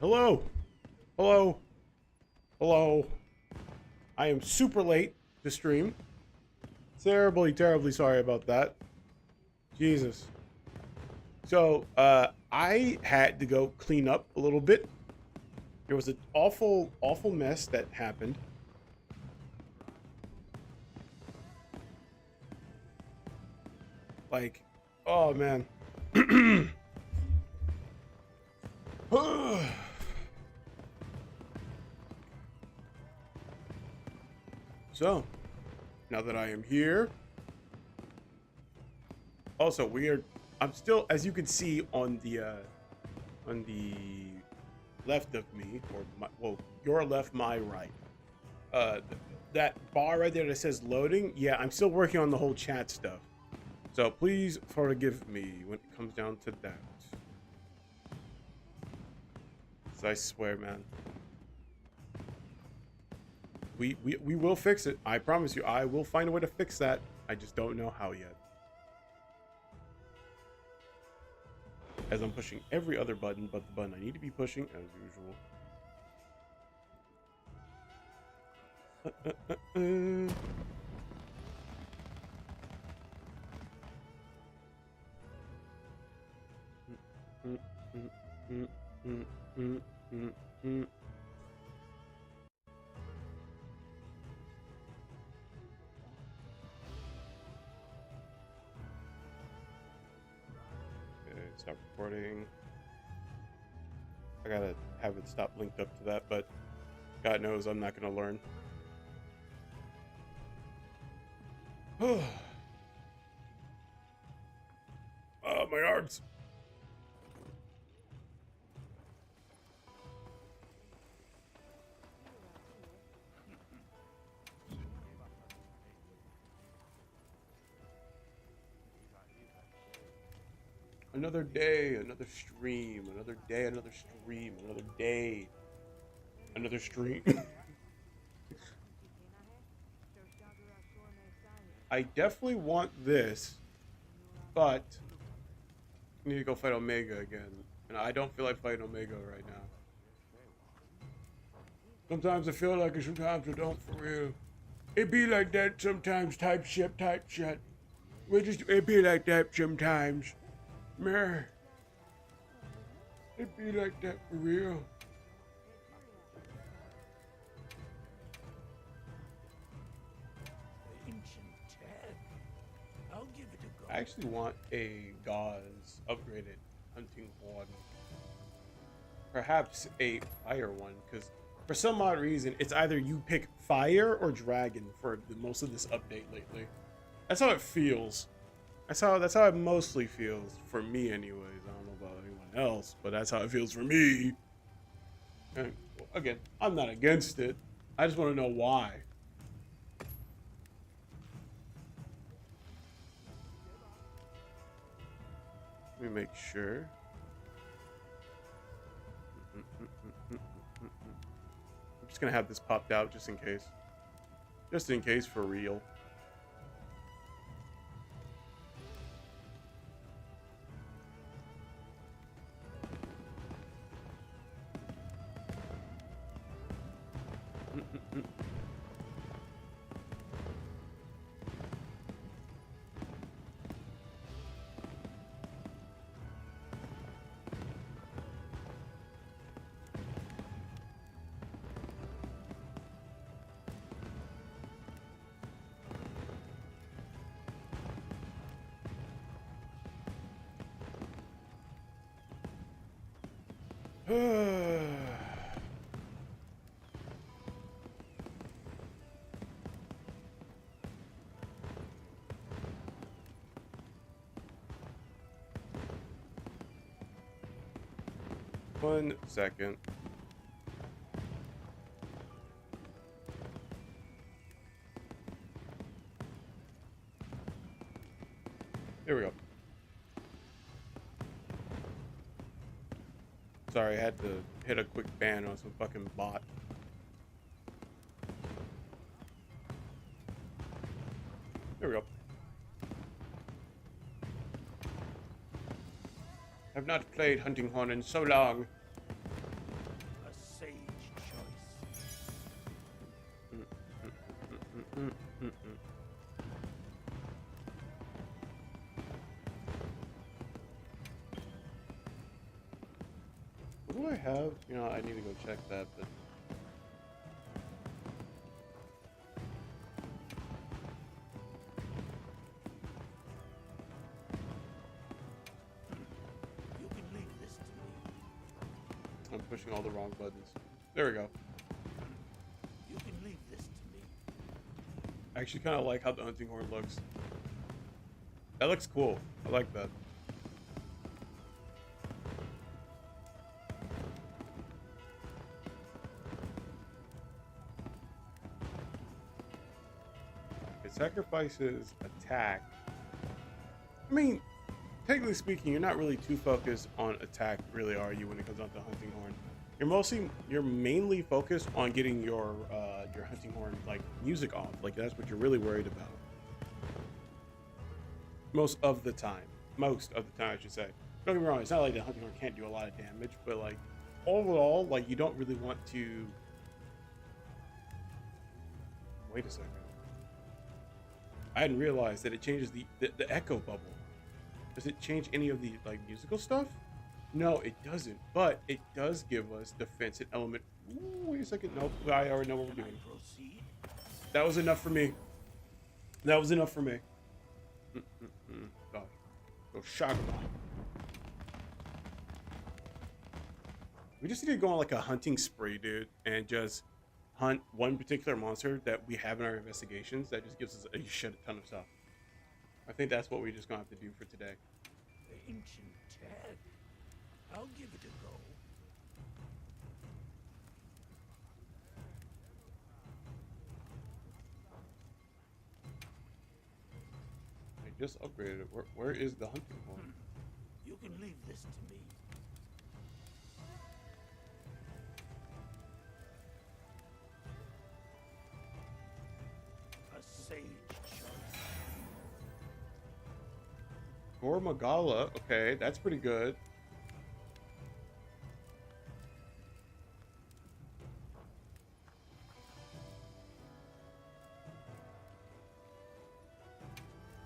Hello? Hello? Hello? I am super late to stream. Terribly sorry about that. Jesus. So, I had to go clean up a little bit. There was an awful mess that happened. Like, oh man. So, now that I am here. Also, I'm still, as you can see on the left of me, or well, your left, my right. That bar right there that says loading. Yeah, I'm still working on the whole chat stuff. So please forgive me when it comes down to that. So I swear, man. We will fix it. I promise you, I will find a way to fix that. I just don't know how yet. As I'm pushing every other button but the button I need to be pushing as usual. Stop recording. I gotta have it stop linked up to that, but God knows I'm not gonna learn. Oh, my arms. Another day, another stream, another day, another stream, another day, another stream. I definitely want this, but I need to go fight Omega again. And I don't feel like fighting Omega right now. Sometimes I feel like it, sometimes I don't, for real. It be like that sometimes, type shit. It be like that sometimes. Man, it be like that for real. I actually want a Gauze upgraded hunting horn. Perhaps a fire one, because for some odd reason, it's either you pick fire or dragon for most of this update lately. That's how it feels. That's how it mostly feels for me, anyways. I don't know about anyone else, but that's how it feels for me. And again, I'm not against it. I just want to know why. Let me make sure. I'm just gonna have this popped out just in case. Just in case, for real. One second. Here we go. Sorry, I had to hit a quick ban on some fucking bot. There we go. I've not played Hunting Horn in so long. What do I have? You know, I need to go check that, but You can leave this to me. I'm pushing all the wrong buttons. There we go. You can leave this to me. I actually kind of like how the hunting horn looks. That looks cool. I like that. It sacrifices attack. I mean, technically speaking, you're not really too focused on attack, really, are you, when it comes down to hunting horn? You're mainly focused on getting your hunting horn like music off. Like that's what you're really worried about. Most of the time, I should say. Don't get me wrong. It's not like the hunting horn can't do a lot of damage, but like overall, like you don't really want to. Wait a second. I hadn't realized that it changes the echo bubble. Does it change any of the like musical stuff? No, it doesn't. But it does give us defense and element. Ooh, wait a second. Nope. I already know what we're doing. Proceed. That was enough for me. That was enough for me. Gosh. Go shock. We just need to go on like a hunting spree, dude, and just hunt one particular monster that we have in our investigations that just gives us a shit ton of stuff. I think that's what we're just gonna have to do for today. Ancient tag. I'll give it a go. I just upgraded it. Where is the hunting horn? You can leave this to me. A sage choice. Gormagala. Okay, that's pretty good.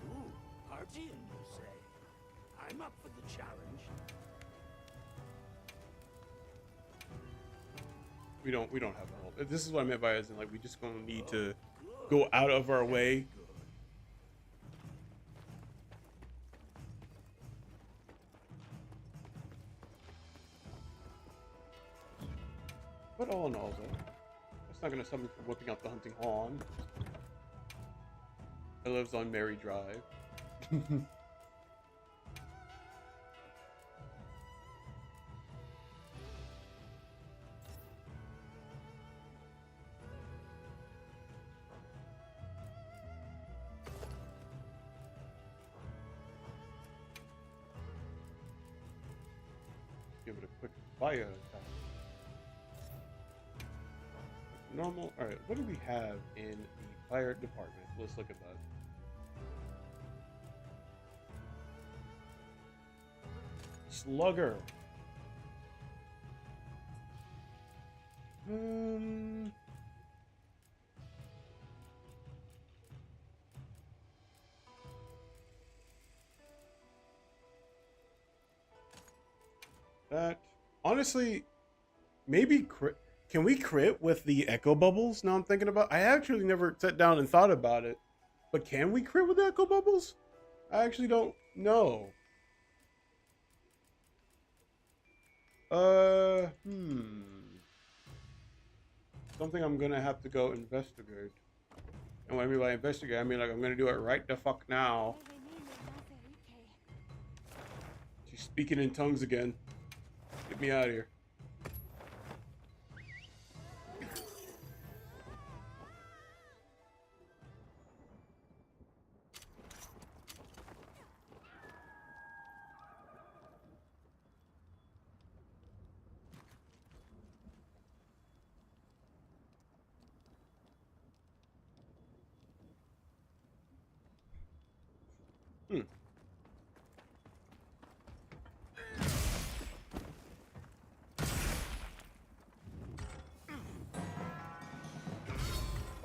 Ooh, Artian, you say? I'm up for the challenge. We don't have the whole. This is what I meant by as in like we just gonna need to go out of our way. But all in all, though, that's not gonna stop me from whipping out the hunting horn. It lives on Mary Drive. Give it a quick fire attack. Normal. All right, what do we have in the fire department? Let's look at that. Slugger. That honestly, maybe crit. Can we crit with the echo bubbles? Now I'm thinking about. I actually never sat down and thought about it, but can we crit with the echo bubbles? I actually don't know. Something I'm gonna have to go investigate. And what I mean by investigate, I mean like I'm gonna do it right the fuck now. She's speaking in tongues again. Get me out of here.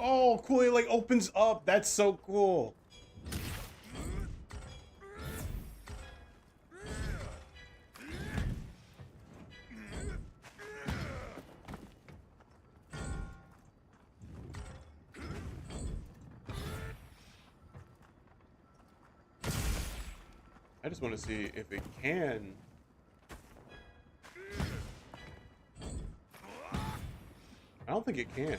Oh, cool. It like opens up. That's so cool. I just want to see if it can. I don't think it can.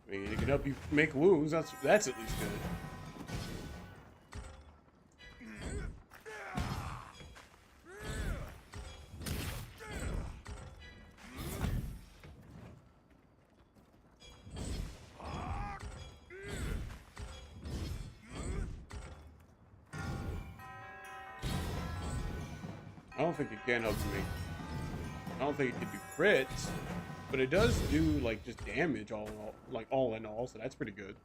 I mean, it can help you make wounds. That's at least good. I don't think it can help you make. I don't think it can do crits, but it does do like just damage all in all, like all in all. So that's pretty good.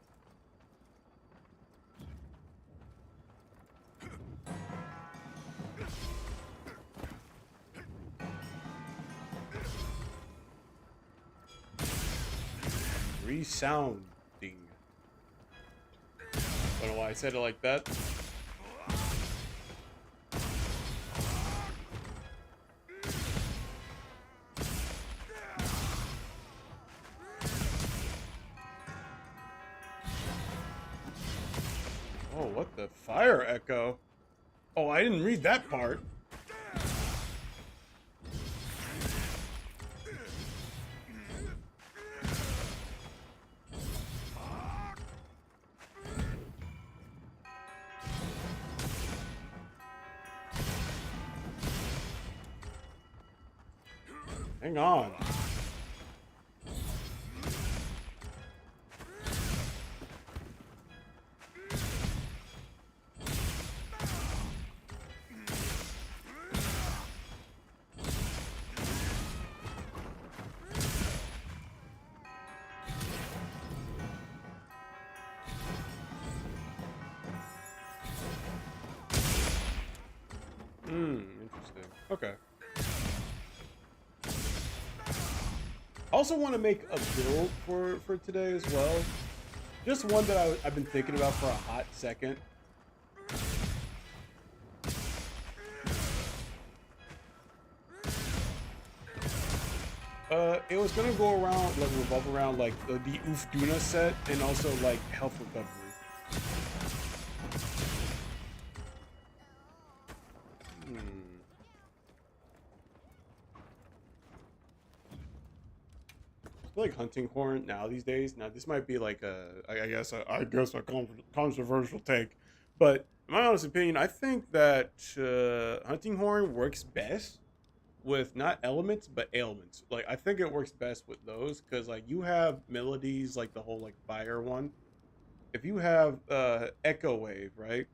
Resounding. I don't know why I said it like that. Oh, what the fire echo? Oh, I didn't read that part. Hang on. Interesting. Okay. I also want to make a build for today as well. Just one that I've been thinking about for a hot second. It was gonna go around, like revolve around like the Ufduna set and also like health recovery. Like hunting horn now these days. Now this might be like I guess a controversial take, but in my honest opinion, I think that hunting horn works best with not elements but ailments. Like I think it works best with those because like you have melodies like the whole like fire one. If you have echo wave right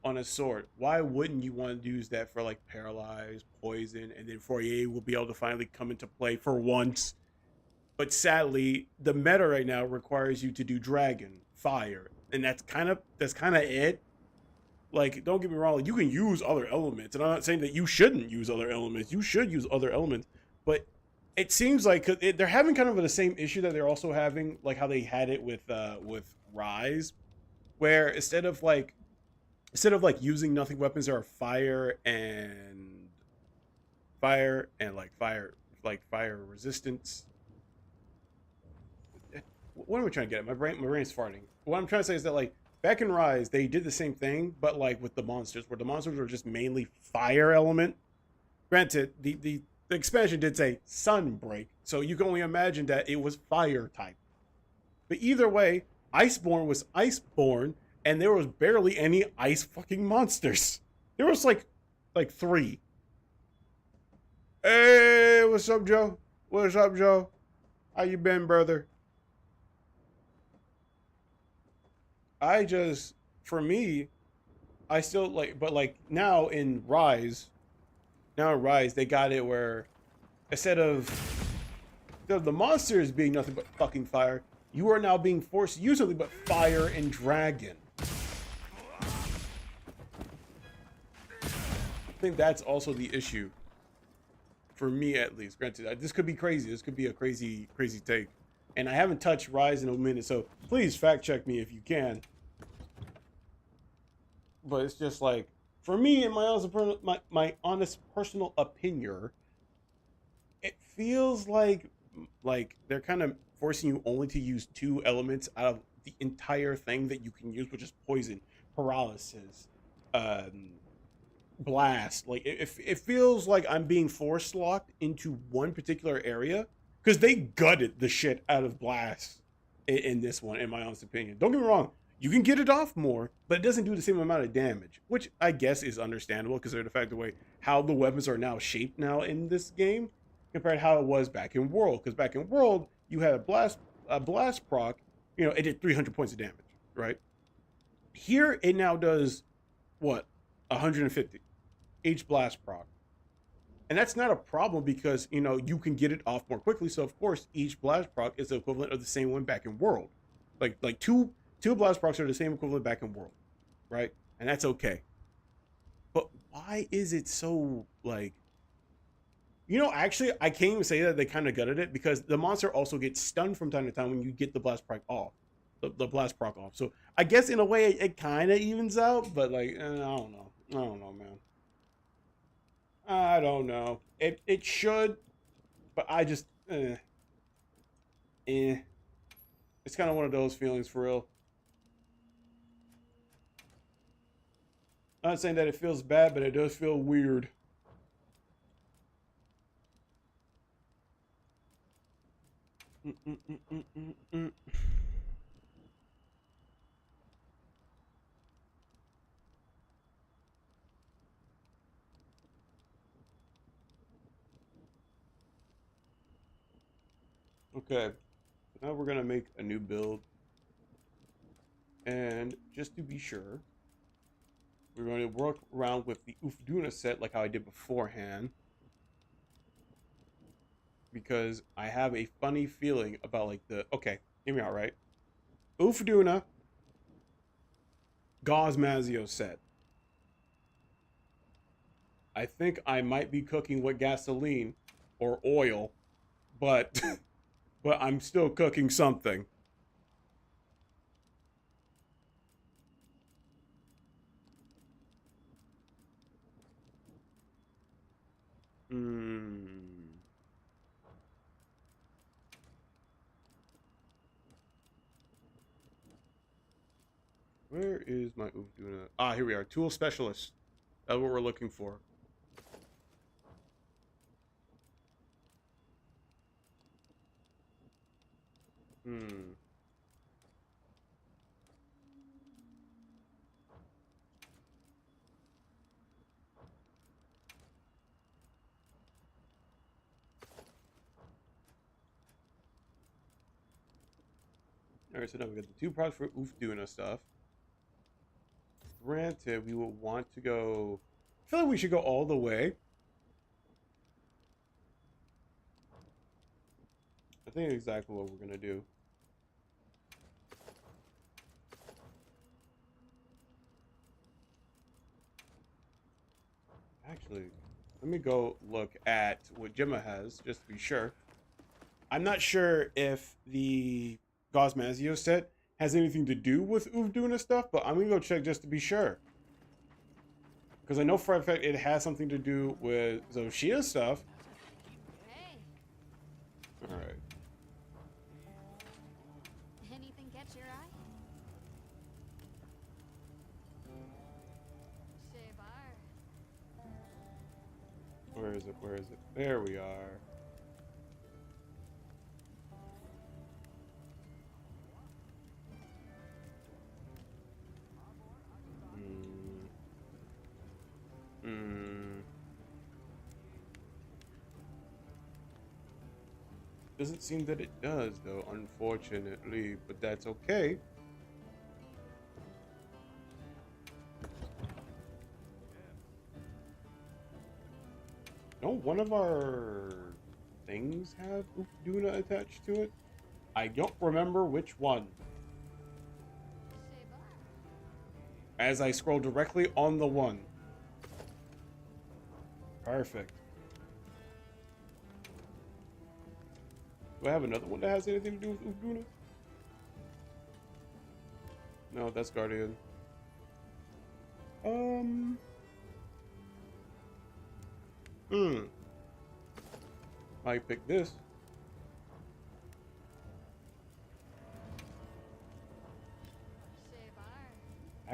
on a sword, why wouldn't you want to use that for like paralyze, poison, and then Fourier will be able to finally come into play for once. But sadly, the meta right now requires you to do dragon, fire, and that's kind of it. Like, don't get me wrong, like, you can use other elements, and I'm not saying that you shouldn't use other elements. You should use other elements, but it seems like they're having kind of the same issue that they're also having, like how they had it with Rise, where instead of like using nothing weapons, there are fire and fire resistance. What am I trying to get at? My brain's farting. What I'm trying to say is that like back in Rise, they did the same thing, but like with the monsters, where the monsters were just mainly fire element. Granted, the expansion did say Sunbreak, so you can only imagine that it was fire type. But either way, Iceborne was Iceborne, and there was barely any ice fucking monsters. There was like 3. Hey, what's up, Joe? What's up, Joe? How you been, brother? For me, I still like, but like now in Rise, they got it where instead of the monsters being nothing but fucking fire, you are now being forced to use something but fire and dragon. I think that's also the issue. For me, at least. Granted, this could be crazy. This could be a crazy take. And I haven't touched Rise in a minute, so please fact check me if you can. But it's just like, for me, in my honest personal opinion, it feels like they're kind of forcing you only to use 2 elements out of the entire thing that you can use, which is poison, paralysis, um, blast. Like it feels like I'm being force locked into one particular area because they gutted the shit out of blast in this one, in my honest opinion. Don't get me wrong, you can get it off more, but it doesn't do the same amount of damage, which I guess is understandable considering the fact the way how the weapons are now shaped now in this game compared to how it was back in World. Because back in World, you had a blast proc, it did 300 points of damage, right? Here it now does what, 150 each blast proc. And that's not a problem because you can get it off more quickly. So of course each blast proc is the equivalent of the same one back in World. Like two blast procs are the same equivalent back in World, right? And that's okay. But why is it so like? Actually, I can't even say that they kind of gutted it because the monster also gets stunned from time to time when you get the blast proc off, the blast proc off. So I guess in a way it kind of evens out, but like I don't know, man. I don't know. It should, but I just It's kind of one of those feelings for real. I'm not saying that it feels bad, but it does feel weird. Okay, now we're gonna make a new build, and just to be sure, we're going to work around with the Ufduna set like how I did beforehand, because I have a funny feeling about like okay, hear me out, right? Ufduna, Gauss Mazio set. I think I might be cooking with gasoline or oil, but but I'm still cooking something. Where is my Ufduna? Ah, here we are. Tool specialist. That's what we're looking for. Alright, so now we got the two products for Ufduna stuff. Granted, we will want to go... I feel like we should go all the way. I think exactly what we're going to do. Actually, let me go look at what Gemma has, just to be sure. I'm not sure if the Gauss Mazio set has anything to do with Ufduna stuff, but I'm going to go check just to be sure. Because I know for a fact it has something to do with Xochitl stuff. Hey. All right. Anything catch your eye? Shebar. Where is it? Where is it? There we are. Doesn't seem that it does, though, unfortunately, but that's okay. Don't one of our things have Ufduna attached to it? I don't remember which one. As I scroll directly on the one. Perfect. Do I have another one that has anything to do with Ufduna? No, that's Guardian. I pick this.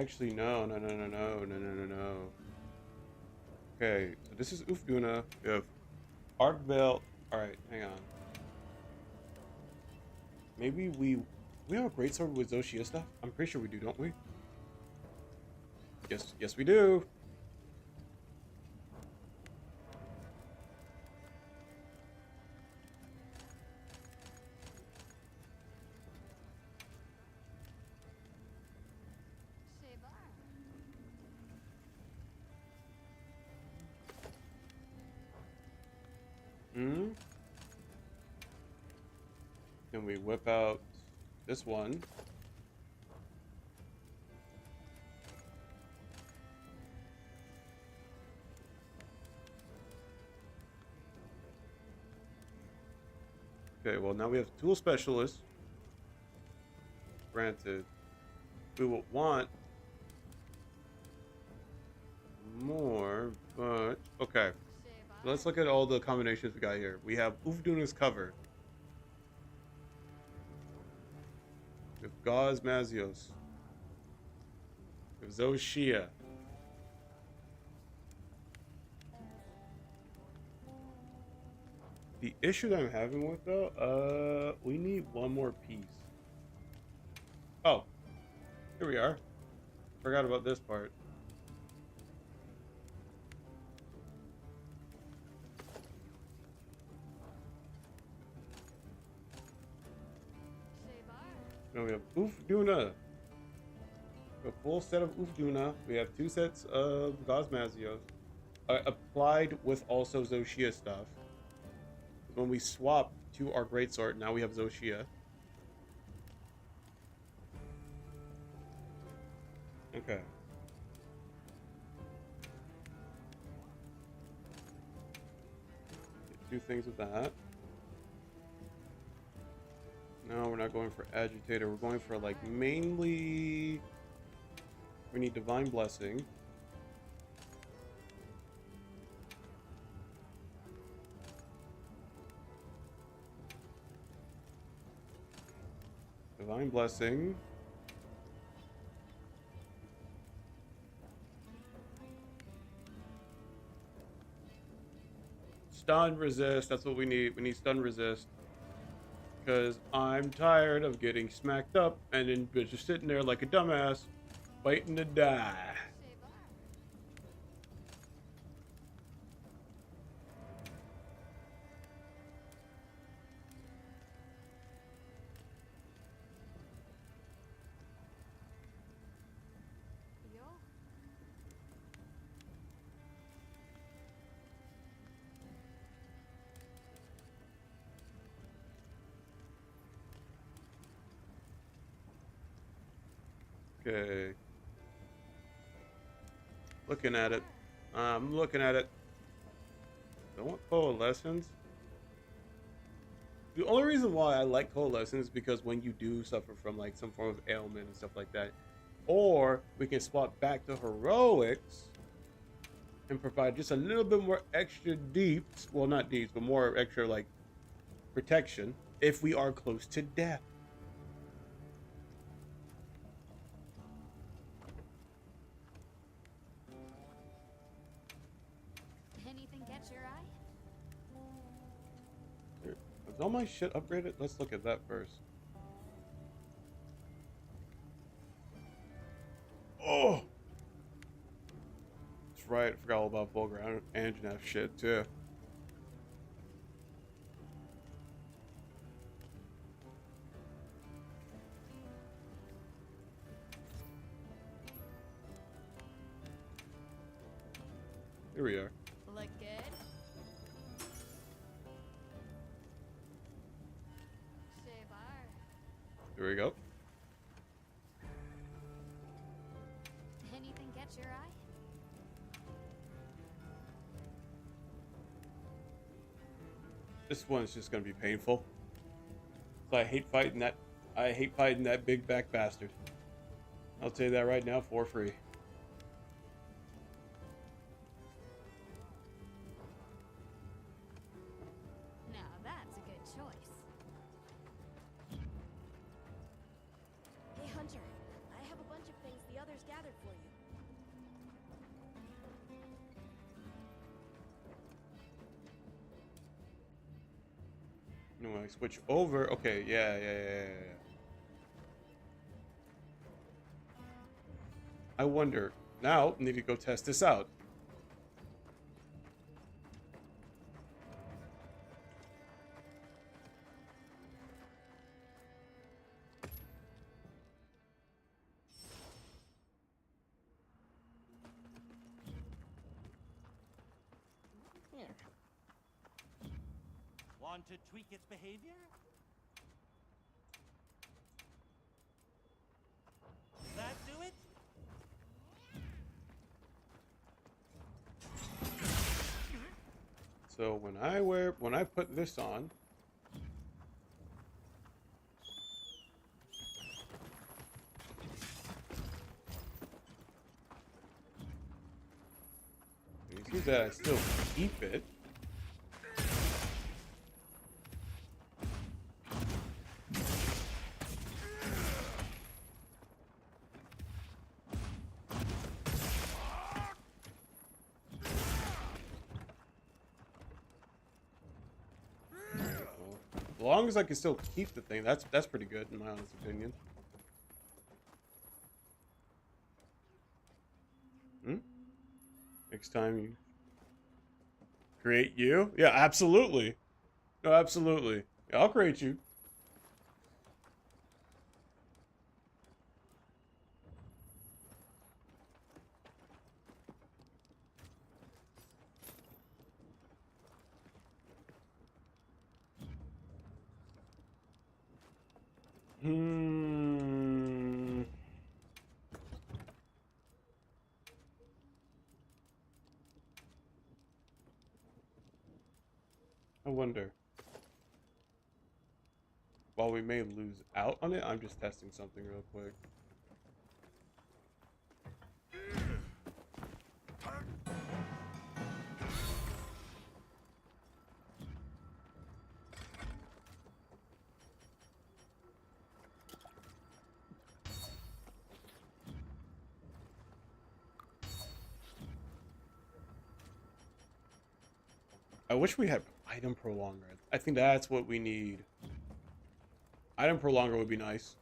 Actually, no, no, no, no, no, no, no, no, no. Okay, so this is Ufduna. We have Argvale. Alright, hang on. Maybe we have a greatsword with Zoshia stuff? I'm pretty sure we do, don't we? Yes, we do. Shebar. Hmm? Can we whip out this one? Okay, well now we have tool specialists. Granted, we will want more, but okay. Shebar. Let's look at all the combinations we got here. We have Ufduna's cover. We have Gauze Mazios. We have Zoshia. The issue that I'm having with though, we need one more piece. Oh, here we are. Forgot about this part. Shebar. Now we have Ufduna. A full set of Ufduna. We have 2 sets of Gosmazios. Applied with also Zoshia stuff. When we swap to our greatsword, now we have Zoshia. Okay. Get 2 things with that. No, we're not going for Agitator. We're going for, like, mainly... We need Divine Blessing. Divine Blessing. Stun resist. That's what we need. We need stun resist. Because I'm tired of getting smacked up and then just sitting there like a dumbass, waiting to die. Shebar. Yo. Okay. Looking at it. I'm looking at it. I want Coalescence. The only reason why I like Coalescence is because when you do suffer from like some form of ailment and stuff like that, or we can swap back to Heroics and provide just a little bit more extra deeps. Well, not deeps, but more extra like protection if we are close to death. Anything catch your eye? Is all my shit upgraded? Let's look at that first. Oh! That's right, I forgot all about Vulgar Anjanath shit too. Here we are. Look good. Shebar. Here we go. Anything catch your eye? This one's just gonna be painful. So I hate fighting that. I hate fighting that big back bastard. I'll tell you that right now for free. Now that's a good choice. Hey, Hunter. I have a bunch of things the others gathered No, when I switch over. Okay, yeah. I wonder. Now, need to go test this out. Want to tweak its behavior? That do it? So when I put this on, you see that I still keep it. As long as I can still keep the thing, that's pretty good in my honest opinion. Next time you create you? Yeah, absolutely. No, absolutely. Yeah, I'll create you. Hmm. I wonder. While we may lose out on it, I'm just testing something real quick. I wish we had item prolonger. I think that's what we need. Item prolonger would be nice.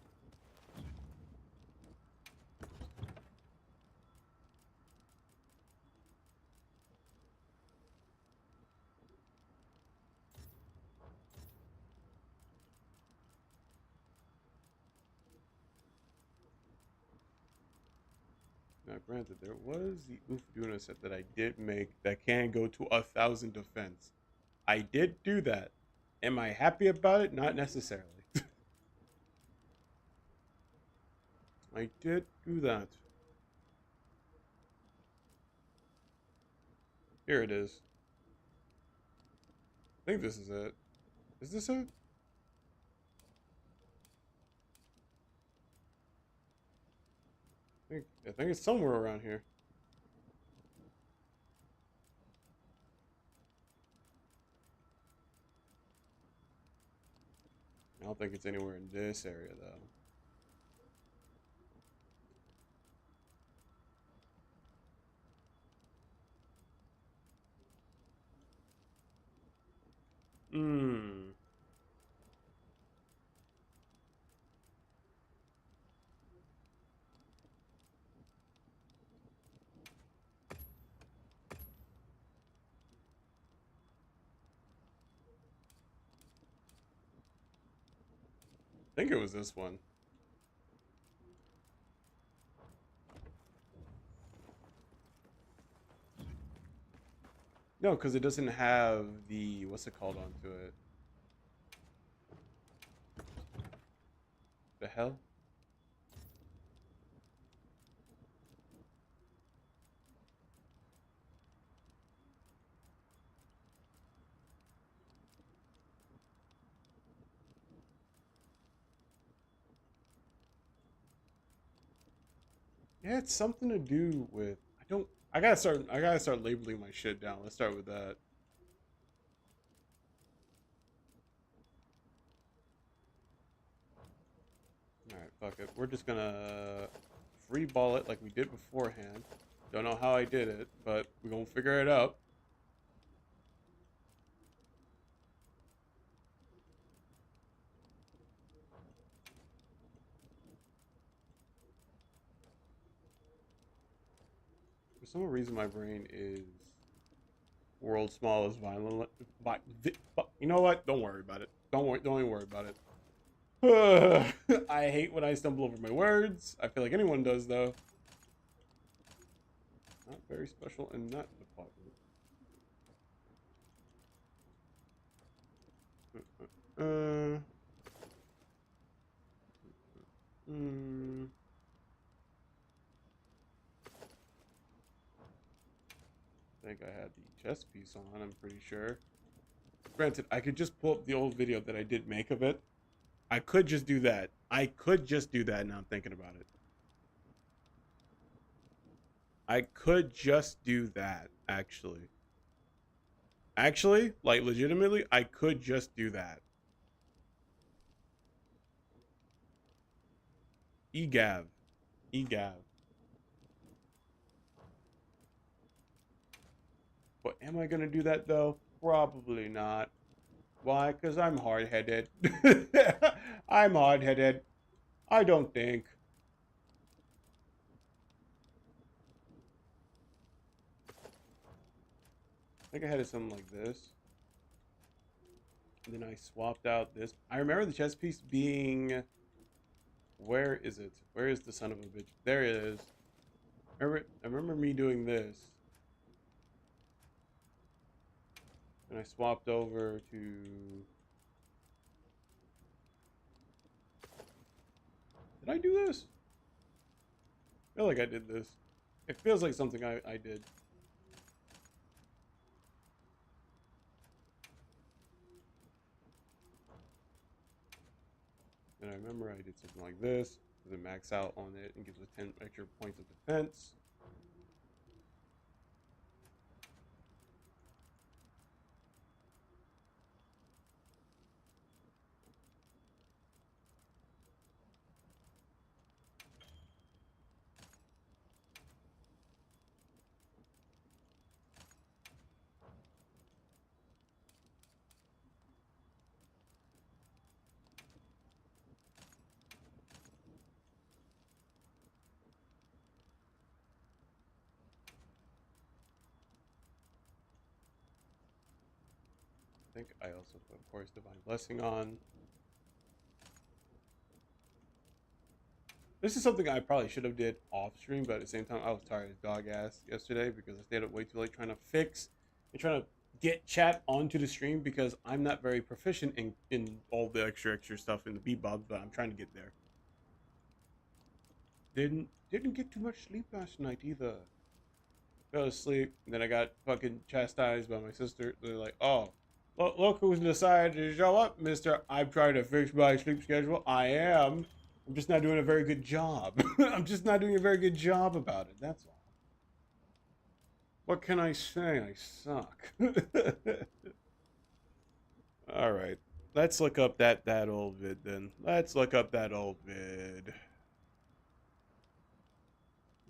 Now, granted, there was the Ufduna set that I did make that can go to 1,000 defense. I did do that. Am I happy about it? Not necessarily. I did do that. Here it is. I think this is it. Is this it? I think it's somewhere around here. I don't think it's anywhere in this area, though. Hmm. I think it was this one. No, because it doesn't have the, what's it called onto it? The hell? Yeah, it's something to do with, I gotta start labeling my shit down. Let's start with that. Alright, fuck it. We're just gonna free ball it like we did beforehand. Don't know how I did it, but we're gonna figure it out. some reason my brain is world's smallest violin. You know what? Don't worry about it. Don't even worry about it. I hate when I stumble over my words. I feel like anyone does, though. Not very special in that department. I think I had the chess piece on, I'm pretty sure. Granted, I could just pull up the old video that I did make of it. I could just do that. I could just do that now I'm thinking about it. I could just do that, actually. Actually, like legitimately, I could just do that. EGAV. EGAV. But am I gonna do that though? Probably not. Why? Because I'm hard-headed. I'm hard-headed. I don't think. I think I had it something like this. And then I swapped out this. I remember the chess piece being... Where is it? Where is the son of a bitch? There it is. I remember me doing this. And I swapped over to... Did I do this? I feel like I did this. It feels like something I did. And I remember I did something like this. Then max out on it and gives us 10 extra points of defense. I think I also put, of course, Divine Blessing on. This is something I probably should have did off stream, but at the same time, I was tired as dog ass yesterday because I stayed up way too late trying to fix and trying to get chat onto the stream because I'm not very proficient in all the extra stuff in the bebop, but I'm trying to get there. Didn't get too much sleep last night either. Fell asleep, and then I got fucking chastised by my sister. They're like, "Oh, look who's decided to show up, mister. I'm trying to fix my sleep schedule. I am. I'm just not doing a very good job. I'm just not doing a very good job about it. That's all. What can I say? I suck." All right. Let's look up that old vid then. Let's look up that old vid.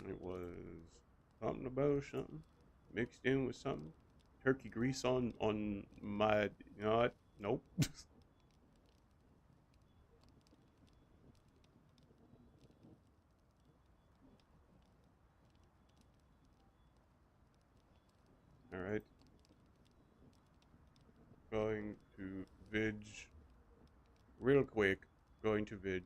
It was something about something mixed in with something. Turkey grease on my, you know what? Nope. All right. Going to Vidge. Real quick. Going to Vidge.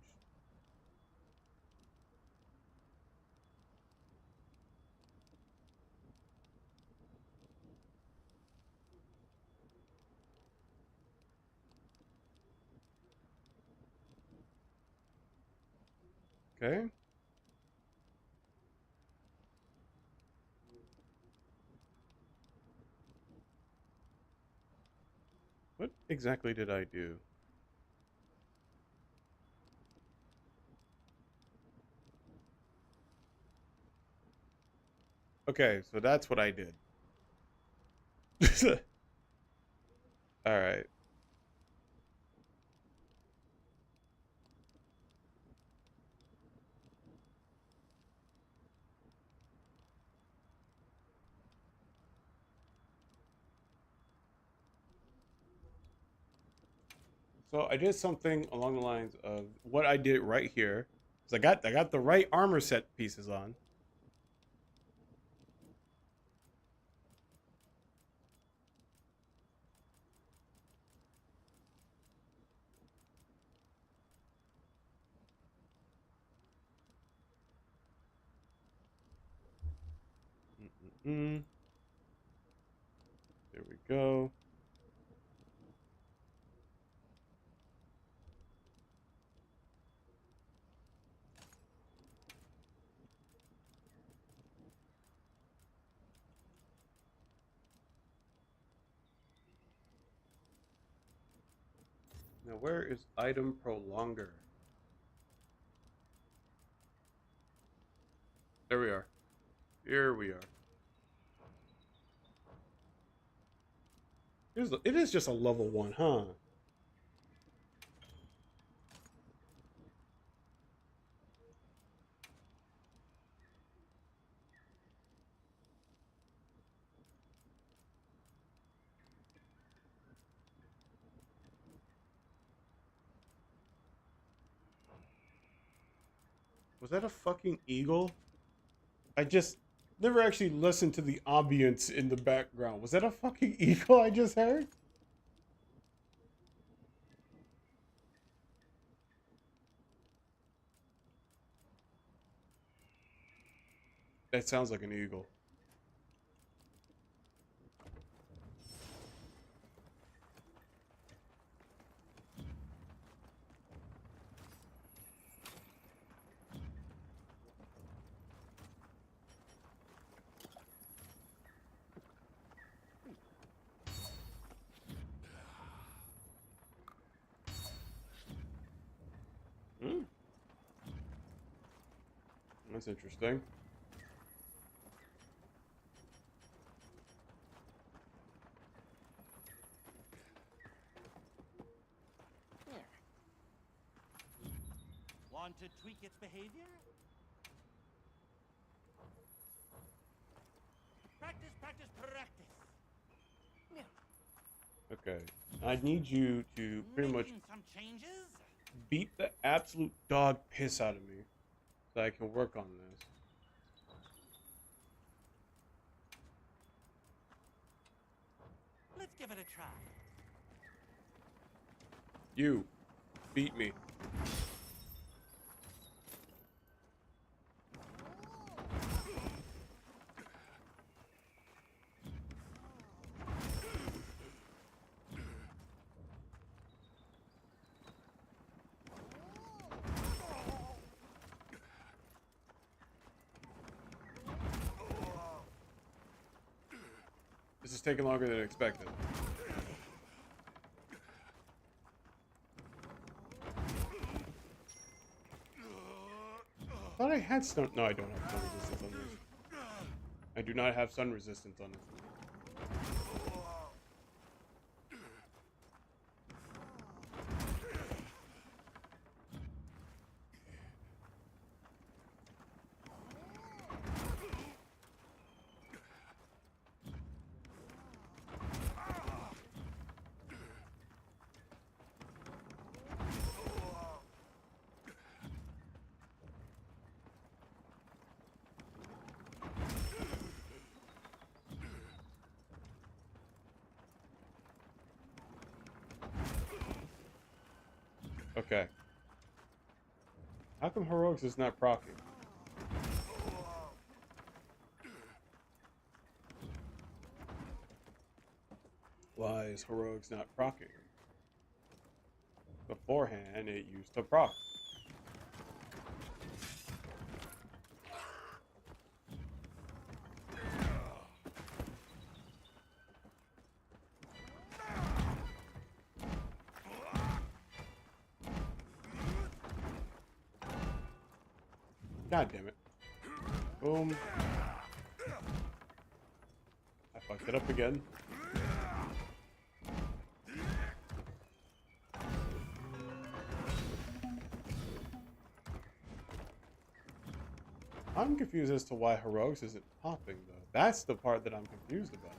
Okay. What exactly did I do? Okay, so that's what I did. All right. So I did something along the lines of what I did right here. Cause I got the right armor set pieces on. There we go. Now, where is item prolonger? There we are. Here we are. It is just a level 1, huh? Was that a fucking eagle? I just never actually listened to the ambience in the background. Was that a fucking eagle I just heard? That sounds like an eagle. Hmm. That's interesting. Want to tweak its behavior? Practice, practice, practice. Okay. I need you to pretty much Making some changes? beat the absolute dog piss out of me so I can work on this. Let's give it a try. You beat me. This is taking longer than expected. I thought I had stun. No, I don't have stun resistance on this. I do not have stun resistance on this. Okay. How come Heroics is not proccing? Why is Heroics not proccing? Beforehand, it used to proc. God damn it. Boom. I fucked it up again. I'm confused as to why Heroics isn't popping, though. That's the part that I'm confused about.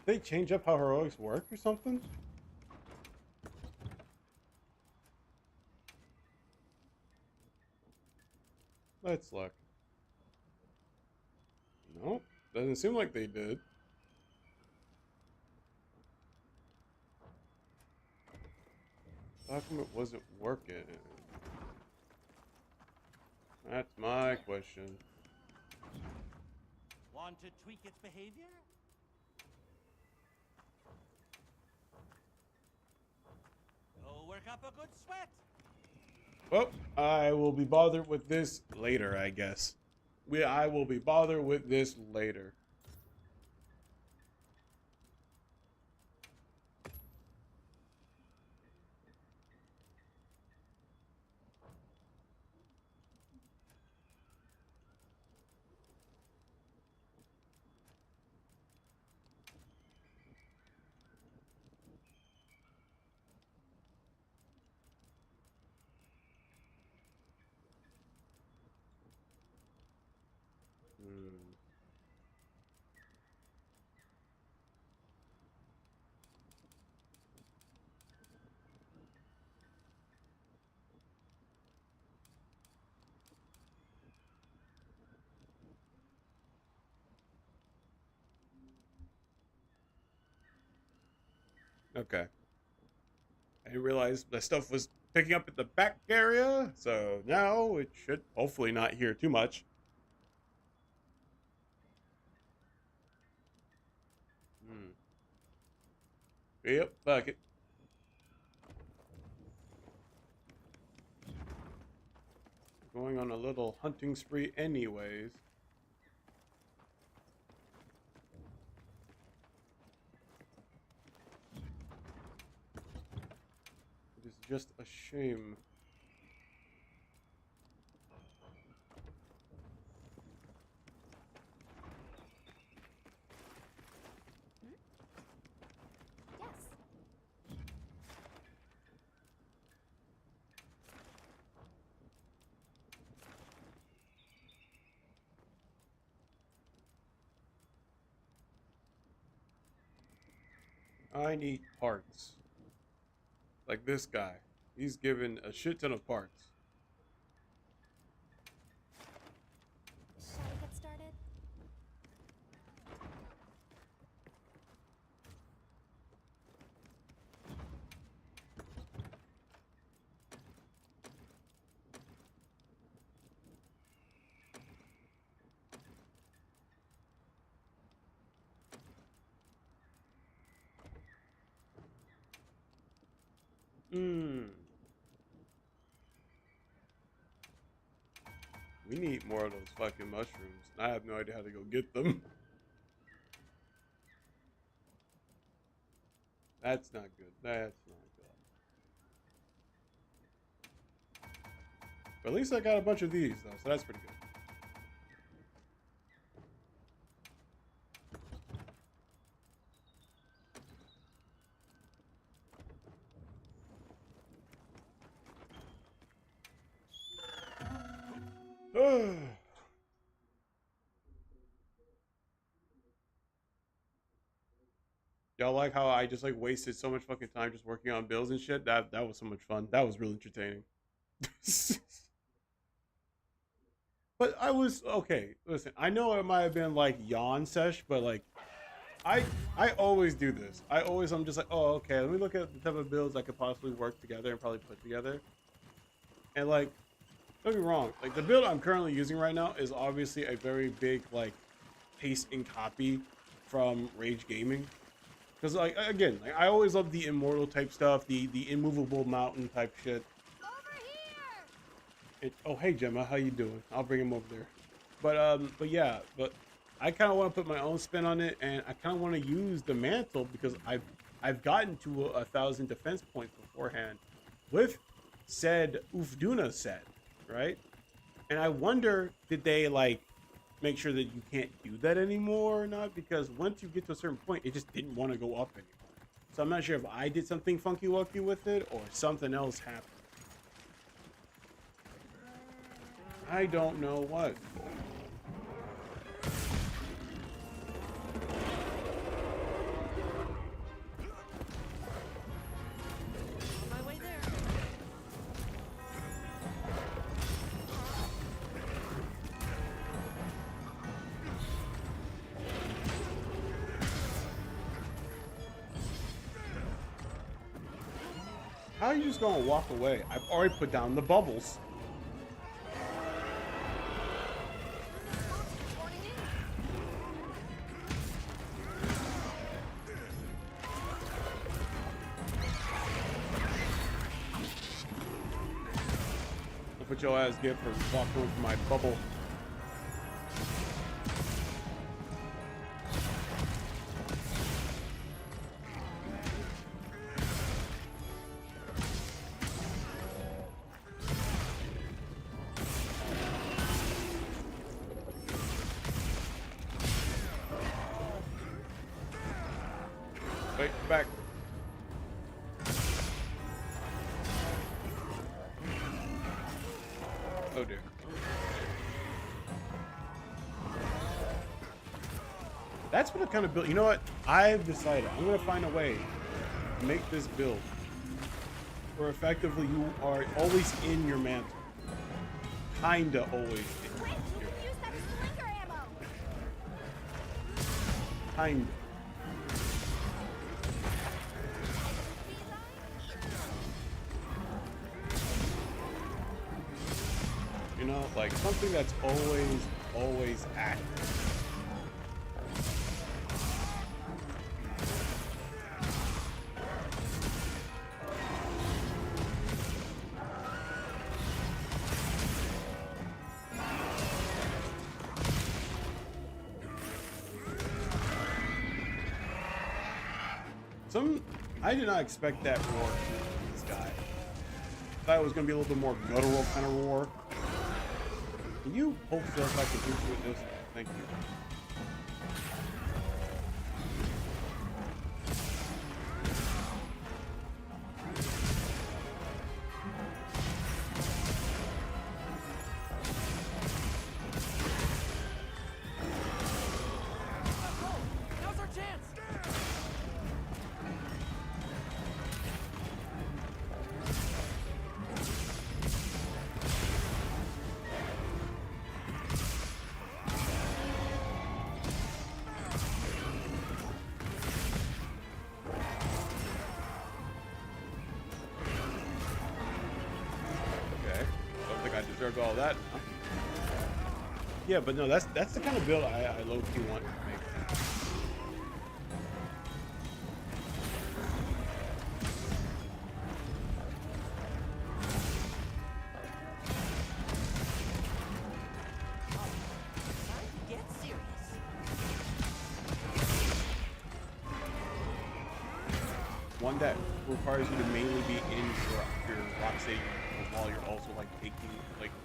They change up how Heroics work or something? Let's look. Nope. Doesn't seem like they did. How come it wasn't working? That's my question. Want to tweak its behavior? Go work up a good sweat. Well, I will be bothered with this later, I guess. I will be bothered with this later. Hmm. Okay. I didn't realize the stuff was picking up at the back area, so now it should hopefully not hear too much. Hmm. Yep, fuck it. Going on a little hunting spree anyways. It is just a shame. Yes. I need parts. Like this guy. He's given a shit ton of parts. Shall we get started? Mmm. We need more of those fucking mushrooms. I have no idea how to go get them. That's not good. That's not good. But at least I got a bunch of these, though, so that's pretty good. Y'all like how I just like wasted so much fucking time just working on builds and shit? That was so much fun. That was really entertaining. But I was okay. Listen, I know it might have been like yawn sesh, but like I always do this. I'm just like, oh okay, let me look at the type of builds I could possibly work together and probably put together. And like, don't get me wrong, like the build I'm currently using right now is obviously a very big like paste and copy from Rage Gaming. Because like again, like, I always love the immortal type stuff, the immovable mountain type shit. Over here! Oh hey Gemma, how you doing? I'll bring him over there. But yeah, but I kind of want to put my own spin on it, and I kind of want to use the mantle because I've gotten to 1,000 defense points beforehand with said Ufduna set, right? And I wonder, did they like make sure that you can't do that anymore or not? Because once you get to a certain point, it just didn't want to go up anymore. So I'm not sure if I did something funky wonky with it or something else happened. I don't know what. On my way there. How are you just gonna walk away? I've already put down the bubbles. That's what your ass get for walking with my bubble. Wait, back. Oh dear. That's what I kind of build. You know what? I've decided I'm gonna find a way to make this build where effectively you are always in your mantle. Kinda always in Quick, you can use that slinger ammo. Kinda. You know, like something that's always active. I did not expect that roar from this guy. Thought it was gonna be a little bit more guttural kind of roar. Can you hold still if I can hit you with this? Thank you. Now's our chance. Deserved all that. Huh? Yeah, but no, that's the kind of build I low-key want to make. Get serious. One that requires you to mainly be in your rock stage while you're also like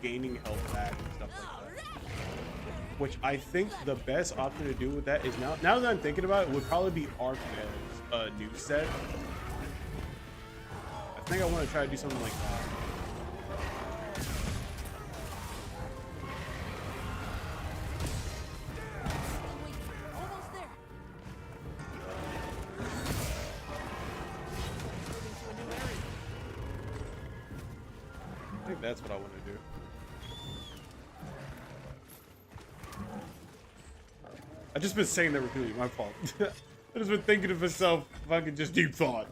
gaining health back and stuff like that. Which I think the best option to do with that is now that I'm thinking about it, would probably be Arcmail's new set. I think I want to try to do something like that. Almost there. Moving to a new area. I think that's what I want to do. I've just been saying that repeatedly, my fault. I've just been thinking to myself, if I could just deep thought.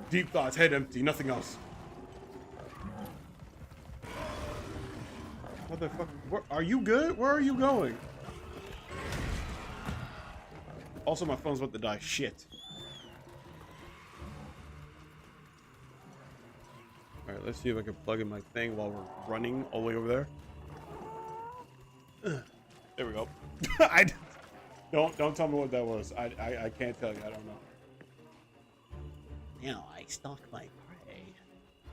Deep thoughts, head empty, nothing else. Motherfucker, are you good? Where are you going? Also, my phone's about to die. Shit. Alright, let's see if I can plug in my thing while we're running all the way over there. There we go. Don't tell me what that was. I can't tell you. I don't know. Now I stalk my prey,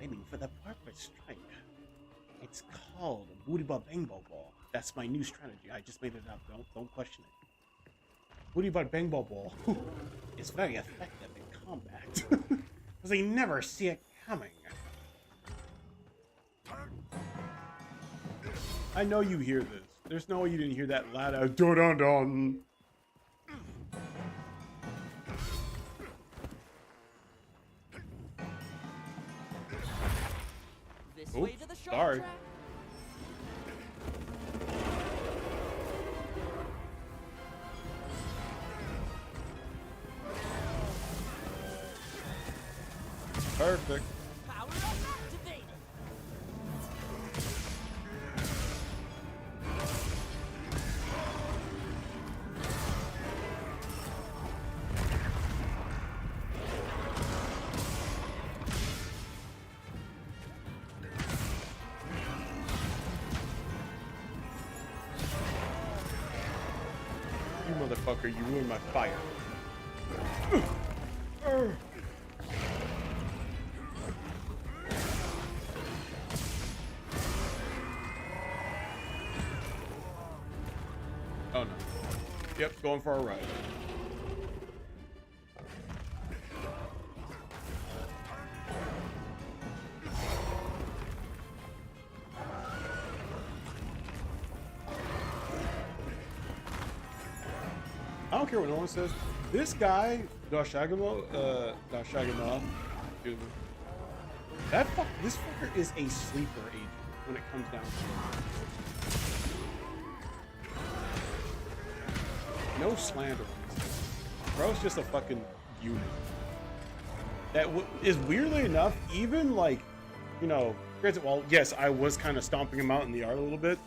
waiting for the perfect strike. It's called Bootyba Bangbo Ball. That's my new strategy. I just made it up. Don't question it. Bootyba Bangbo Ball is very effective in combat because they never see it coming. I know you hear this. There's no way you didn't hear that loud out. Dun dun dun. This Oops, way to the short sorry. track. Perfect. Power up. motherfucker, you ruined my fire. Oh no. Yep, going for a ride. I don't care what no one says. This guy, Dashagamo, excuse me. This fucker is a sleeper agent when it comes down to it. No slander on this guy. Bro's just a fucking unit. That is weirdly enough, even like, you know, granted, well, yes, I was kind of stomping him out in the art a little bit.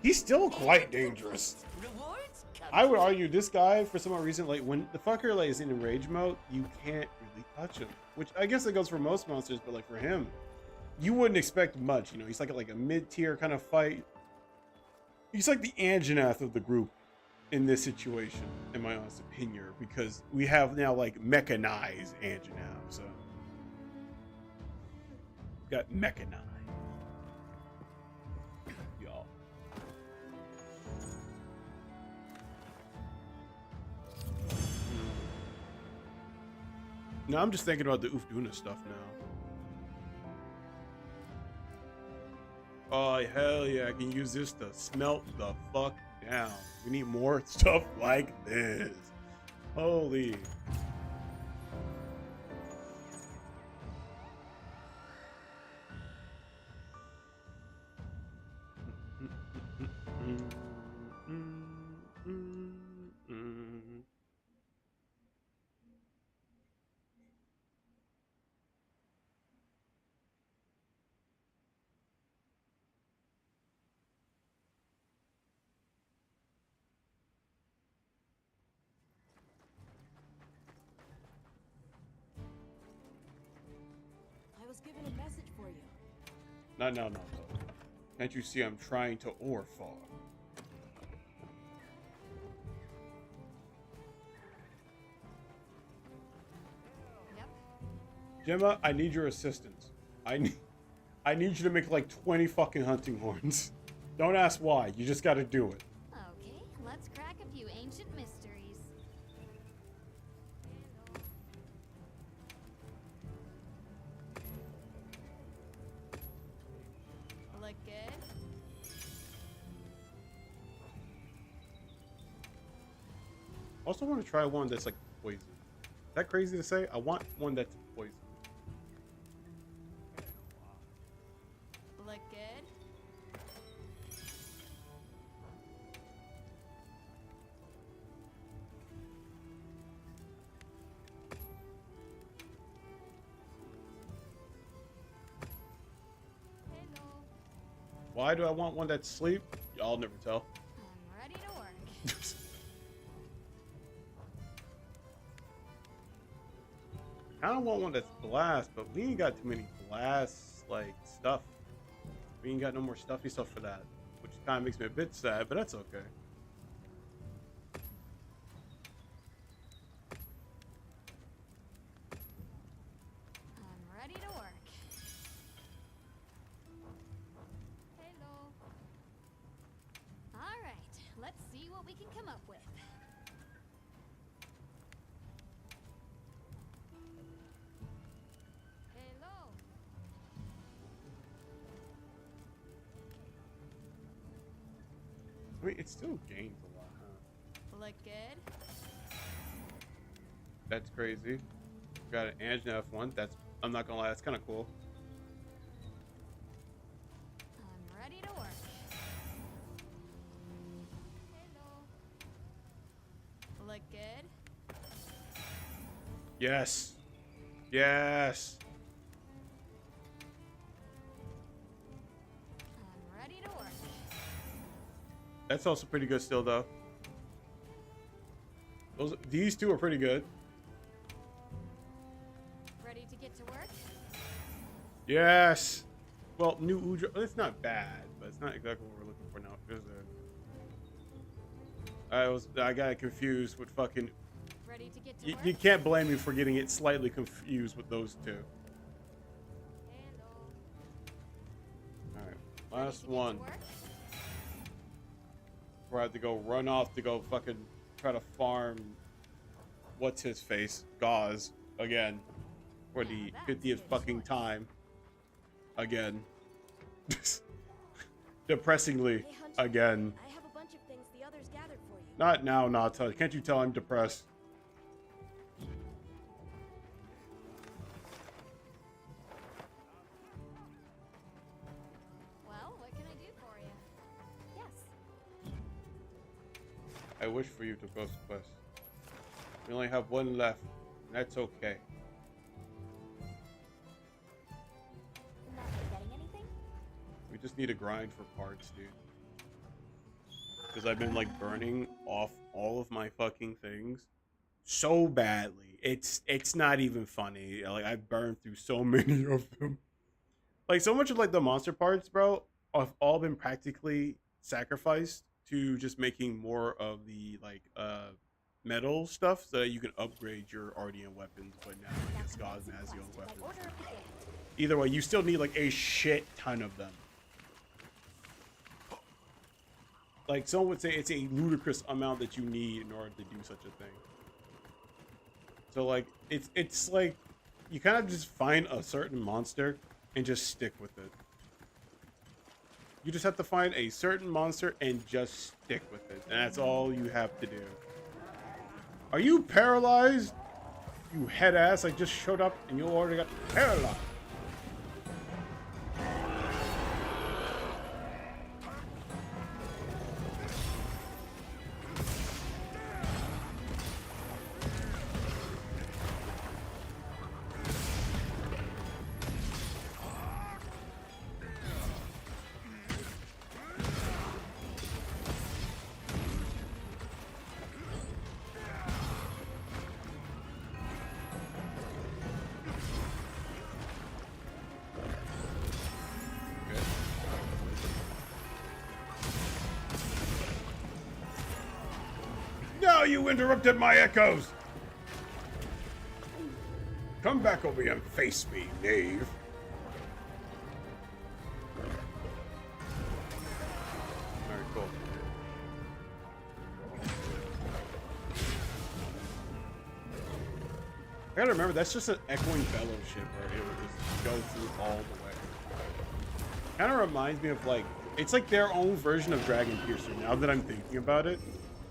He's still quite dangerous. Rewards come I would argue this guy, for some odd reason, like when the fucker like is in rage mode, you can't really touch him. Which I guess it goes for most monsters, but like for him, you wouldn't expect much. You know, he's like a mid-tier kind of fight. He's like the Anjanath of the group in this situation, in my honest opinion, because we have now like mechanized Anjanath. So we've got mechanized. Y'all. Now I'm just thinking about the Ufduna stuff now. Oh, hell yeah, I can use this to smelt the fuck down. We need more stuff like this. Holy. I was given a message for you. No. Can't you see I'm trying to ore farm? Yep. Gemma, I need your assistance. I need you to make like 20 fucking hunting horns. Don't ask why. You just got to do it. Okay, let's crack a few ancient mysteries. Look good? Also want to try one that's like poison. Is that crazy to say? I want one that's poison. Look good? Hello. Why do I want one that's sleep? Y'all never tell. I'm ready to work. I don't want one that's blast, but we ain't got too many blast like stuff. We ain't got no more stuffy stuff for that, which kind of makes me a bit sad, but that's okay. I'm ready to work. Hello. All right, let's see what we can come up with. Hello. I mean, it still gains a lot, huh? Look good? That's crazy. Got an Anjanath one. That's, I'm not gonna lie, that's kind of cool. I'm ready to work. Hello. Look good? Yes. Yes. I'm ready to work. That's also pretty good still, though. These two are pretty good. Ready to get to work? Yes. Well, new Udra. It's not bad, but it's not exactly what we're looking for now. Is there? I got confused with fucking. Ready to get to work? You can't blame me for getting it slightly confused with those two. Hello. All right, Ready last to get to one. work? Where I have to go run off to go fucking try to farm. What's his face? Gauze again for the Now that's 50th good fucking choice. time. Again. Depressingly Hey, Hunter. again. I have a bunch of things the others gathered for you. Not now, Nata. Can't you tell I'm depressed? Well, what can I do for you? Yes. I wish for you to Ghost Quest. We only have one left, and that's okay. Not forgetting anything? We just need a grind for parts, dude. Because I've been like burning off all of my fucking things so badly. It's not even funny. Like I've burned through so many of them. Like so much of like the monster parts, bro, have all been practically sacrificed to just making more of the like metal stuff so that you can upgrade your RDM weapons, but now Now it's commence God the Mazio quest by weapons. order of the day. Either way, you still need like a shit ton of them. Like someone would say it's a ludicrous amount that you need in order to do such a thing. So like it's like you kind of just find a certain monster and just stick with it. You just have to find a certain monster and just stick with it. And that's all you have to do. Are you paralyzed? You head ass, I just showed up and you already got paralyzed. Now you interrupted my echoes! Come back over here and face me, knave. Alright, cool. I gotta remember, that's just an echoing fellowship where it will just go through all the way. Kinda reminds me of like, it's like their own version of Dragon Piercer now that I'm thinking about it.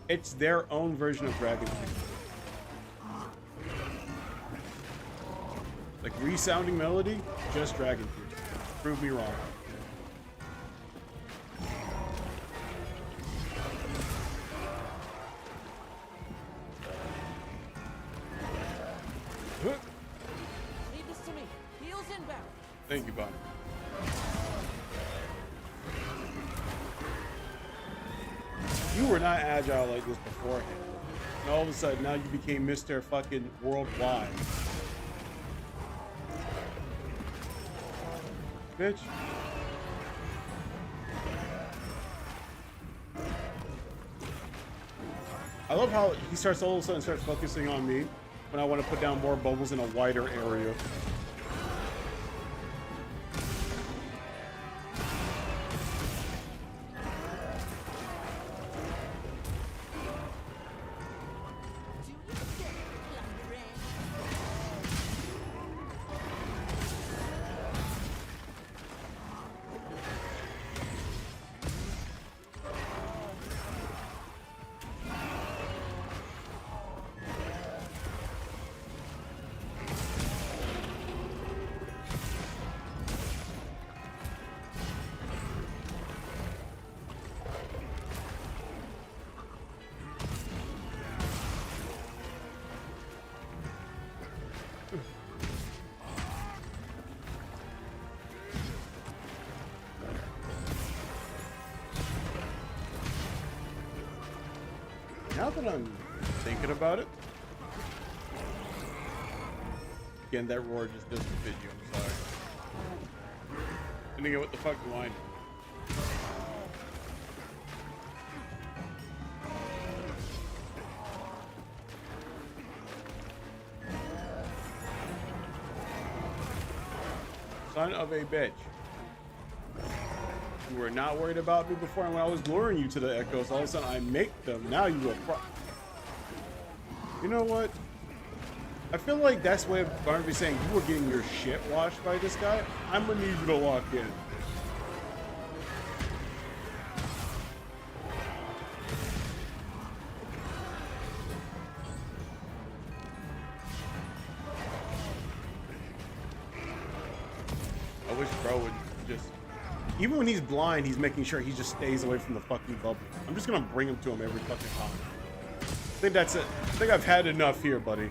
It's their own version of Dragon Piercer. Like resounding melody, just Dragon Piercer. Prove me wrong. Huh. Leave this to me. Heels inbound. Thank you, Bonnie. You were not agile like this beforehand. And all of a sudden, now you became Mr. fucking worldwide. Bitch. I love how he starts all of a sudden starts focusing on me when I want to put down more bubbles in a wider area. Do you say, Lumberjack? Now that I'm thinking about it, again, that roar just doesn't fit you. I'm sorry. And again, what the fuck do I know? son of a bitch. You were not worried about me before, and when I was luring you to the echoes, all of a sudden I make them. Now you are You know what? I feel like that's the way of Barnaby saying you were getting your shit washed by this guy. I'm gonna need you to walk in. I wish bro would just, even when he's blind, he's making sure he just stays away from the fucking bubble. I'm just gonna bring him to him every fucking time. I think that's it. I think I've had enough here, buddy.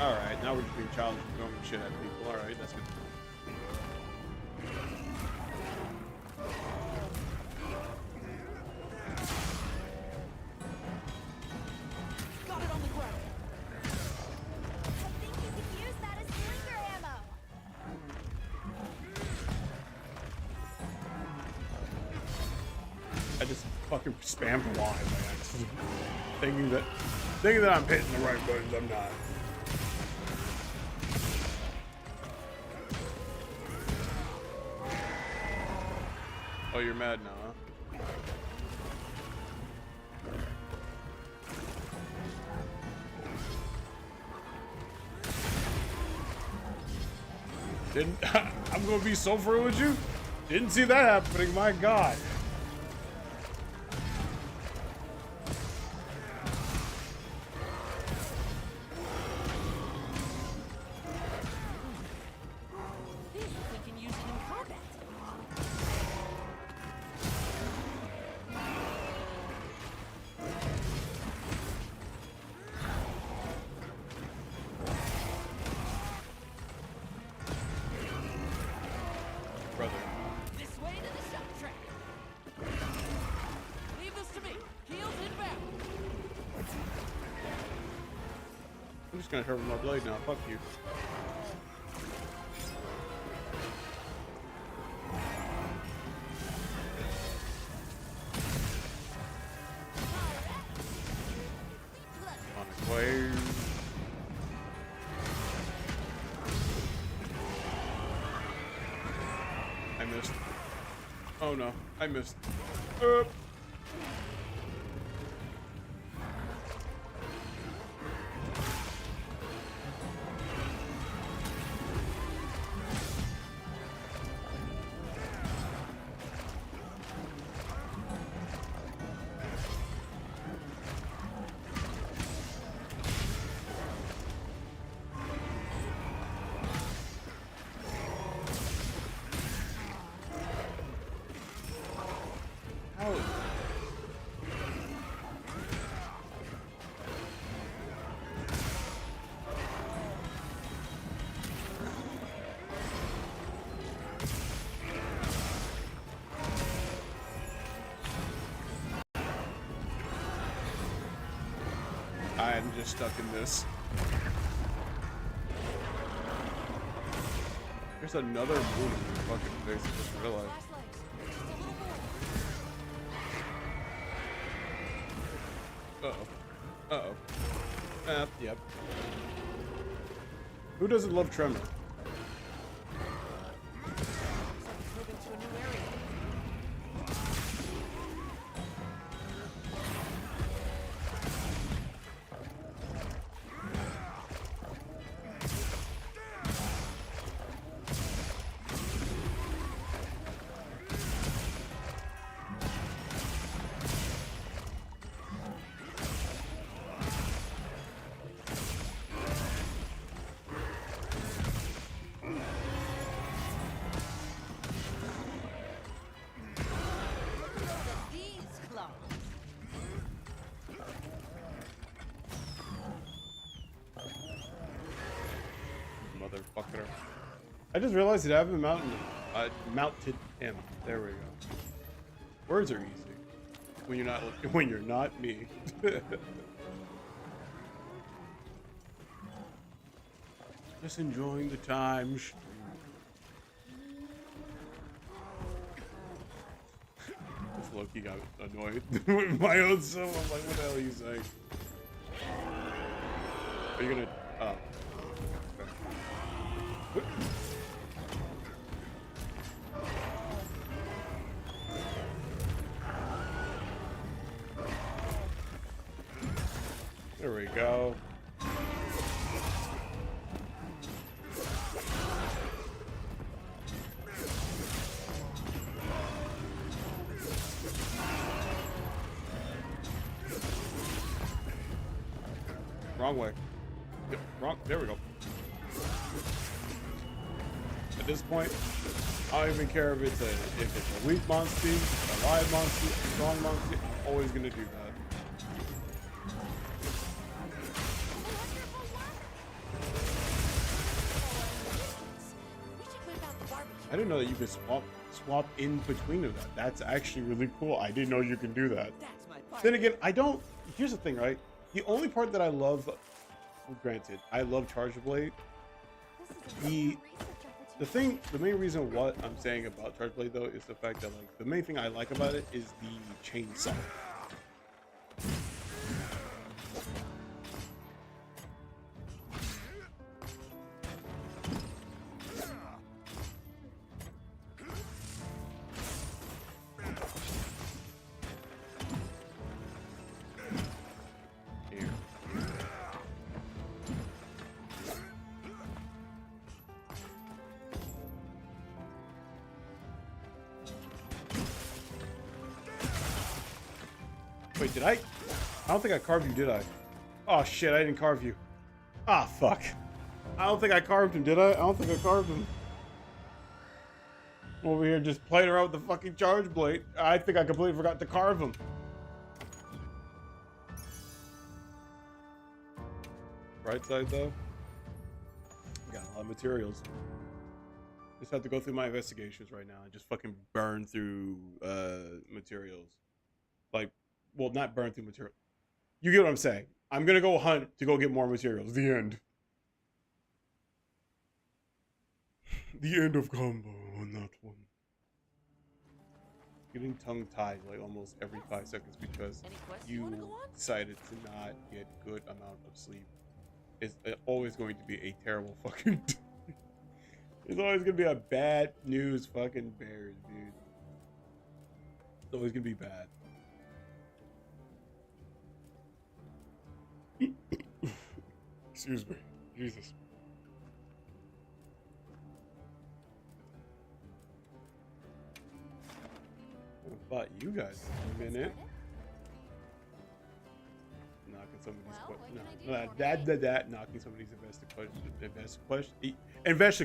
Alright, now we're just being challenged and throwing shit at people. Alright, that's good. Got it on the ground. I think you could use that as slinger ammo. I just fucking spammed Y by accident. Thinking that I'm hitting the right buttons, I'm not. Oh, you're mad now, huh? I'm gonna be so for with you? Didn't see that happening, my god. We can use it in combat. Brother. This way to the shop track. Leave this to me. Heels inbound. I'm just gonna hurt with my blade now. Fuck you. On its way. I missed. Oh no, I missed. How? I'm just stuck in this. There's another moon in your fucking face. I just realized. Flashlights. Just a little more. Uh-oh. Yep. Who doesn't love Tremor? Moving to a new area. These claws. Motherfucker. I just realized that I haven't mounted him. There we go. Words are easy. When you're not me. Just enjoying the time. This Loki got annoyed with my own self. I'm like, what the hell are you saying? Are you gonna Wrong way. Yep, wrong. There we go. At this point, I don't even care if it's a weak monster, a live monster, a strong monster. I'm always gonna do that. We should whip out the barbecue. I didn't know that you could swap in between of that. That's actually really cool. I didn't know you can do that. That's my part. Then again, I don't. Here's the thing, right? The only part that I love, well, granted, I love Charge Blade. This is a The research opportunity. the main reason what I'm saying about Charge Blade though is the fact that like the main thing I like about it is the chainsaw. Here. Wait, did I don't think I carved you, did I? Oh shit, I didn't carve you. Ah, fuck. I don't think I carved him, did I? I don't think I carved him. Over here just playing around with the fucking Charge Blade. I think I completely forgot to carve him. Right side though. Got a lot of materials. Just have to go through my investigations right now and just fucking burn through materials. Like, well, not burn through material. You get what I'm saying. I'm gonna go hunt to go get more materials. The end. The end of combo on that one. Getting tongue-tied like almost every 5 seconds because Any questions you wanna go on? decided to not get good amount of sleep. It's always going to be a terrible fucking it's always gonna be a bad news fucking bears, dude. It's always gonna be bad. Excuse me. Jesus. I thought you guys a minute. Knocking somebody's Well, what can I do no, for you? that knocking somebody's invested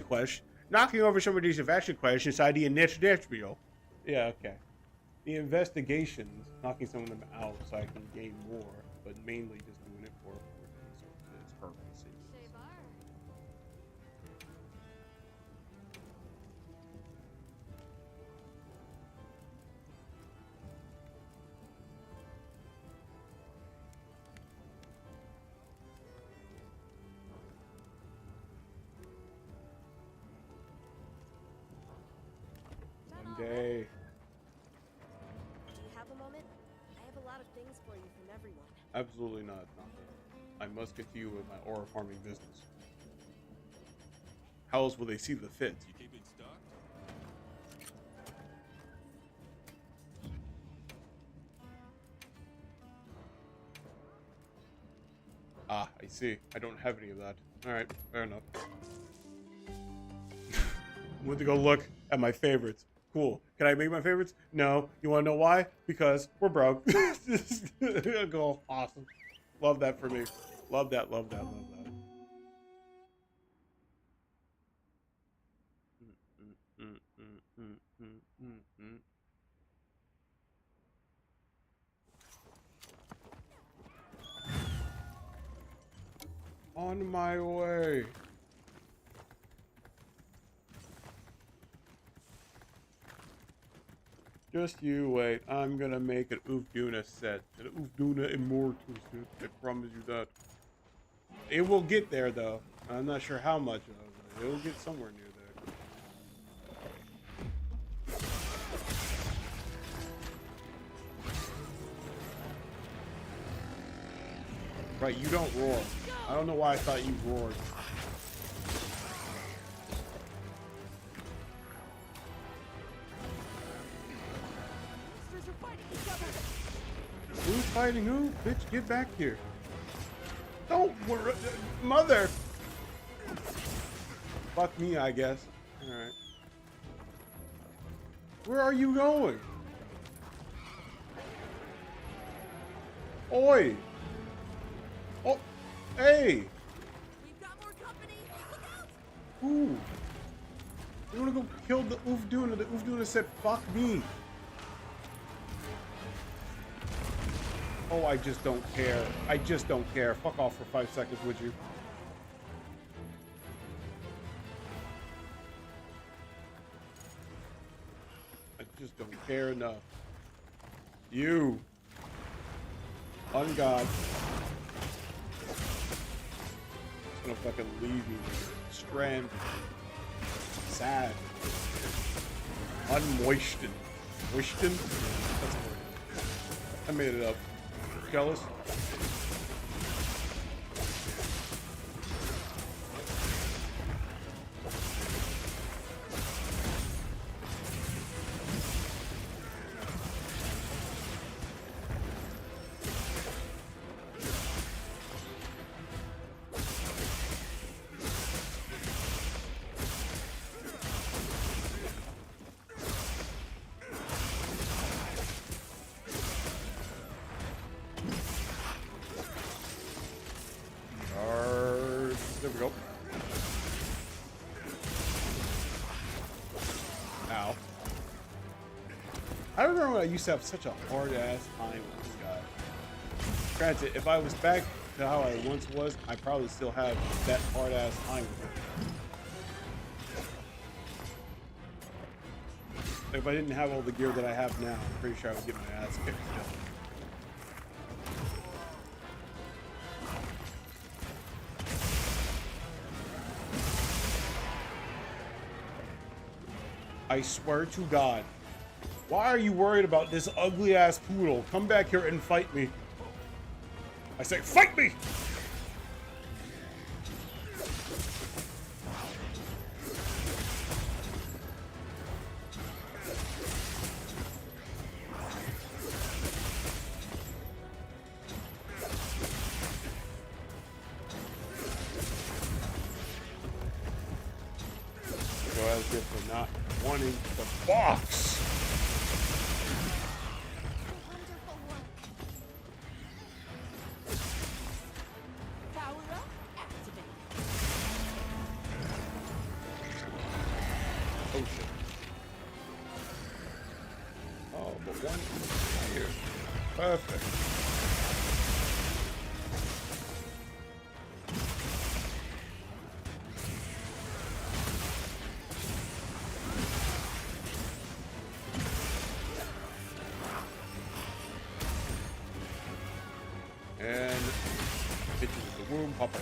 question, knocking over somebody's invested question inside the next video. Yeah, okay. The investigations, knocking some of them out so I can gain more, but mainly just doing it for resources purposes. Shavar. One day. Do you have a moment? I have a lot of things for you from everyone. Absolutely not. I must continue with my aura farming business. How else will they see the fit? You keep it stocked? Ah, I see. I don't have any of that. Alright, fair enough. Went to go look at my favorites. Cool. Can I make my favorites? No. You want to know why? Because we're broke. Go. Awesome. Love that for me. Love that, love that, love that. On my way. Just you wait. I'm gonna make an Ufduna set. An Ufduna Immortal set. I promise you that. It will get there though. I'm not sure how much of it. It will get somewhere near there. Right, you don't roar. I don't know why I thought you roared. Monsters are fighting each other. Who's fighting who? Bitch, get back here. Don't worry. Mother! Fuck me, I guess. Alright. Where are you going? Oi! Oh, Hey! We've got more company. Look out! Ooh. You wanna go kill the Ufduna? The Ufduna said, fuck me. Oh, I just don't care. I just don't care. Fuck off for 5 seconds, would you? I just don't care enough. You. Ungod. Just gonna fucking leave me stranded. Sad. Unmoistened. Moistened? That's a word. I made it up. Jealous? There we go. Ow. I remember when I used to have such a hard-ass time with this guy. Granted, if I was back to how I once was, I probably still have that hard-ass time with him. If I didn't have all the gear that I have now, I'm pretty sure I would get my ass kicked still. I swear to God. Why are you worried about this ugly ass poodle? Come back here and fight me. I say, fight me! Go ahead for not wanting the box. Wonderful work. Power up, activate. Oh shit. Oh, but one here. Perfect. And hit you with the womb popper.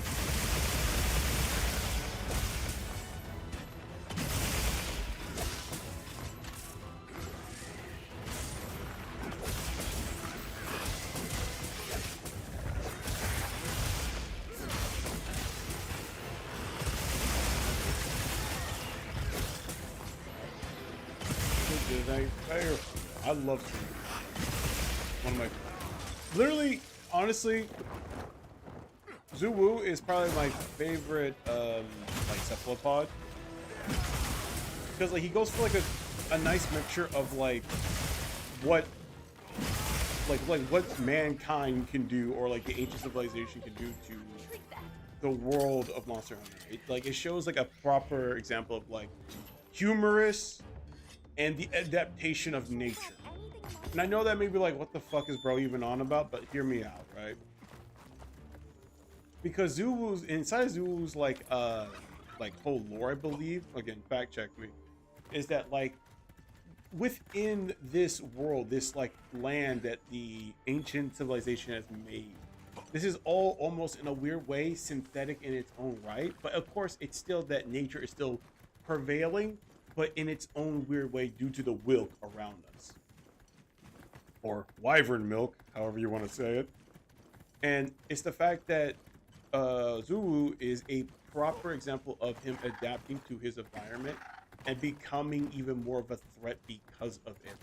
I love Zuwu. One of my, literally, honestly, Zuwu is probably my favorite, like cephalopod, because like he goes for like a nice mixture of like what mankind can do, or like the ancient civilization can do to the world of Monster Hunter. It shows like a proper example of like humorous and the adaptation of nature. And I know that may be like, what the fuck is bro even on about? But hear me out, right? Because Zuwu's inside Zuwu's like whole lore, I believe. Again, fact check me. Is that like within this world, this like land that the ancient civilization has made, this is all almost in a weird way synthetic in its own right. But of course, it's still that nature is still prevailing, but in its own weird way due to the wilk around us. Or wyvern milk, however you want to say it. And it's the fact that Zuwu is a proper example of him adapting to his environment and becoming even more of a threat because of it.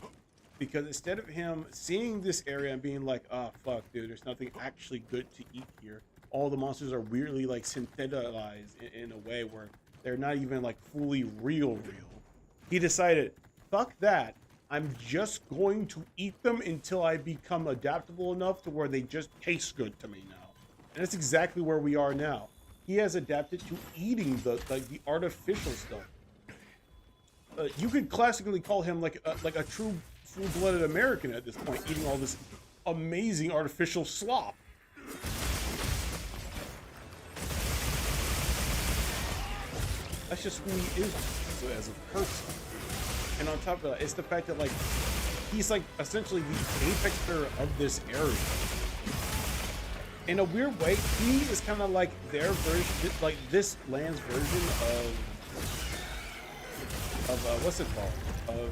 Because instead of him seeing this area and being like, oh fuck dude, there's nothing actually good to eat here, all the monsters are weirdly like synthesized in a way where they're not even like fully real. He decided, fuck that, I'm just going to eat them until I become adaptable enough to where they just taste good to me now. And that's exactly where we are now. He has adapted to eating the artificial stuff. You could classically call him like a true full-blooded American at this point, eating all this amazing artificial slop. That's just who he is as a person. And on top of that, it's the fact that like he's like essentially the apex predator of this area. In a weird way, he is kind of like their version, like this land's version of what's it called? Of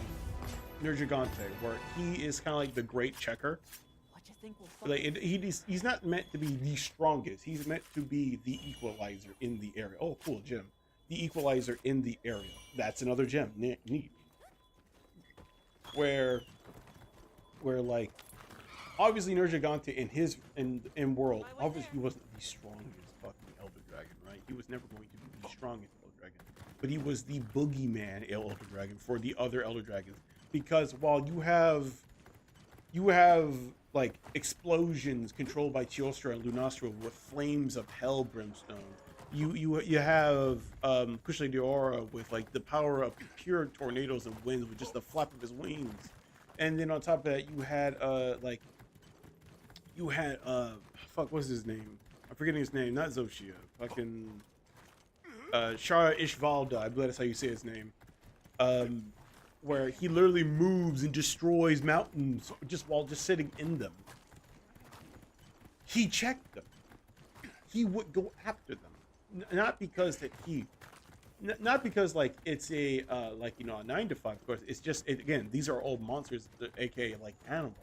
Nergigante, where he is kind of like the great checker. What you think will Like he's not meant to be the strongest. He's meant to be the equalizer in the area. Oh, cool gem. The equalizer in the area. That's another gem. Neat. Where like obviously Nergigante in world, obviously he wasn't the strongest fucking Elder Dragon, right? He was never going to be the strongest Elder Dragon. But he was the boogeyman Elder Dragon for the other Elder Dragons. Because while you have like explosions controlled by Teostra and Lunastra with flames of hell brimstone, you have Kushle Diora with like the power of pure tornadoes and winds with just the flap of his wings. And then on top of that fuck, what's his name? I'm forgetting his name, not Zoshia. Fucking Shara Ishvalda, I believe that's how you say his name. Where he literally moves and destroys mountains just while just sitting in them. He checked them. He would go after them. Not because not because like it's a like, you know, a 9 to 5 of course. It's just again, these are all monsters, aka like animals.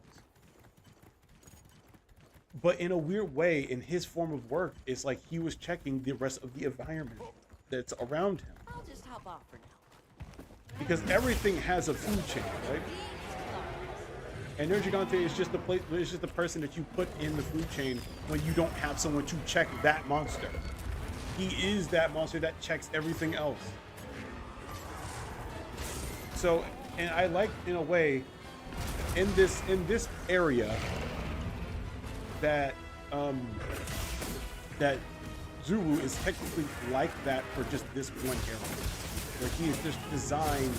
But in a weird way, in his form of work, it's like he was checking the rest of the environment that's around him. I'll just hop off for now. Because everything has a food chain, right? And Nergigante is just the person that you put in the food chain when you don't have someone to check that monster. He is that monster that checks everything else. So, and I like in a way in this area that that Zuru is technically like that for just this one area. Where he is just designed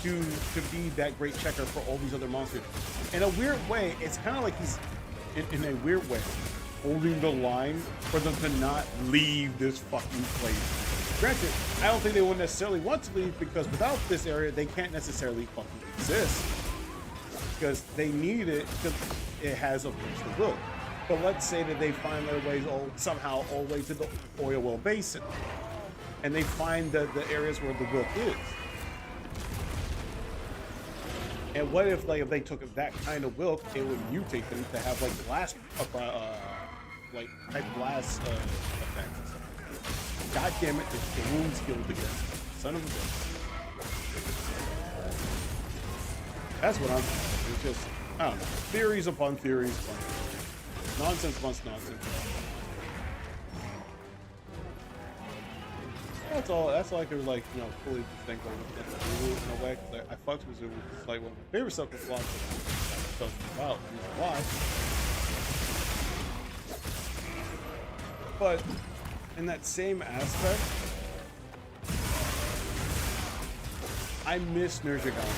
to be that great checker for all these other monsters. In a weird way, it's kind of like he's, in a weird way, holding the line for them to not leave this fucking place. Granted, I don't think they would necessarily want to leave because without this area, they can't necessarily fucking exist. Because they need it because it has a place to look. But let's say that they find their ways somehow all the way to the oil well basin. And they find the areas where the Wilk is. And what if like if they took that kind of Wilk, it would mutate them to have like blast, like type blast effects. God damn it, the wounds killed again. Son of a bitch. That's what I'm thinking. It's just, I don't know, theories upon theories, nonsense plus nonsense. That's all I could like, you know, fully think of Zulu in a way. Cause I fucked with Zulu. It's like one of my favorite sucker slots. So wow, why? But in that same aspect, I miss Nergigante.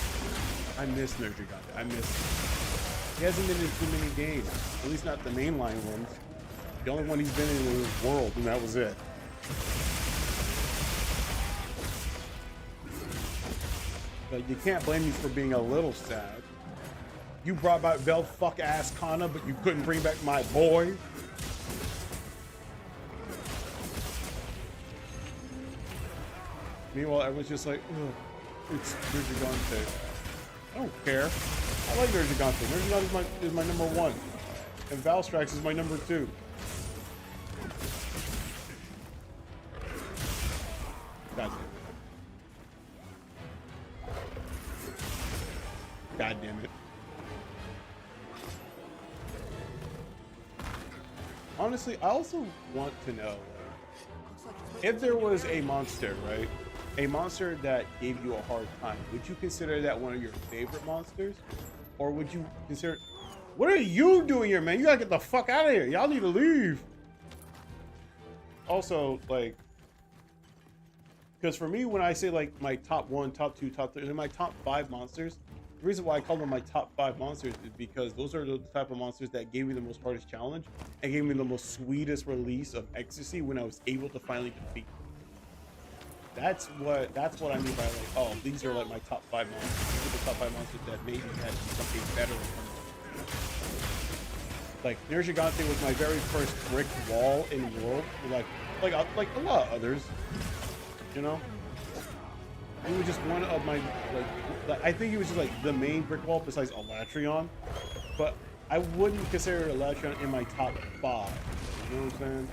He hasn't been in too many games. At least not the mainline ones. The only one he's been in was World, and that was it. But you can't blame me for being a little sad. You brought back Vel fuck ass Kana, but you couldn't bring back my boy. Meanwhile, everyone's just like, ugh, it's Nergigante. I don't care. I like Nergigante. Nergigante is my number 1. And Valstrax is my number 2. God damn it. God damn it. Honestly, I also want to know if there was a monster, right? A monster that gave you a hard time. Would you consider that one of your favorite monsters? Or would you consider What are you doing here, man? You gotta get the fuck out of here. Y'all need to leave. Also, like, because for me, when I say like my top 1, top 2, top 3, and my top 5 monsters, the reason why I call them my top 5 monsters is because those are the type of monsters that gave me the most hardest challenge and gave me the most sweetest release of ecstasy when I was able to finally defeat them. That's what I mean by like, oh, these are like my top 5 monsters. These are the top 5 monsters that made me had something better. Like Nergigante was my very first brick wall in World, like a lot of others, you know. He was just one of my like I think he was just like the main brick wall besides Elatrion, but I wouldn't consider Elatrion in my top 5. You know what I'm saying?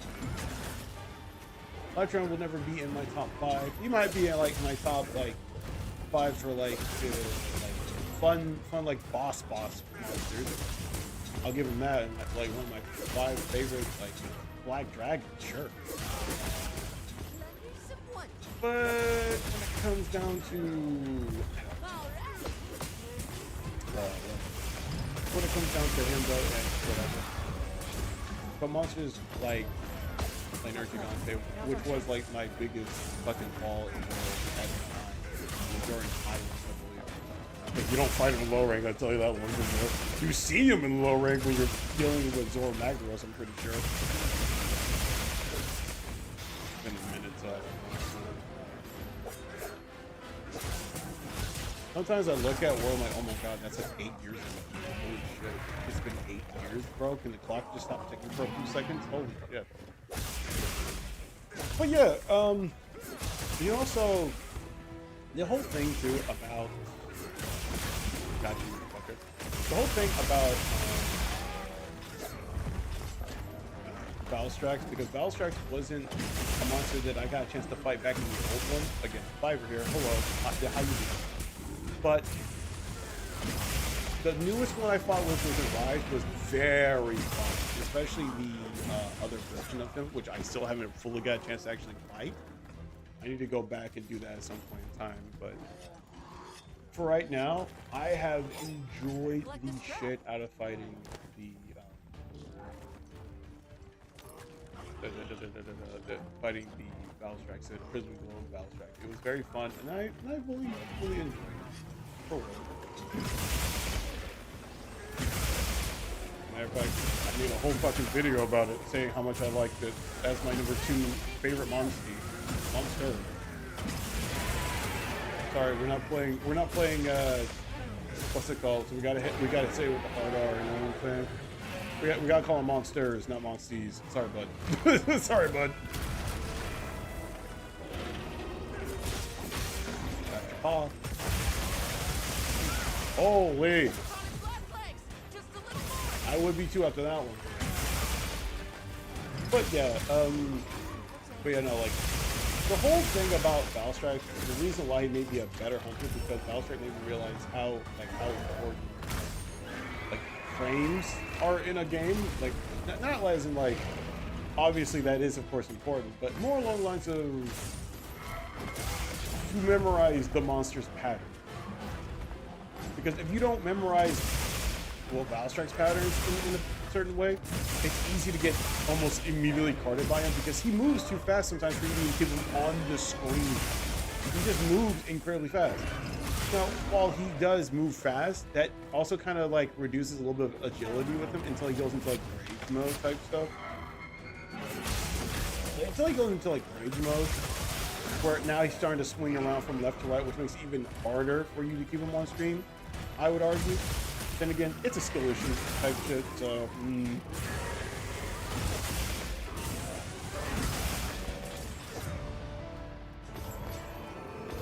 Elatrion will never be in my top 5. He might be in like my top like 5 for like fun like boss monsters. I'll give him that. And like one of my 5 favorite like Black Dragon, sure. But when it comes down to him though, and whatever. But monsters like Nergigante, which was like my biggest fucking fall in the world at the time, during Highlands, I believe. Like, you don't fight him in low rank, I'll tell you that one. You see him in low rank when you're dealing with Zoro Magdaros, I'm pretty sure. It's been a minute, so I don't know. Sometimes I look at World like, oh my god, that's like 8 years ago. Holy shit. It's been 8 years, bro. Can the clock just stop ticking for a few seconds? Holy shit. But yeah, you also, the whole thing too about, got you, motherfucker. The whole thing about Valstrax, because Valstrax wasn't a monster that I got a chance to fight back in the old one. Again, Fiverr here, hello, how you doing? But the newest one I fought with Rise was very fun, especially the other version of him, which I still haven't fully got a chance to actually fight. I need to go back and do that at some point in time, but for right now, I have enjoyed the shit out of fighting fighting the Valstrax, the Prism Glow Valstrax. It was very fun, and I really enjoyed it. For real. Matter of fact, I made a whole fucking video about it, saying how much I liked it as my number 2 favorite monster. Sorry, we're not playing what's it called? So we gotta say it with the hard R, you know what I'm saying? We gotta call them monsters, not monsties. Sorry, bud. Sorry, bud. Paw. Holy. I would be too after that one. But yeah, no, like the whole thing about Valstrax, the reason why he made me a better hunter is because Valstrax made me realize how important like frames are in a game. Like not as in like, obviously that is of course important, but more along the lines of you memorize the monster's pattern. Because if you don't memorize Valstrax patterns in a certain way, it's easy to get almost immediately carded by him because he moves too fast sometimes for you to keep him on the screen. He just moves incredibly fast. Now, while he does move fast, that also kind of like reduces a little bit of agility with him until he goes into like rage mode type stuff. Until he goes into like rage mode, where now he's starting to swing around from left to right, which makes it even harder for you to keep him on screen, I would argue. Then again, it's a skill issue type shit, so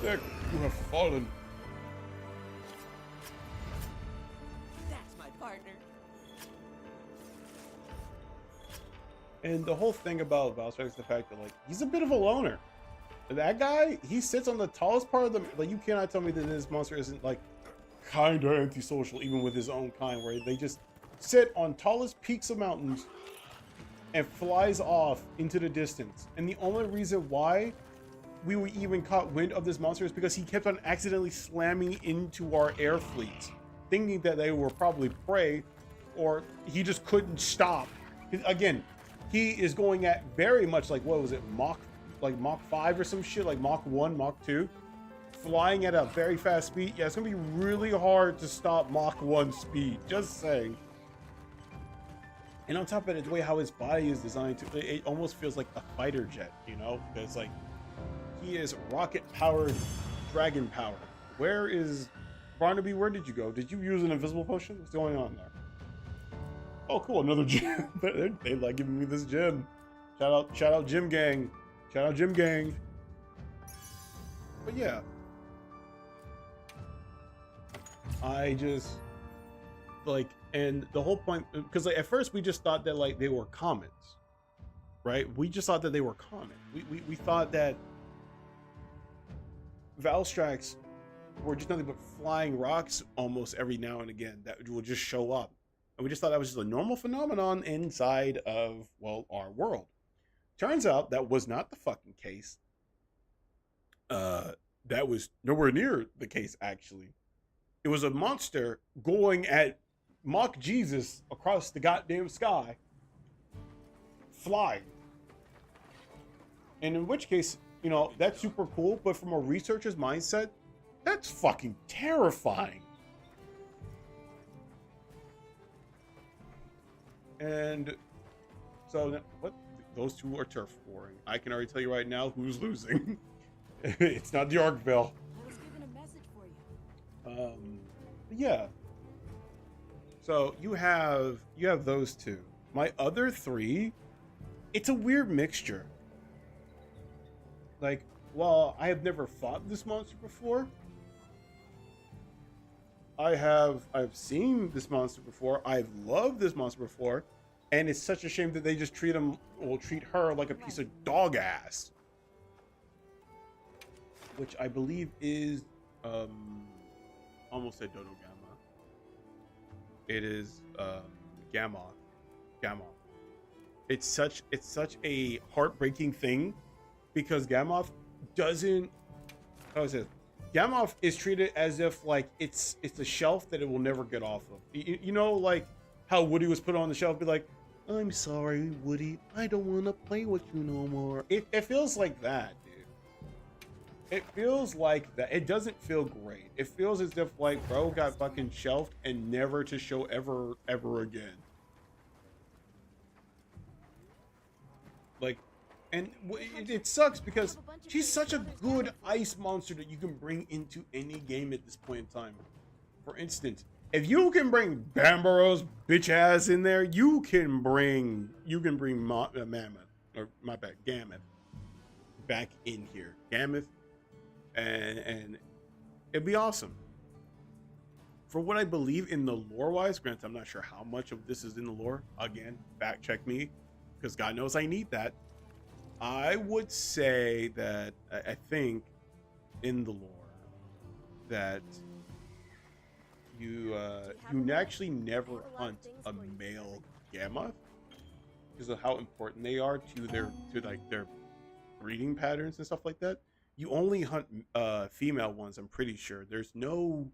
Dick, you have fallen. That's my partner. And the whole thing about Valstrax is the fact that like he's a bit of a loner. That guy, he sits on the tallest part of the like you cannot tell me that this monster isn't like kinda antisocial even with his own kind, where they just sit on tallest peaks of mountains and flies off into the distance. And the only reason why we even caught wind of this monster is because he kept on accidentally slamming into our air fleets, thinking that they were probably prey, or he just couldn't stop. Again, he is going at very much like, what was it, Mach 5 or some shit, like Mach 1, Mach 2, flying at a very fast speed. Yeah, it's gonna be really hard to stop Mach 1 speed, just saying. And on top of it, the way how his body is designed, it almost feels like a fighter jet, you know? Because like, he is rocket-powered, dragon powered. Where is Barnaby? Where did you go? Did you use an invisible potion? What's going on there? Oh, cool, another gem. They like giving me this gem. Shout out, Gym Gang. Shout out, Gym Gang. But yeah, I just like, and the whole point, because like at first we just thought that like they were comets, right? We just thought that they were comets. We thought that Valstrax were just nothing but flying rocks almost every now and again that will just show up. And we just thought that was just a normal phenomenon inside of, well, our world. Turns out that was not the fucking case. That was nowhere near the case, actually. It was a monster going at Mock Jesus across the goddamn sky, flying. And in which case, you know, that's super cool, but from a researcher's mindset, that's fucking terrifying. And so, what? Those two are turf warring. I can already tell you right now who's losing. It's not the Arkville. I was given a message for you. Yeah. So you have those two. My other three, it's a weird mixture. Like, while I have never fought this monster before, I've seen this monster before. I've loved this monster before, and it's such a shame that they just treat her like a piece of dog ass. Which I believe is almost said Dodo Gamma. It is Gamoth. It's such a heartbreaking thing because Gamoth doesn't, how is it? Gamoth is treated as if like it's a shelf that it will never get off of. You know, like how Woody was put on the shelf, be like, I'm sorry, Woody, I don't want to play with you no more. It feels like that, dude. It feels like that. It doesn't feel great. It feels as if like bro got fucking shelved and never to show ever again. Like, and it sucks because she's such a good ice monster that you can bring into any game at this point in time. For instance, if you can bring Bambaro's bitch ass in there, you can bring Mammoth, or my bad, Gammoth back in here. Gammoth, and it'd be awesome. For what I believe in the lore-wise, granted, I'm not sure how much of this is in the lore. Again, fact check me, because God knows I need that. I would say that I think in the lore that you actually never hunt a male Gammoth because of how important they are to their breeding patterns and stuff like that. You only hunt female ones, I'm pretty sure. There's no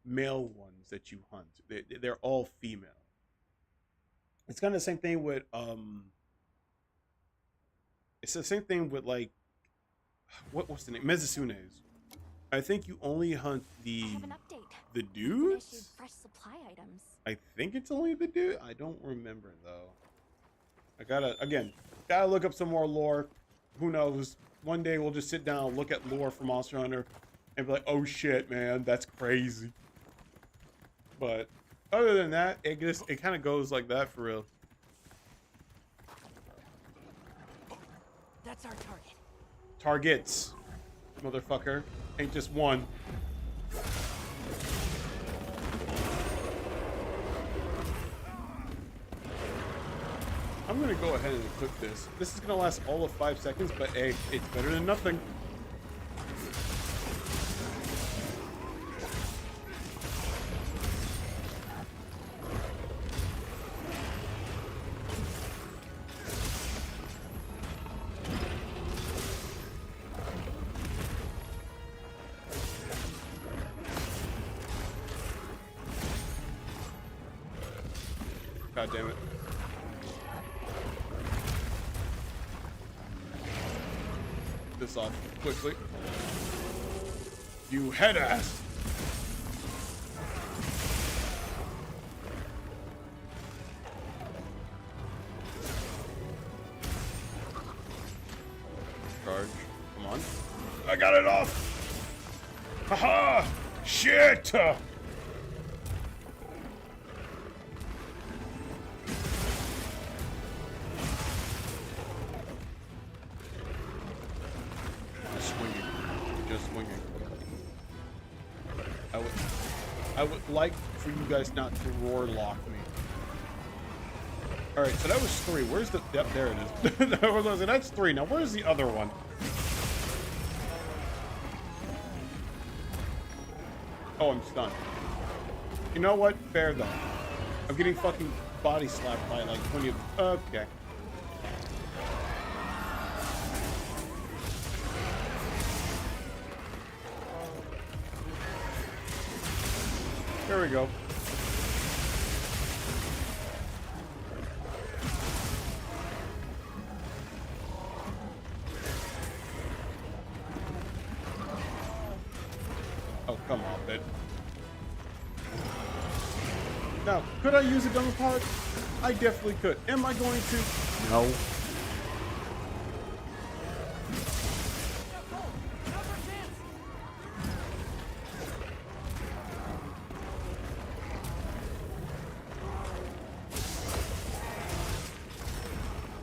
male ones that you hunt. They're all female. It's kind of the same thing with it's the same thing with like what's the name? Mezusunes. I think you only hunt the dudes. Fresh supply items. I think it's only the dude. I don't remember though. I gotta look up some more lore. Who knows? One day we'll just sit down, look at lore for Monster Hunter, and be like, "Oh shit, man, that's crazy." But other than that, it kind of goes like that for real. That's our target. Targets, motherfucker, ain't just one. I'm gonna go ahead and equip this. This is gonna last all of 5 seconds, but hey, it's better than nothing. God damn it. This off quickly. You head ass. Charge. Come on. I got it off. Haha! Shit! Just swinging. Just swinging. I would like for you guys not to roar lock me. Alright, so that was 3. Where's the... Yep, there it is. That's 3. Now, where's the other one? Oh, I'm stunned. You know what? Fair though. I'm getting fucking body slapped by like 20 of... Okay. There we go. Oh, come on, bitch. Now, could I use a double pod? I definitely could. Am I going to? No.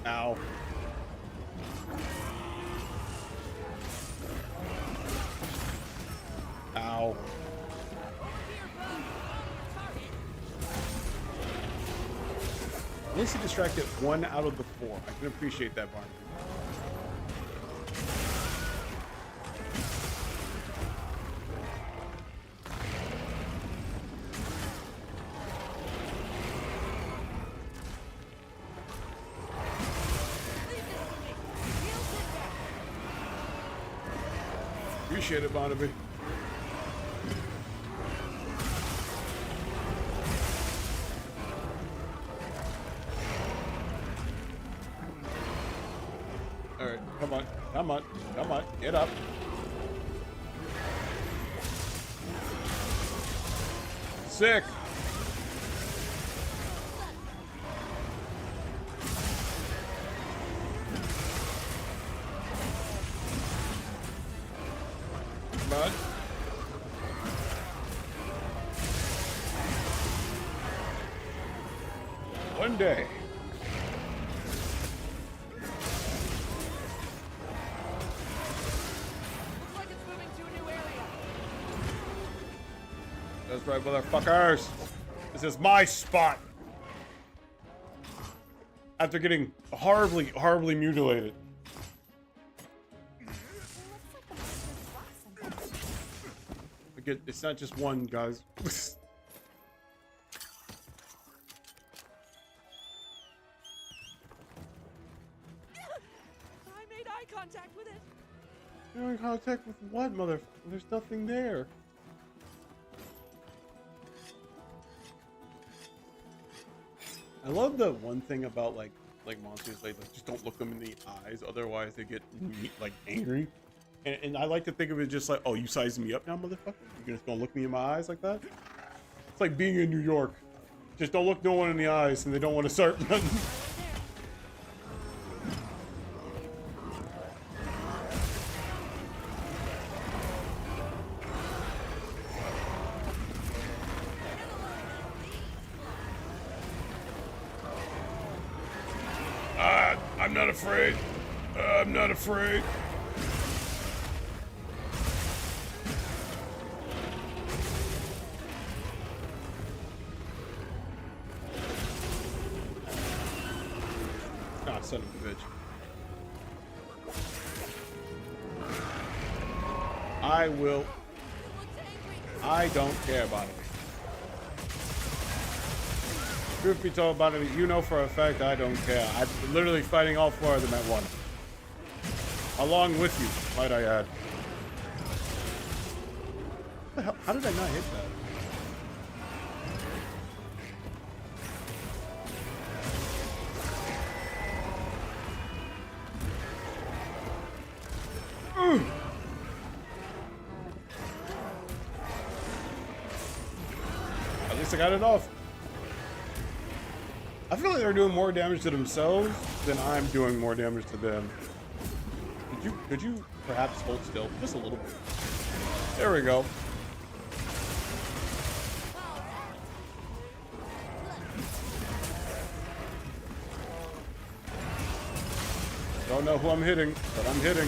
Ow. Ow. At least he distracted 1 out of the 4. I can appreciate that, Barnaby. Appreciate it, Barnaby. Alright, come on, come on, come on, get up. Sick. Come on. One day. That's right, motherfuckers. This is my spot. After getting horribly, horribly mutilated. Again, it's not just one, guys. I made eye contact with it. You're in contact with what, motherfucker? There's nothing there. I love the one thing about like monsters, like just don't look them in the eyes, otherwise they get like angry. And I like to think of it just like, oh, you sizing me up now, motherfucker? You're just gonna look me in my eyes like that? It's like being in New York. Just don't look no one in the eyes, and they don't want to start nothing. I'm not afraid. I'm not afraid. Ah, son of a bitch. I will. I don't care about it. Truth be told about it, you know for a fact I don't care. I'm literally fighting all 4 of them at once. Along with you, might I add. What the hell? How did I not hit that? least I got it off. I feel like they're doing more damage to themselves than I'm doing more damage to them. Could you perhaps hold still just a little bit? There we go. Don't know who I'm hitting, but I'm hitting.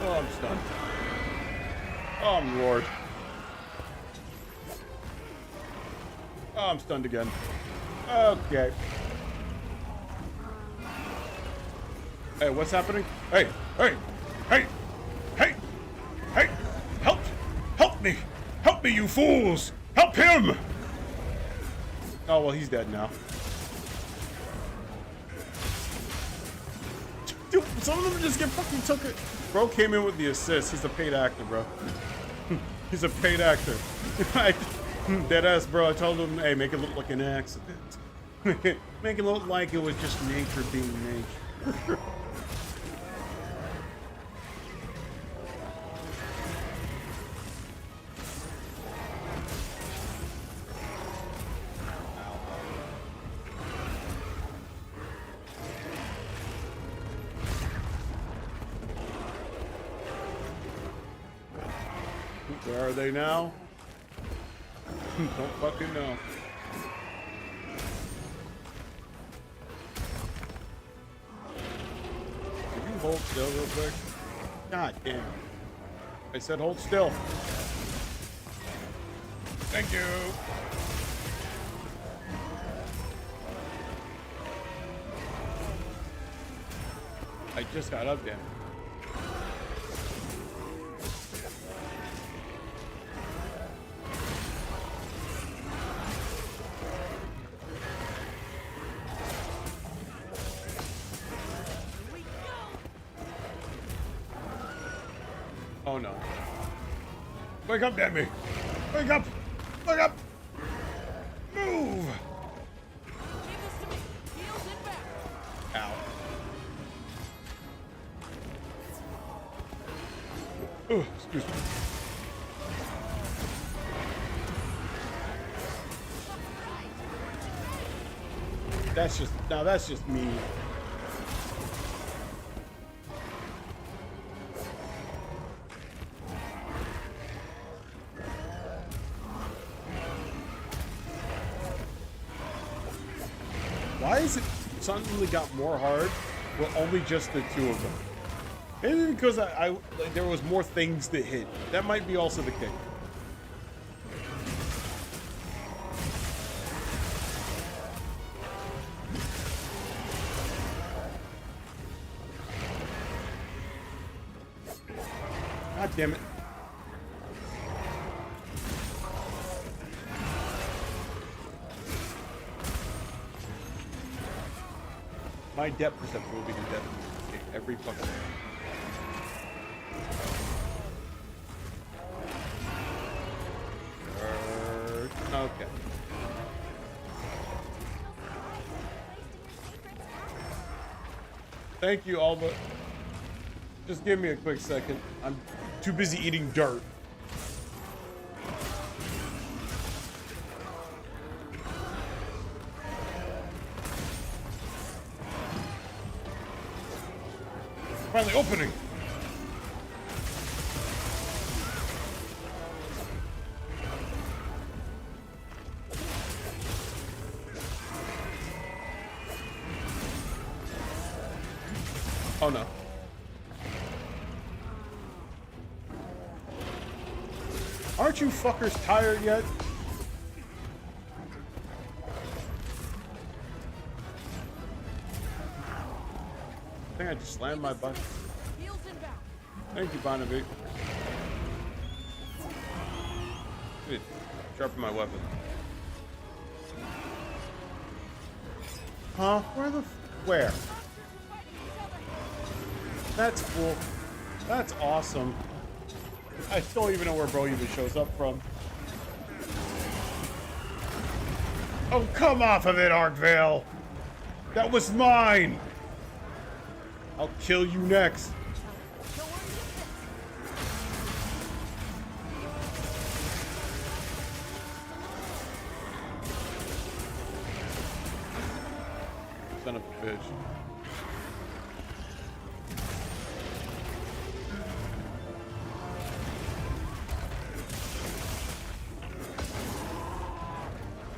Oh, I'm stunned. Oh, I'm Lord. Oh, I'm stunned again. Okay. Hey, what's happening? Hey, hey, hey, hey, hey, help! Help me! Help me, you fools! Help him! Oh, well, he's dead now. Dude, some of them just get fucking took it. Bro came in with the assist. He's a paid actor, bro. He's a paid actor. Deadass, bro. I told him, hey, make it look like an accident. Make it look like it was just nature being nature. Where are they now? Don't fucking know. Can you hold still real quick? God damn. I said hold still. Thank you. I just got up there. Oh no. Wake up, Demi! Wake up! Wake up! Move! Give this to me. Heels and back. Ow. Oh, excuse me. That's just me. Why is it suddenly got more hard with only just the two of them? Maybe because like, there was more things to hit. That might be also the case. God damn it. My depth perception will be the depth every fucking time. Okay. Thank you, Alba. Just give me a quick second. I'm too busy eating dirt. Finally opening. Oh no. Aren't you fuckers tired yet? I think I just slammed my butt. Heels and back. Thank you, Barnaby. Good. Sharpen my weapon. Huh? Where? That's cool. That's awesome. I don't even know where bro even shows up from. Oh, come off of it, Arkvale! That was mine! I'll kill you next. Son of a bitch.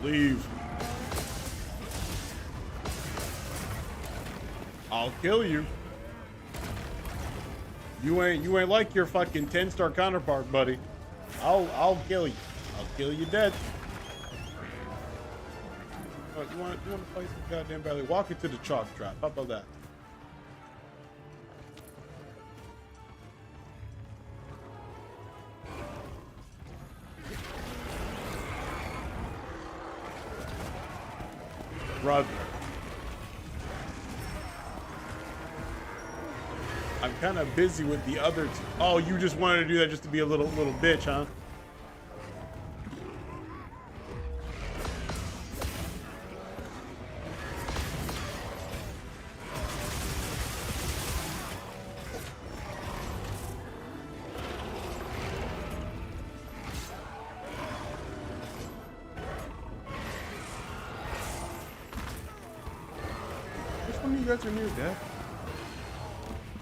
Leave. I'll kill you. You ain't like your fucking 10-star counterpart, buddy. I'll kill you. I'll kill you dead. Oh, you want to play some goddamn ballet? Walk into the chalk trap. How about that? Brother. I'm kind of busy with the other two. Oh, you just wanted to do that just to be a little bitch, huh? Which one of you guys are near death?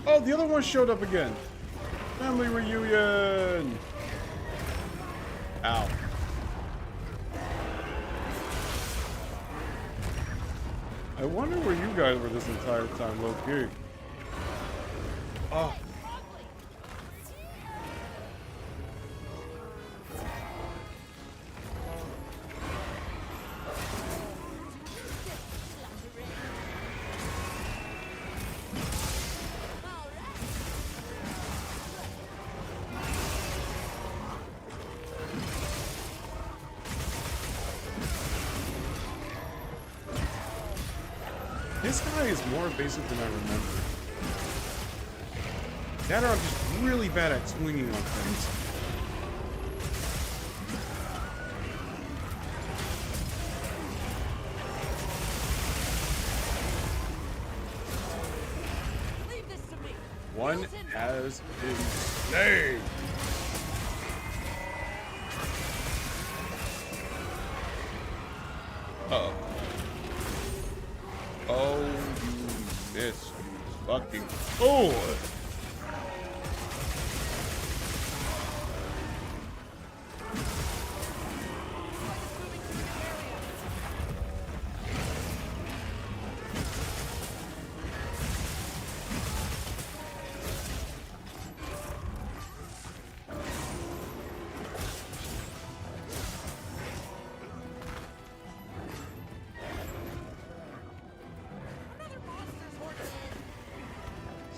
Oh, the other one showed up again. Family reunion. Ow. I wonder where you guys were this entire time, low key. Oh. This guy is more evasive than I remember. That or I'm just really bad at swinging on things. Leave this to me. One has been slain. Uh-oh. Oh, you miss, you fucking fool!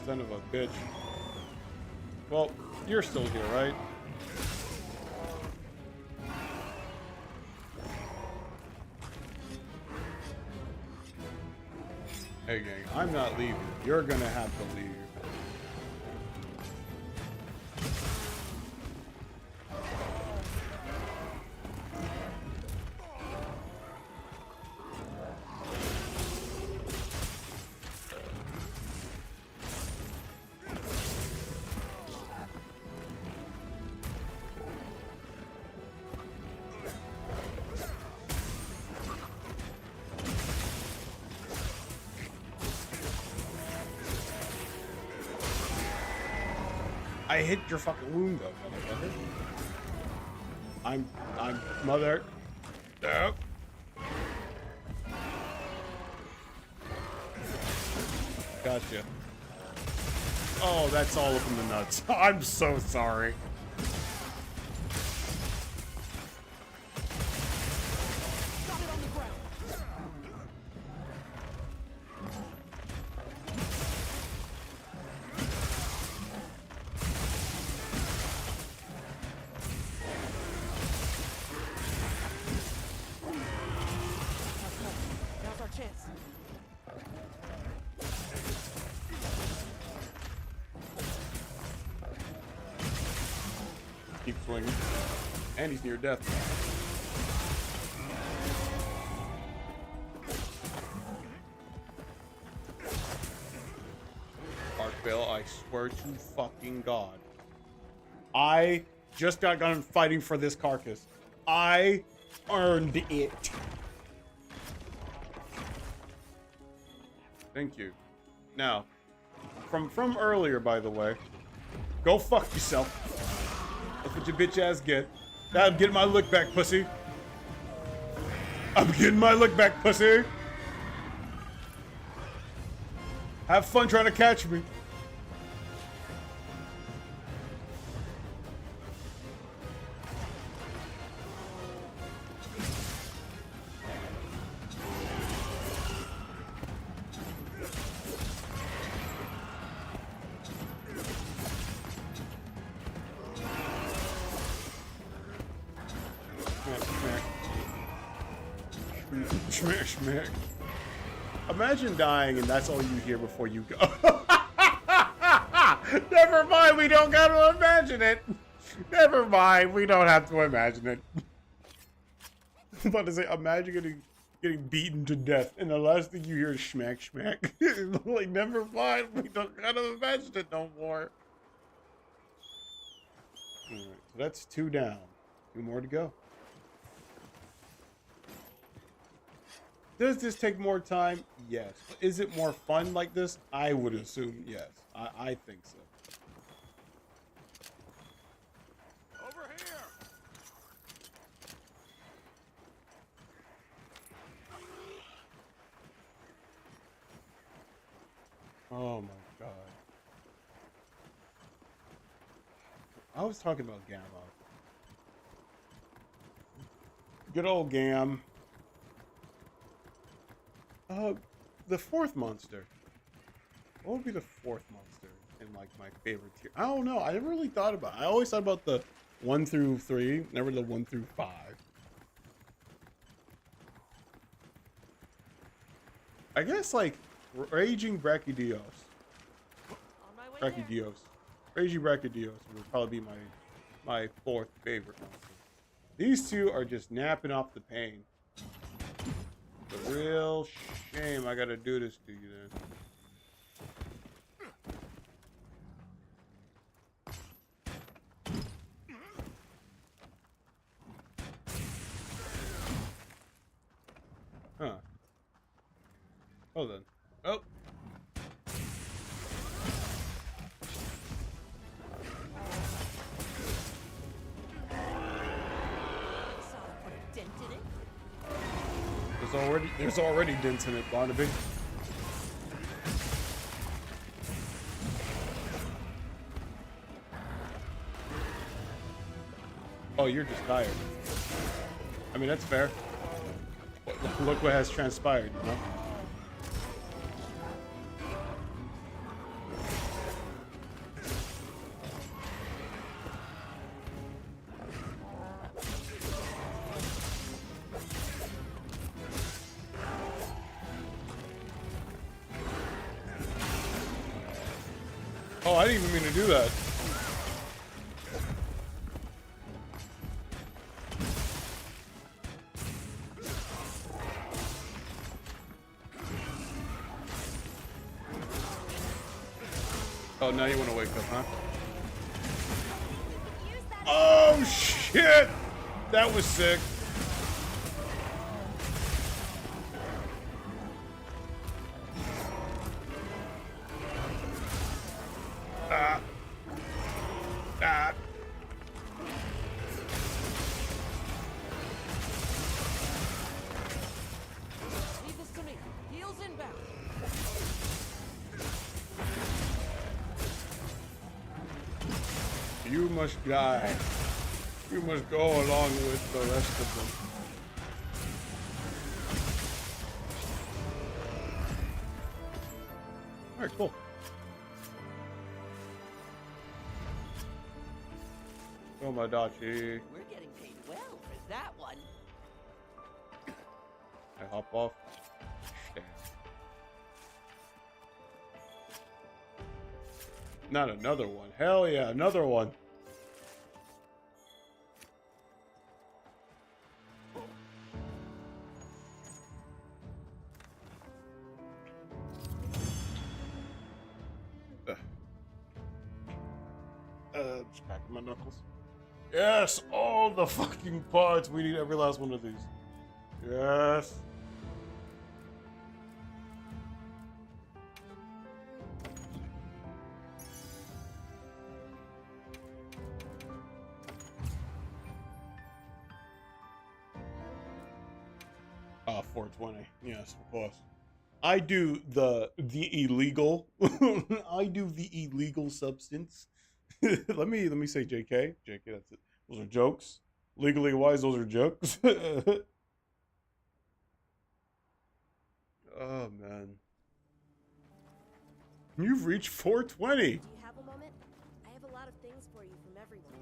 Son of a bitch. Well, you're still here, right? Hey gang, I'm not leaving. You're gonna have to leave. I hit your fucking wound though, motherfucker. I'm mother. Nope. Gotcha. Oh, that's all up in the nuts. I'm so sorry. Got it on the ground. Now's our chance. Keep swinging. And he's near death. Bill. I swear to fucking God. I just got done fighting for this carcass. I earned it. Thank you. Now, from earlier, by the way, go fuck yourself. That's what your bitch ass get. I'm getting my look back, pussy. I'm getting my look back, pussy. Have fun trying to catch me. Schmack, schmack. Imagine dying and that's all you hear before you go. Never mind, we don't gotta imagine it. Never mind, we don't have to imagine it. I'm about to say, imagine getting beaten to death and the last thing you hear is schmack, schmack. Like, never mind, we don't gotta imagine it no more. Alright, so that's 2 down. 2 more to go. Does this take more time? Yes. But is it more fun like this? I would assume yes. I think so. Over here. Oh my God. I was talking about Gamma. Good old Gam. The 4th monster. What would be the 4th monster in like my favorite tier? I don't know. I never really thought about it. I always thought about the 1 through 3, never the 1 through 5. I guess like Raging Brachydios. On my way there. Brachydios. Raging Brachydios would probably be my 4th favorite monster. These 2 are just napping off the pain. It's a real shame I gotta do this to you then. Huh. Hold on. Oh. Saw I put a dent in it. There's already dents in it, Barnaby. Oh, you're just tired. I mean, that's fair. Look what has transpired, you know? Oh, I didn't even mean to do that. Oh, now you want to wake up, huh? Use that as Oh, shit! That was sick. Ah. Ah. Leave this to me. Heels inbound. You must die. You must go along with the rest of them. Alright, cool. Tomodachi. We're getting paid well for that one. I hop off. Stand. Not another one. Hell yeah, another one. Ugh. just cracking my knuckles. Yes, all the fucking parts. We need every last one of these. Yes. Ah, 420. Yes, of course. I do the illegal. I do the illegal substance. let me say JK. JK, that's it. Those are jokes. Legally wise, those are jokes. Oh man. You've reached 420. Do you have a moment? I have a lot of things for you from everyone.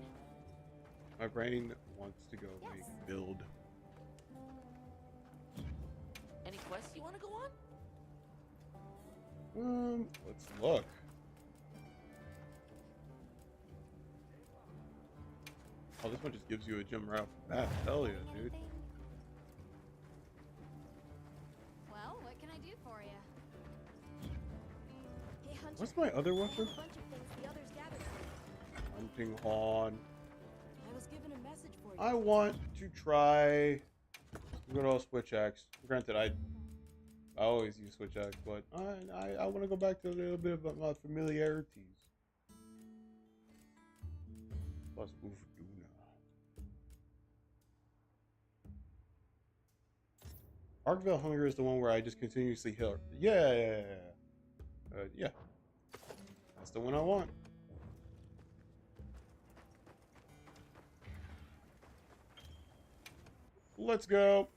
My brain wants to go Yes. make build. Any quests you want to go on? Let's look. Oh, this one just gives you a gym right off the bat. Hell yeah, dude. Well, what can I do for you? Hey, Hunter. What's my other I have weapon? a bunch of things the others gathered for you. Hunting horn. I was given a message for you. I want to try good old switch axe. Granted, I always use switch axe, but I want to go back to a little bit of my familiarities. Plus Uvduna. Arkvale Hunger is the one where I just continuously heal. Yeah. Yeah. That's the one I want. Let's go.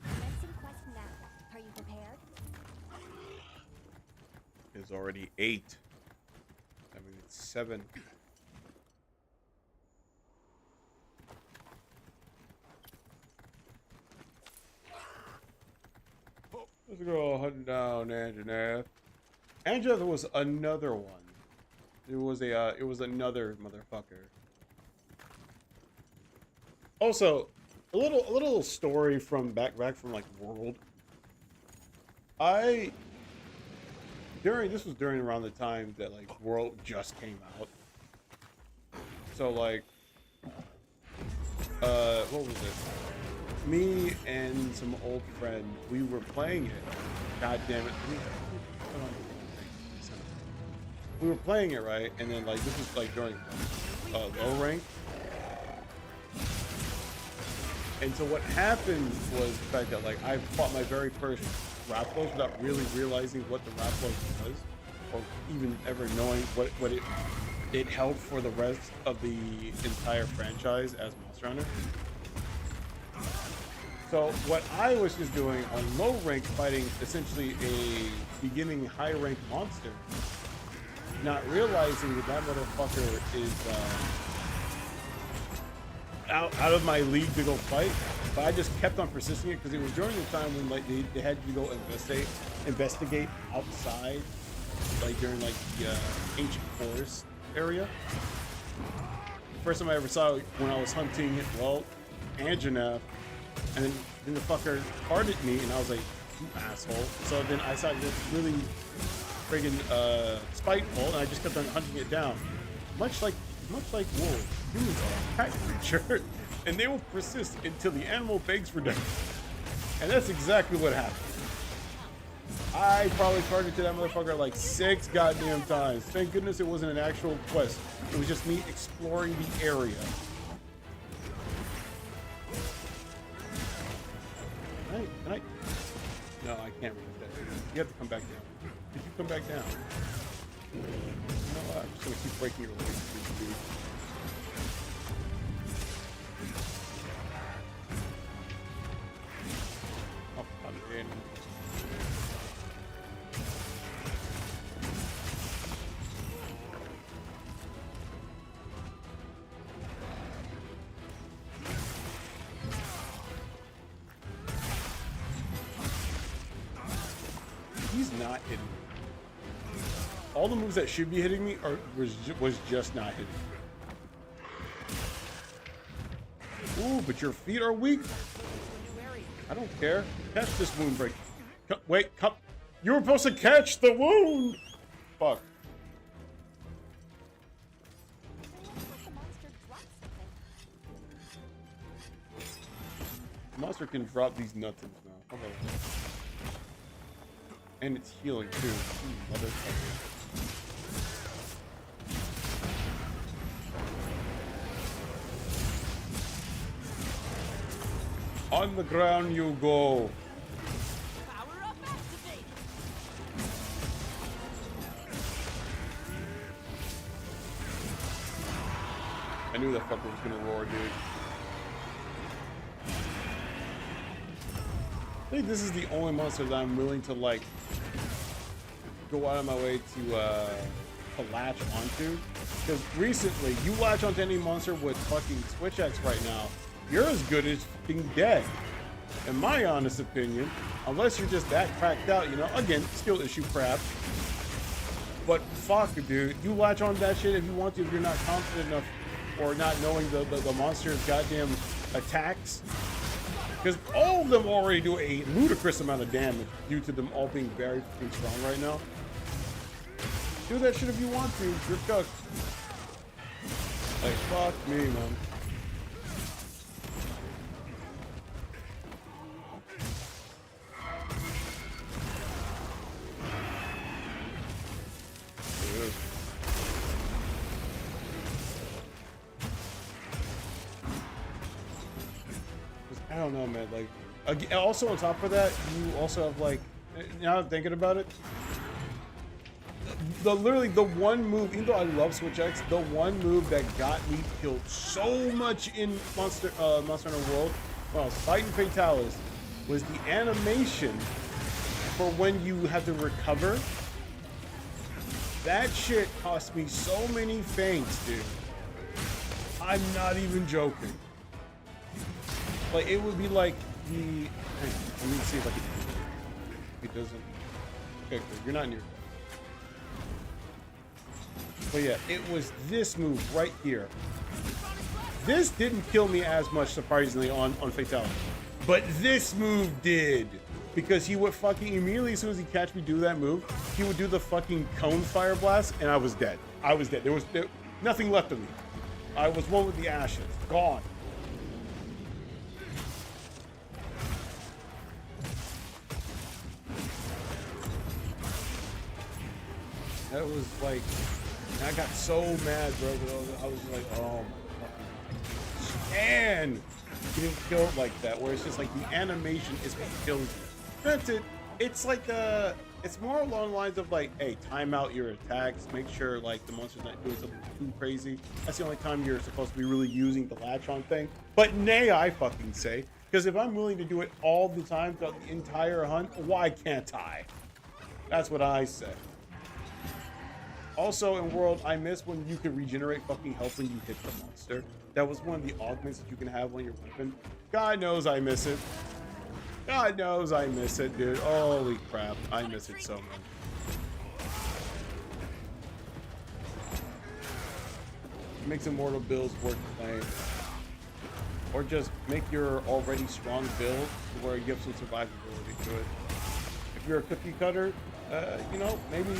Commencing quest now. Are you prepared? It's already 8. I mean, it's 7. Let's go hunting down Anjanath. Anjanath was another one. It was another motherfucker. Also, a little story from back from like World. This was during around the time that like World just came out. So like, what was it? Me and some old friend, we were playing it. God damn it! We were playing it, right, and then like this was like during low rank. And so what happened was the fact that like I fought my very first Rathalos without really realizing what the Rathalos was, or even ever knowing what it held for the rest of the entire franchise as Monster Hunter. So what I was just doing on low rank, fighting essentially a beginning high rank monster, not realizing that motherfucker is out of my league to go fight, but I just kept on persisting it because it was during the time when like they had to go investigate outside, like during like the ancient forest area. First time I ever saw it when I was hunting Anjanath, and then the fucker farted me, and I was like, you asshole. So then I started just really friggin' spiteful, and I just kept on hunting it down. Much like wolves, humans are a cat creature, and they will persist until the animal begs for death. And that's exactly what happened. I probably targeted that motherfucker like 6 goddamn times. Thank goodness it wasn't an actual quest. It was just me exploring the area. Can I? No, I can't reach that. You have to come back down. Did you come back down? You know what? I'm just gonna keep breaking your legs, dude. Oh, I'm in. He's not hitting me. All the moves that should be hitting me was just not hitting me. Ooh, but your feet are weak. I don't care. Catch this wound break. Wait, come. You were supposed to catch the wound. Fuck. The monster dropped something. The monster can drop these nothings now. Hold on. And it's healing too. Ooh, motherfucker. On the ground you go. Power up, activate. I knew that fucker was gonna roar, dude. I think this is the only monster that I'm willing to like go out of my way to latch onto. Because recently, you latch onto any monster with fucking Switch X right now, you're as good as fucking dead. In my honest opinion, unless you're just that cracked out, you know, again, skill issue perhaps. But fuck, dude, you latch on that shit if you want to, if you're not confident enough or not knowing the monster's goddamn attacks. Because all of them already do a ludicrous amount of damage due to them all being very fucking strong right now. Do that shit if you want to, you're cooked. Like, fuck me, man. I don't know, man. Like, also on top of that, you also have like, now I'm thinking about it, literally the one move, even though I love Switch X, the one move that got me killed so much in Monster Hunter World, when I was fighting Fatalis, was the animation for when you have to recover. That shit cost me so many faints, dude. I'm not even joking. Like, it would be like the... Hang on, let me see if I can... It doesn't... Okay, cool. You're not near. But yeah, it was this move right here. This didn't kill me as much, surprisingly, on Fatality. But this move did. Because he would fucking... Immediately, as soon as he catch me do that move, he would do the fucking cone fire blast, and I was dead. I was dead. There was nothing left of me. I was one with the ashes. Gone. That was like, I got so mad, bro. I was like, oh my fucking God. And getting killed like that, where it's just like the animation is what kills you. Granted, it's like it's more along the lines of like, hey, time out your attacks, make sure like the monster's not doing something too crazy. That's the only time you're supposed to be really using the latch on thing. But nay, I fucking say, because if I'm willing to do it all the time throughout the entire hunt, why can't I? That's what I say. Also, in World, I miss when you could regenerate fucking health when you hit the monster. That was one of the augments that you can have on your weapon. God knows I miss it. God knows I miss it, dude. Holy crap, I miss it so much. It makes immortal builds worth playing. Or just make your already strong build to where you have some survivability to it. If you're a cookie cutter, you know, maybe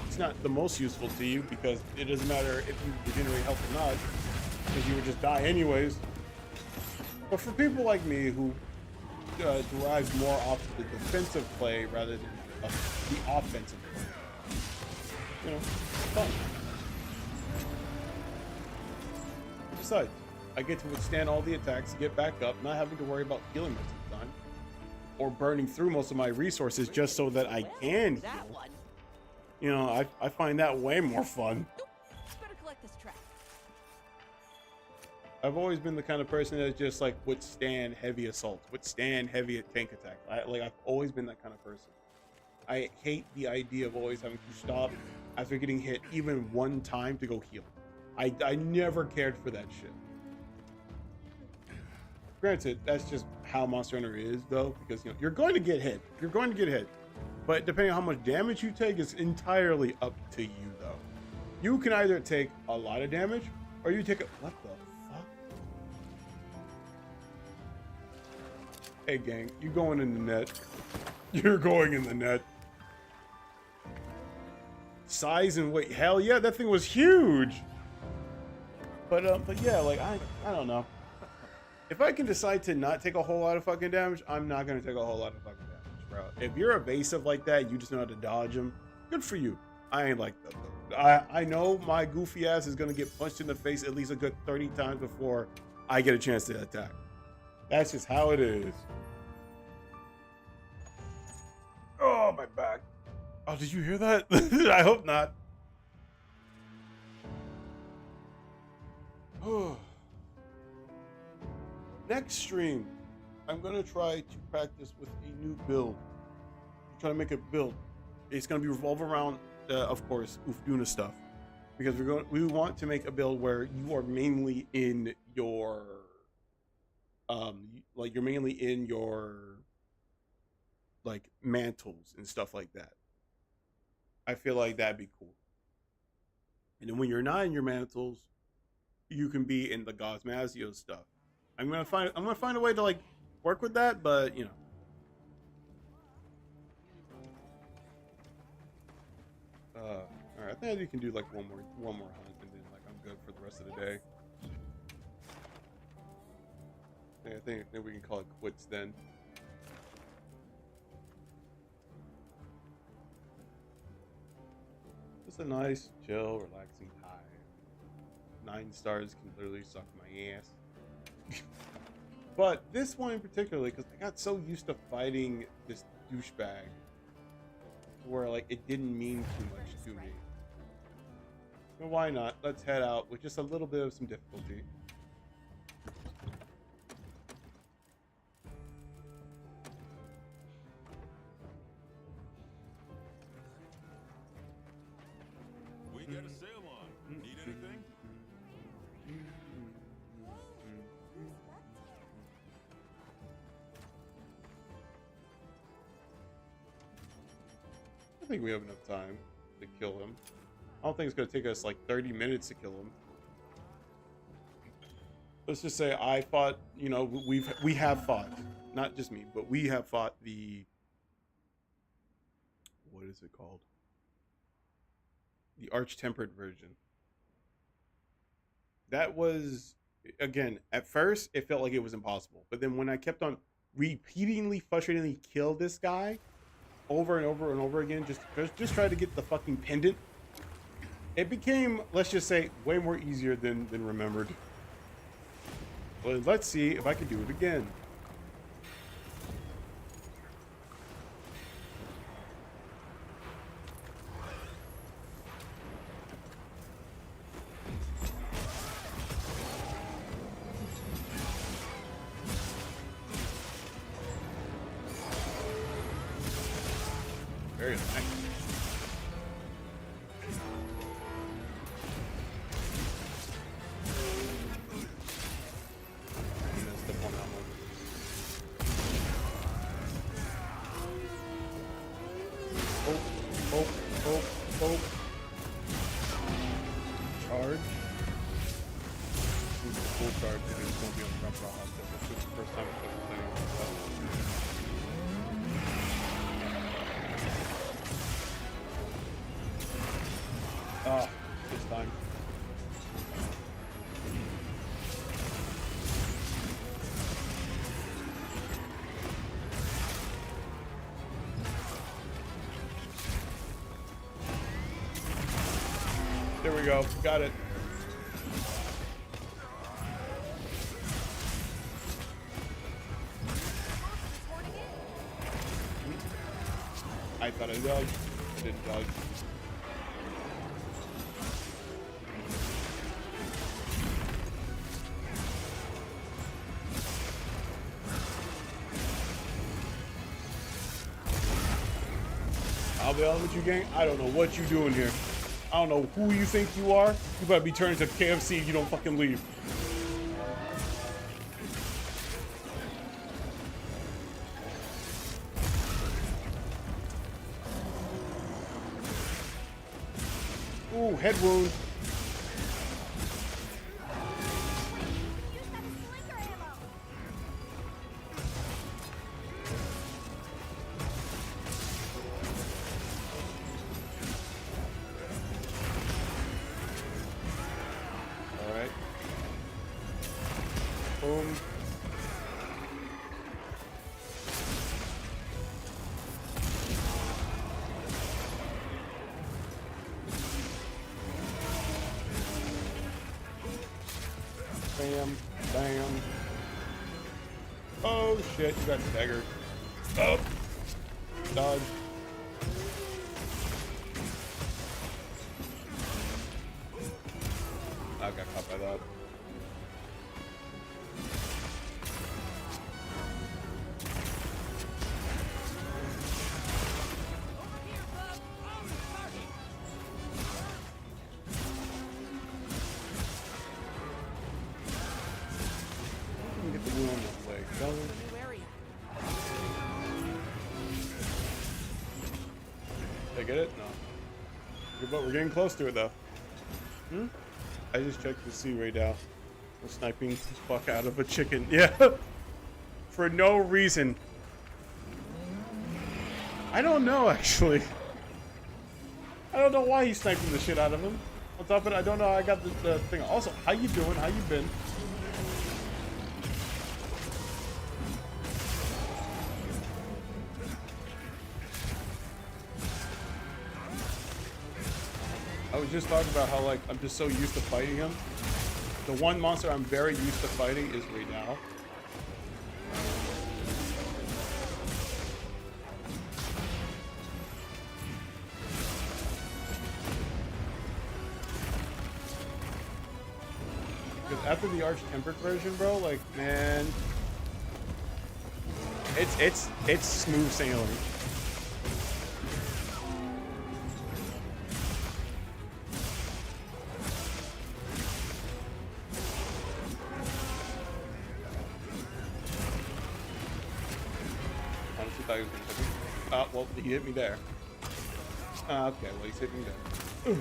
it's not the most useful to you because it doesn't matter if you regenerate health or not, because you would just die anyways. But for people like me who derives more off the defensive play rather than the offensive play, you know, it's fun. Besides, I get to withstand all the attacks, get back up, not having to worry about healing most of the time. Or burning through most of my resources just so that I can heal. You know, I find that way more fun. Better collect this track. I've always been the kind of person that just like withstand heavy assaults, withstand heavy tank attacks. I've always been that kind of person. I hate the idea of always having to stop after getting hit even one time to go heal. I never cared for that shit. Granted, that's just how Monster Hunter is, though, because you know you're going to get hit. You're going to get hit, but depending on how much damage you take, is entirely up to you, though. You can either take a lot of damage, or you take a what the fuck? Hey, gang, you going in the net. You're going in the net. Size and weight. Hell yeah, that thing was huge. But yeah, like, I don't know. If I can decide to not take a whole lot of fucking damage, I'm not going to take a whole lot of fucking damage, bro. If you're evasive like that, you just know how to dodge them, good for you. I ain't like that, though. I know my goofy ass is going to get punched in the face at least a good 30 times before I get a chance to attack. That's just how it is. Oh, my back. Oh, did you hear that? I hope not. Next stream, I'm going to try to practice with a new build. I'm trying to make a build. It's going to be revolve around, of course, Ufduna stuff. Because we want to make a build where you are mainly in your, like, you're mainly in your, like, mantles and stuff like that. I feel like that'd be cool. And then when you're not in your mantles, you can be in the Gosmazio stuff. I'm gonna find a way to like work with that, but you know. All right, I think you can do like one more hunt, and then like I'm good for the rest of the day. Yeah, I think we can call it quits then. It's a nice, chill, relaxing time. 9 stars can literally suck my ass. But this one in particular, because I got so used to fighting this douchebag, where like it didn't mean too much to me. But why not? Let's head out with just a little bit of some difficulty. We got a sale on. Need anything? I think we have enough time to kill him. I don't think it's going to take us like 30 minutes to kill him. Let's just say I fought, you know, we have fought, not just me, but we have fought the, what is it called? The Arch-Tempered version. That was, again, at first it felt like it was impossible, but then when I kept on repeatedly, frustratingly kill this guy over and over and over again, just try to get the fucking pendant, it became, let's just say, way more easier than remembered. Well, let's see if I can do it again. Very nice. Oh. Charge. Ooh, full charge. It is going to be on the front for a hospital. This is the first time I've done anything like that. Ah, this time. There we go. Got it. I thought I dodged. I didn't dodge. I'll be honest with you, gang. I don't know what you doing here. I don't know who you think you are. You better be turned to KFC if you don't fucking leave. Ooh, head wound. Use that as slinger ammo. Boom. Bam, bam. Oh shit, you got staggered. Oh, dodge. I got caught by that. Let me get the wheel on this leg. Don't- New area. Did I get it? No. But we're getting close to it though. I just checked to see right now. I'm sniping the fuck out of a chicken. Yeah. For no reason. I don't know actually. I don't know why he's sniping the shit out of him. What's up? I don't know. I got the thing. Also, how you doing? How you been? I was just talking about how like I'm just so used to fighting him. The one monster I'm very used to fighting is right now. Because after the Arch-Tempered version, bro, like man, it's smooth sailing. Honestly thought he was gonna hit me. Well, he hit me there. Okay, well he's hitting me there.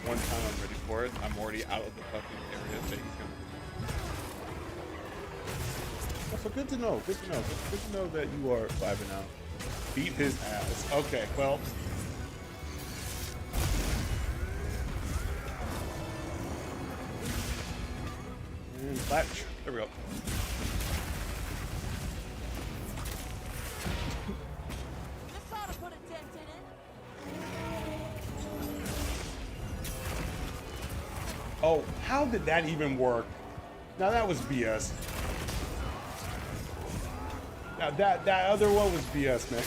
One time I'm ready for it, I'm already out of the fucking area that he's gonna do. So good to know, good to know. Good to know that you are vibing out. Beat his ass. Okay, well. And flash. There we go. This ought to put a dent in it. Oh, how did that even work? Now that was BS. Now that other one was BS, man.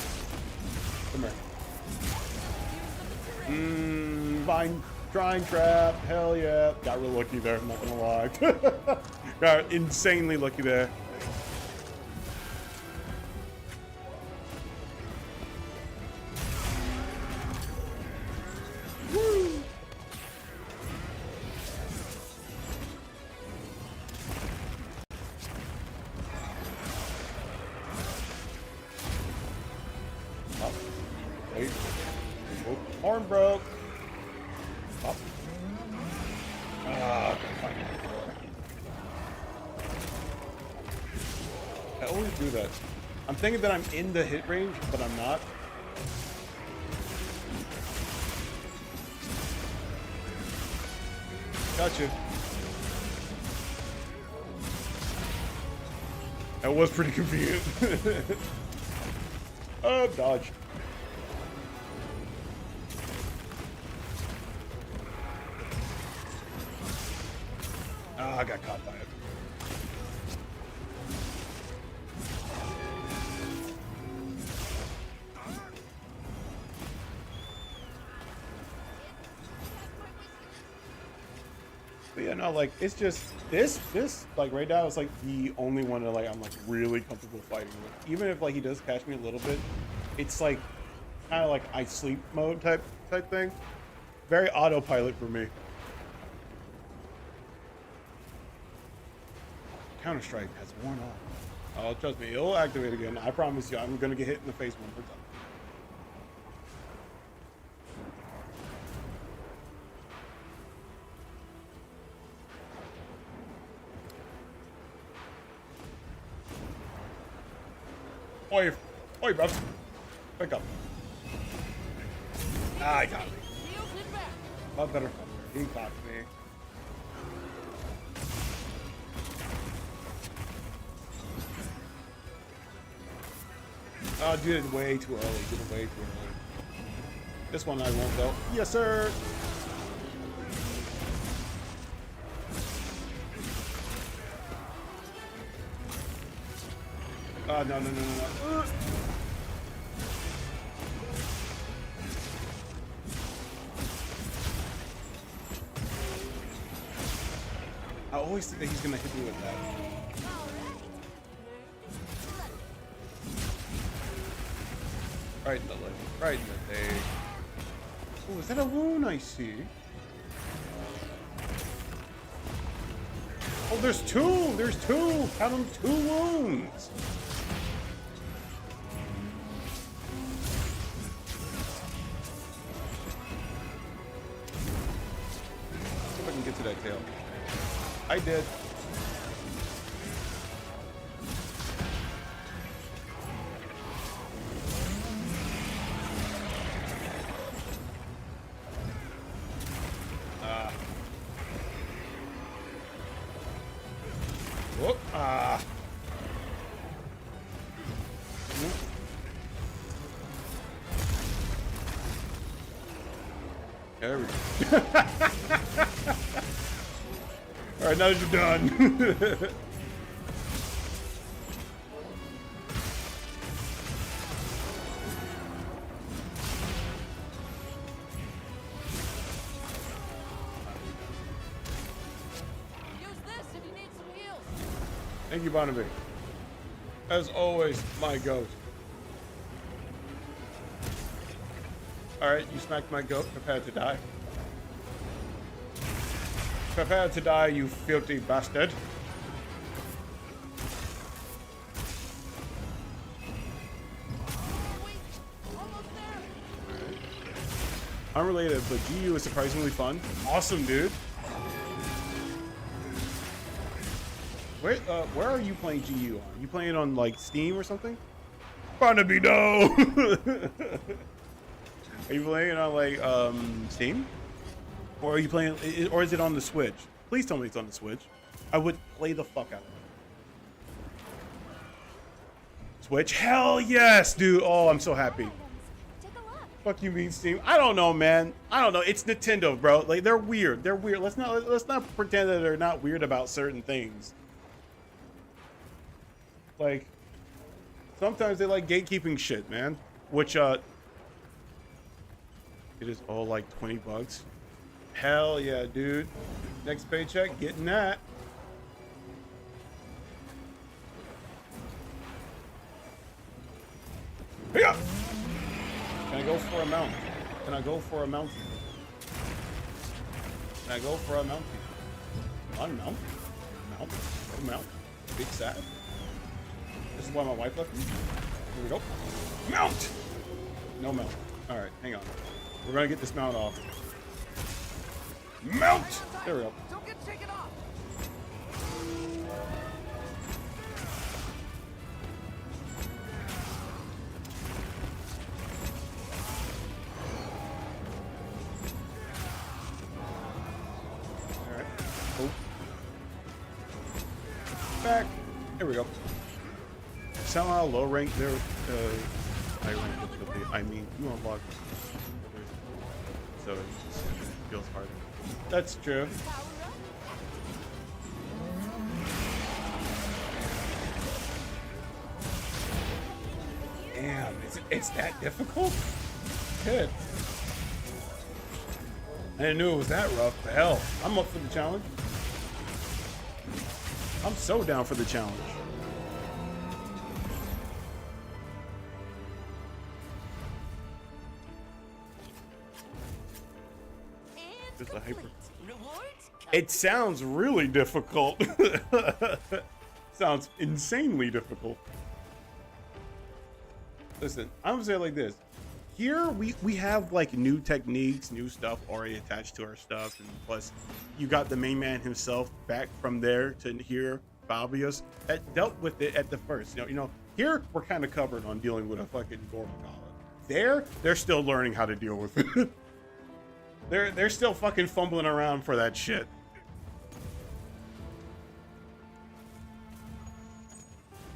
Come here. Vine drying trap. Hell yeah. Got real lucky there, I'm not gonna lie. Got insanely lucky there. Woo! Up. Wait. Oh, horn broke. Up. Ah, fine. I always do that. I'm thinking that I'm in the hit range, but I'm not. Gotcha. That was pretty convenient. Oh, dodge. Ah, I got caught by it. But yeah, no, like it's just this like right now it's like the only one that like I'm like really comfortable fighting with. Even if like he does catch me a little bit, it's like kind of like I sleep mode type thing. Very autopilot for me. Counter-Strike has worn off. Oh, trust me, it'll activate again. I promise you, I'm gonna get hit in the face one more time. Oi, oi, bro. Wake up. Ah, I got me. Heels and back. Not better. He got me. Oh, did it way too early. Did it way too early. This one I won't go. Yes, sir. Oh, no. I always think that he's gonna hit me with that. Right in the leg. Right in the leg. Oh, is that a wound I see? Oh, there's two! There's two! Count them, 2 wounds! See if I can get to that tail. I did. Whoop. There we go. All right, now that you're done. Use this if you need some heals. Thank you, Barnaby. As always, my goat. Alright, you smacked my goat. Prepare to die. Prepare to die, you filthy bastard. Almost there. Unrelated, but GU is surprisingly fun. Awesome, dude. Where are you playing GU on? You playing on like Steam or something? Barnaby, no! Are you playing on like Steam? Or are you playing, or is it on the Switch? Please tell me it's on the Switch. I would play the fuck out of it. Switch? Hell yes, dude. Oh, I'm so happy. Take a look. Fuck you mean Steam? I don't know, man. I don't know. It's Nintendo, bro. Like they're weird. They're weird. Let's not pretend that they're not weird about certain things. Like sometimes they like gatekeeping shit, man. Which it is all like 20 bucks. Hell yeah, dude. Next paycheck, getting that. Yeah. Can I go for a mount? Can I go for a mountie? Can I go for a mountie? On mount? Mount? Go mount. Big sad. This is why my wife left me. Here we go. Mount! No mount. Alright, hang on. We're gonna get this mount off. Mount! There we go. Don't get shaken off. Alright. Oh. Back. There we go. Somehow low rank there. High rank difficulty. I mean, you unlock. So it just feels harder. That's true. Damn, it's that difficult? Good. I didn't know it was that rough. The hell, I'm up for the challenge. I'm so down for the challenge. Just a hyper. It sounds really difficult. Sounds insanely difficult. Listen, I'm gonna say it like this. Here we have like new techniques, new stuff already attached to our stuff, and plus you got the main man himself back from there to here, Fabius, that dealt with it at the first. You know, here we're kind of covered on dealing with a fucking Gormagala. There, they're still learning how to deal with it. They're still fucking fumbling around for that shit.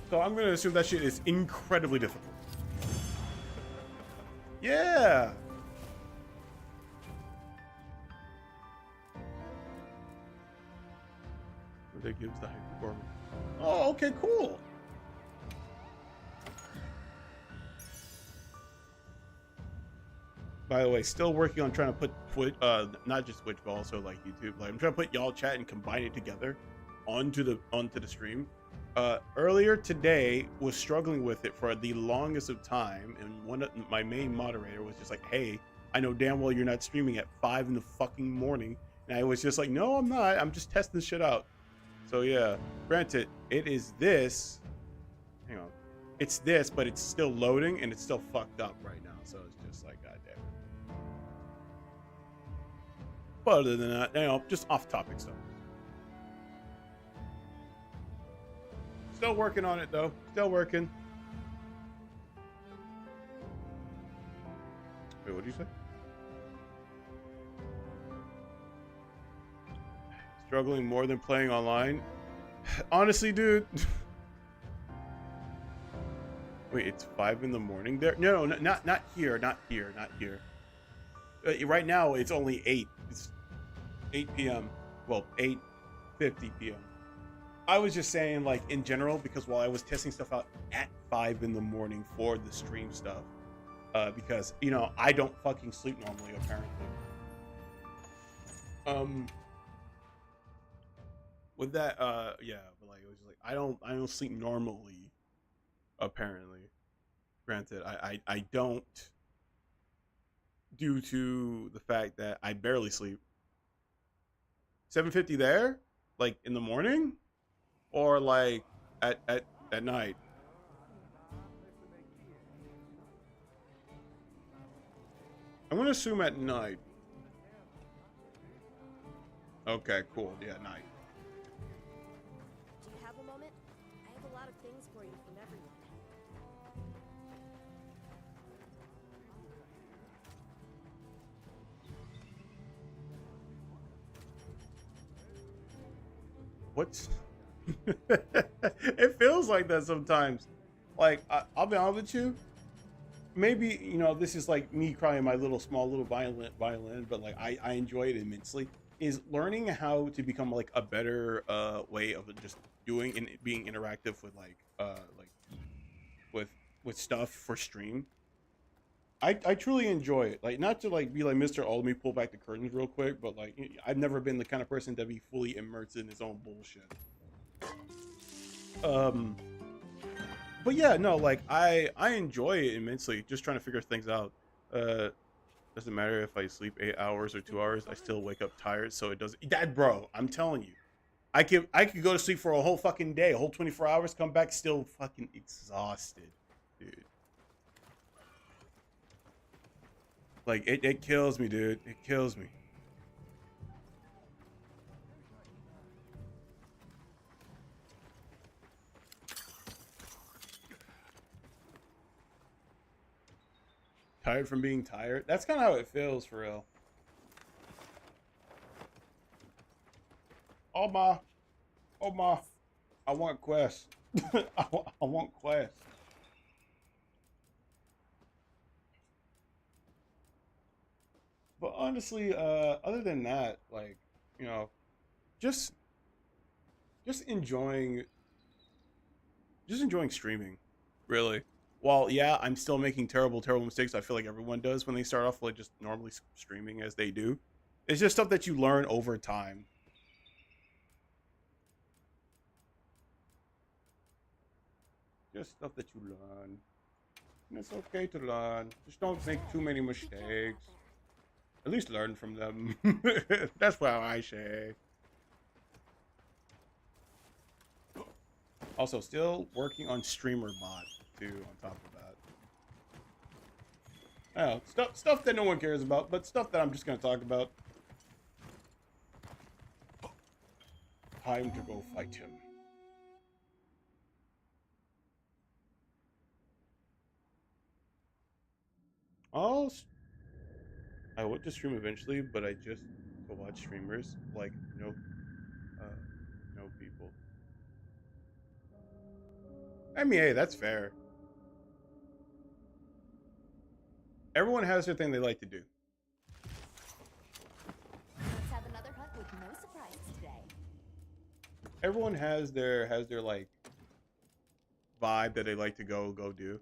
So I'm gonna assume that shit is incredibly difficult. Yeah. That gives the high performance. Oh, okay, cool. By the way, still working on trying to put Twitch, not just Twitch, but also like YouTube. Like I'm trying to put y'all chat and combine it together onto the stream. Earlier today was struggling with it for the longest of time, and one of my main moderator was just like, "Hey, I know damn well you're not streaming at 5 in the fucking morning," and I was just like, "No, I'm not. I'm just testing this shit out." So yeah, granted, it is this. Hang on, it's this, but it's still loading and it's still fucked up right now. So it's just like, goddamn. But other than that, you know, just off-topic stuff. Still working on it though. Still working. Wait, what did you say? Struggling more than playing online? Honestly, dude. Wait, it's 5 in the morning there? No, not here, not here, not here. Right now, it's only 8. It's 8 p.m. Well, 8:50 p.m. I was just saying, like, in general, because while I was testing stuff out at 5 in the morning for the stream stuff, because, you know, I don't fucking sleep normally, apparently. With that, yeah, but like, it was just like, I don't sleep normally, apparently. Granted, I don't, due to the fact that I barely sleep. 7:50 there? Like, in the morning? Or like at night? I'm gonna assume at night. Okay, cool. Yeah, night. Do you have a moment? I have a lot of things for you from everyone. What's it feels like that sometimes. Like I'll be honest with you. Maybe, you know, this is like me crying my small little violin, but like I enjoy it immensely. Is learning how to become like a better way of just doing and being interactive with like with stuff for stream. I truly enjoy it. Like, not to like be like Mr. Let me pull back the curtains real quick, but like I've never been the kind of person to be fully immersed in his own bullshit. But yeah, no, like I enjoy it immensely, just trying to figure things out. Doesn't matter if I sleep 8 hours or 2 hours, I still wake up tired, so it doesn't. That, bro, I'm telling you, I could go to sleep for a whole fucking day, a whole 24 hours, come back still fucking exhausted, dude. Like it kills me, dude. It kills me. Tired from being tired? That's kind of how it feels, for real. Oh my. I want Quest. I want Quest. But honestly, other than that, like, you know, just enjoying streaming, really. While yeah, I'm still making terrible mistakes. I feel like everyone does when they start off like just normally streaming as they do. It's just stuff that you learn over time. Just stuff that you learn. And it's okay to learn. Just don't make too many mistakes. At least learn from them. That's what I say. Also, still working on Streamer Bot too. On top of that, stuff that no one cares about, but stuff that I'm just gonna talk about. Time to go fight him. I want to stream eventually, but I just go watch streamers like no people. I mean, hey, that's fair. Everyone has their thing they like to do. Let's have another hunt with no surprises today. Everyone has their like vibe that they like to go do.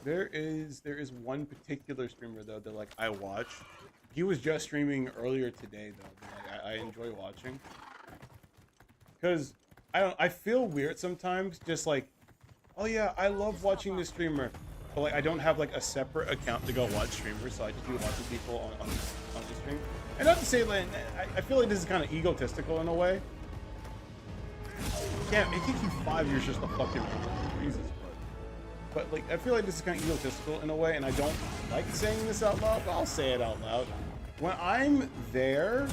There is one particular streamer though that like I watch. He was just streaming earlier today though. That, like, I enjoy watching because I feel weird sometimes. Just like, oh yeah, I love watching this streamer, but like I don't have like a separate account to go watch streamers, so I just be watching people on the stream. And not to say like I feel like this is kind of egotistical in a way. Yeah, it takes you 5 years just to fucking Jesus. But like, I feel like this is kind of egotistical in a way, and I don't like saying this out loud, but I'll say it out loud. When I'm there,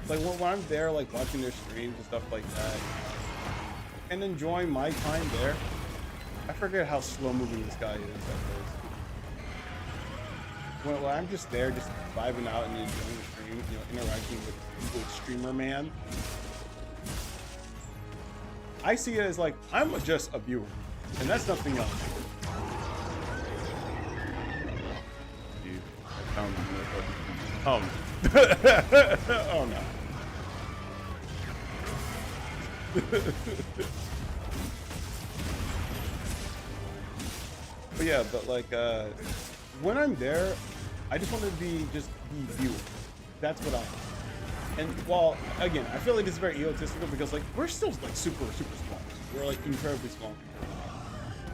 like when I'm there, like watching their streams and stuff like that, and enjoying my time there, I forget how slow moving this guy is. When I'm just there, just vibing out and enjoying the stream, you know, interacting with streamer man, I see it as like I'm just a viewer. And that's nothing else. Dude, I found oh no. But yeah, but like when I'm there, I just want to be viewer. That's what I am. And well, again, I feel like this is very egotistical because like we're still like super small. We're like incredibly small.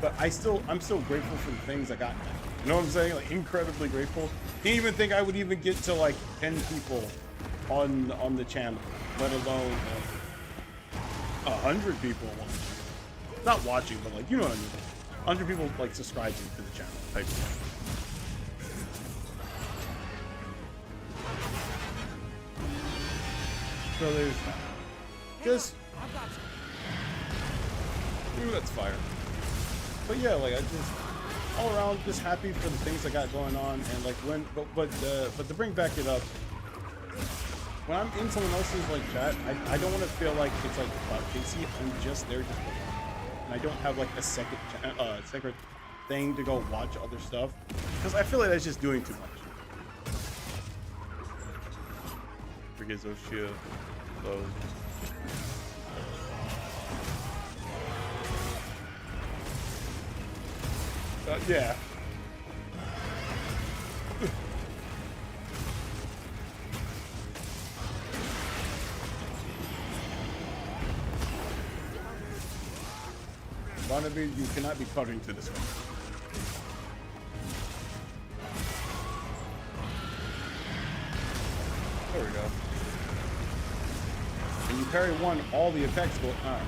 But I'm still grateful for the things I got. You know what I'm saying? Like incredibly grateful. Didn't even think I would even get to like 10 people on the channel, let alone 100 people watching. Not watching, but like you know what I mean. 100 people like subscribing to the channel type of thing. So there's just ooh, that's fire. But yeah, like I just all around just happy for the things I got going on, and like when but to bring back it up, when I'm in someone else's like chat, I don't want to feel like it's like about Casey. I'm just there just to watch, and I don't have like a second thing to go watch other stuff because I feel like that's just doing too much. Forget those shit. Those. Yeah. Barnaby, you cannot be cutting to this one. There we go. When you parry one, all the effects go on.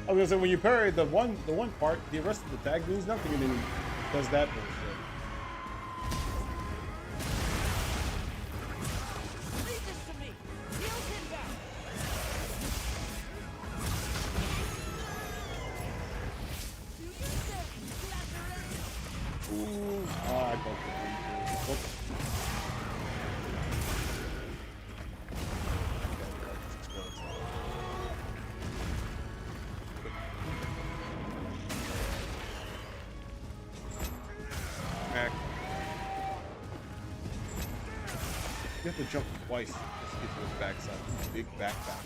I was gonna say when you parry the one part, the rest of the tag means nothing, and then he does that bullshit. Leave this to me. Heal him back. Ooh, oh, I broke it. You have to jump twice just to get to his backside. Big backpack.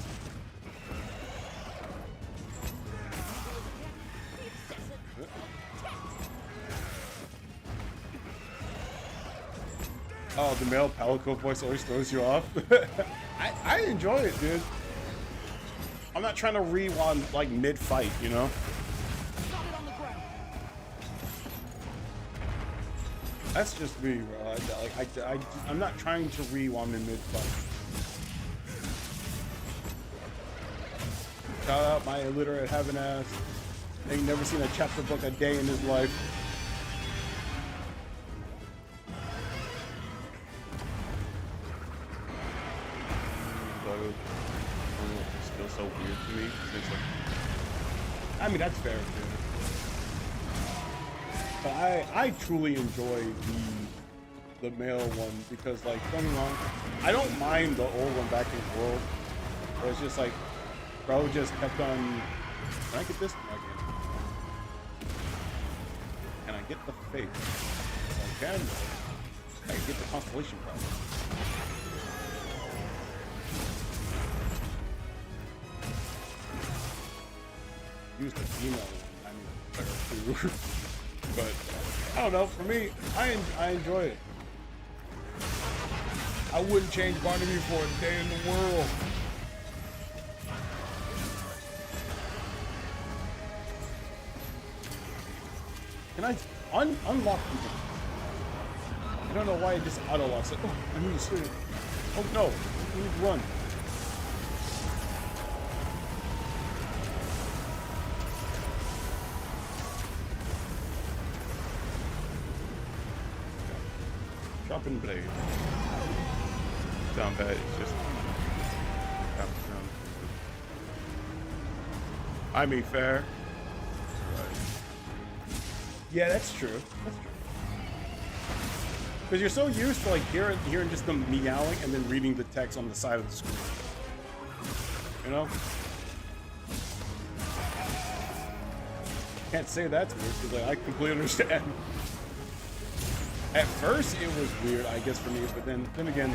Oh, the male Palico voice always throws you off. I enjoy it, dude. I'm not trying to rewind like mid-fight, you know? Stop it on the ground. That's just me, bro. I'm not trying to rewind in mid-fight. Shout out my illiterate having ass. Ain't never seen a chapter book a day in his life. It's still so weird to me. It's like, I mean, that's fair too. But I truly enjoy the male one because, like, don't get me wrong, I don't mind the old one back in the world. Where it's just like, bro just kept on Can I get this? No, I can't. Can I get the fate? Yes, I can. I can get the constellation prize. Use the female one. I mean, better too. But I don't know. For me, I enjoy it. I wouldn't change Barnaby for a day in the world. Can I unlock people? I don't know why it just auto locks it. Oh, I need to sleep. Oh no, I need to run. Chopping blade. Down bad, it's just I mean fair. Yeah, that's true. That's true. Because you're so used to like hearing just them meowing and then reading the text on the side of the screen. You know? Can't say that's weird because like, I completely understand. At first it was weird, I guess, for me, but then again,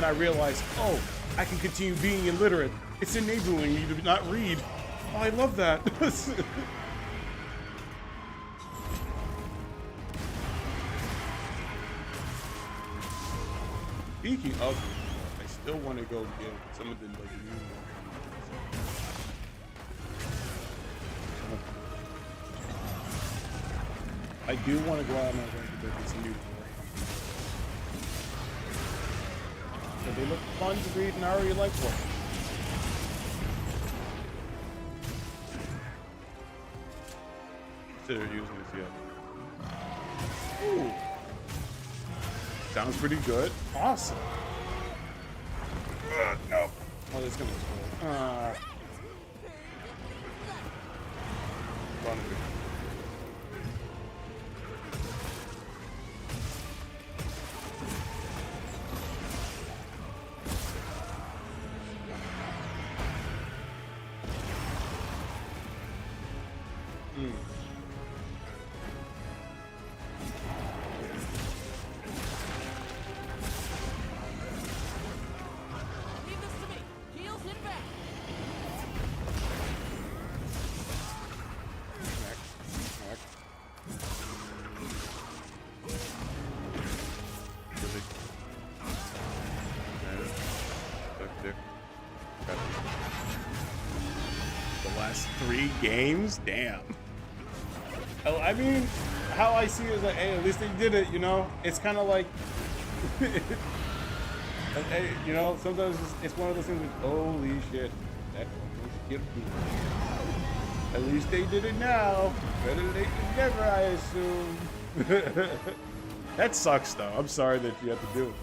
I realized, oh, I can continue being illiterate. It's enabling me to not read. Oh, I love that. Speaking of, I still want to go get some of the like, new I do want to go out and go get some new toys. So they look fun to read and I already like one. Consider using this yet. Ooh. Sounds pretty good. Awesome. No. Oh, that's gonna explode. Fun. Leave this to me. Heels in back. The last 3 games? Damn. Oh, I mean, how I see it is like, hey, at least they did it, you know? It's kind of like, hey, you know, sometimes it's one of those things like, holy shit, that was cute. At least they did it now. Better late than never, I assume. That sucks, though. I'm sorry that you have to deal with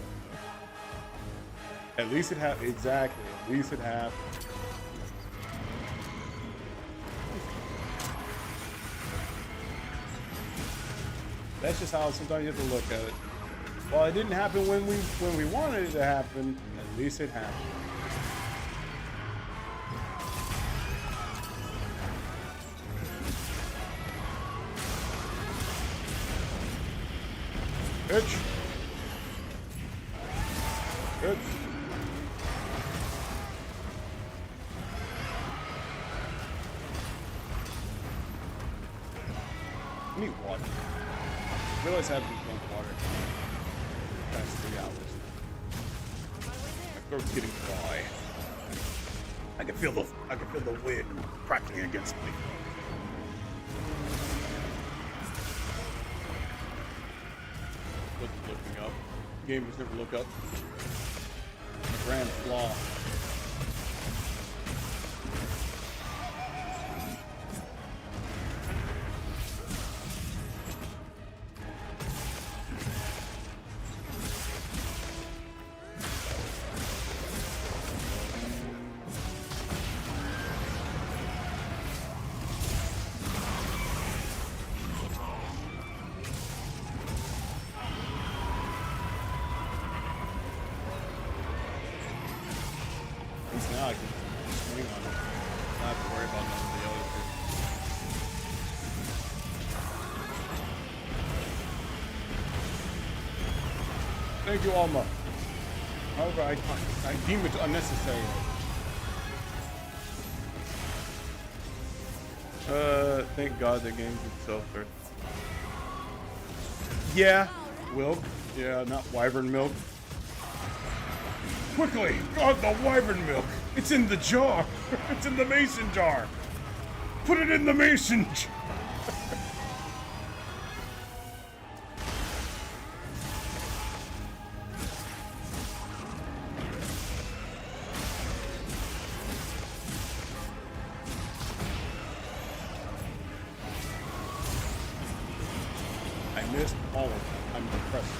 that. At least it happened. Exactly. At least it happened. That's just how sometimes you have to look at it. Well, it didn't happen when we wanted it to happen. At least it happened. Bitch. Bitch. I need water. I realize I have to drink water. Past 3 hours. My throat's getting dry. I can feel the wind cracking against me. What's looking up? Gamers never look up. A grand flaw. Now I can swing on it. Not have to worry about none of the other Thank you, Alma. However, I deem it unnecessary. Thank God the game's itself first. Yeah, milk. Yeah, not wyvern milk. Quickly, God, the wyvern milk. It's in the jar. It's in the mason jar. Put it in the mason jar. I missed all of them. I'm depressed.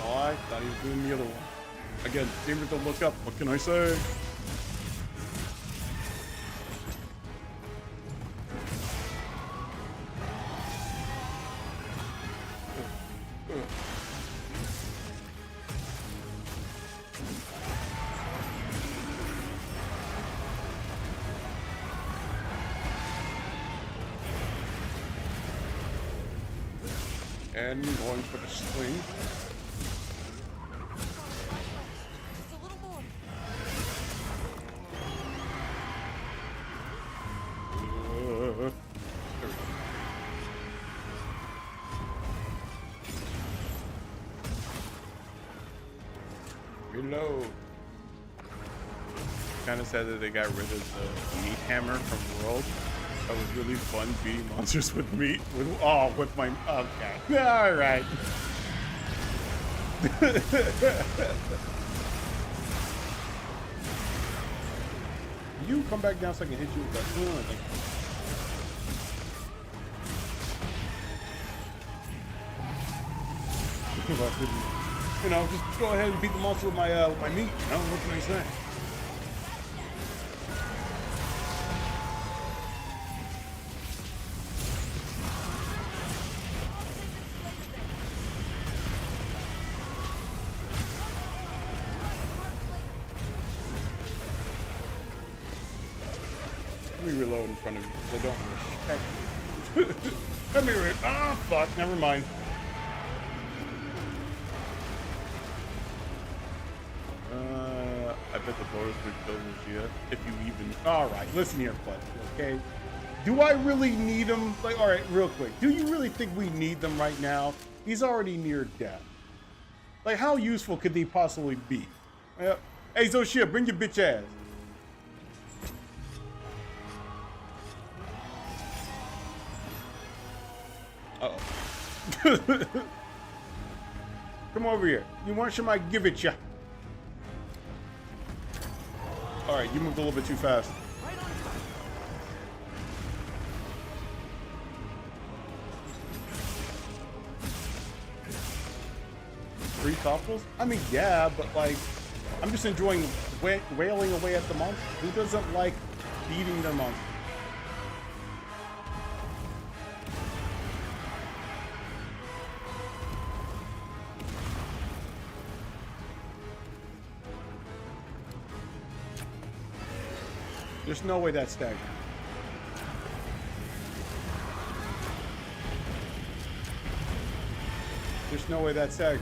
Oh, I thought he was doing the other one. Again, favorite to look up. What can I say? And going for the swing. Just a little more. There we go. Reload. Kind of sad that they got rid of the meat hammer from World. That was really fun beating monsters with meat. With my okay. All right. You come back down so I can hit you with that. You know, just go ahead and beat the monster with my meat. You know, what can I say? Let me reload in front of you because I don't respect you. Come here. Ah, fuck. Never mind. I bet the Boris would kill Lucia if you even. Alright, listen here, bud. Okay? Do I really need him? Like, alright, real quick. Do you really think we need them right now? He's already near death. Like, how useful could they possibly be? Hey, Zoshia, bring your bitch ass. Uh-oh. Come over here. You want some? I give it ya. All right, you moved a little bit too fast. Three topples? I mean, yeah, but like, I'm just enjoying wailing away at the monster. Who doesn't like beating their monster? There's no way that's staggered. There's no way that's staggered.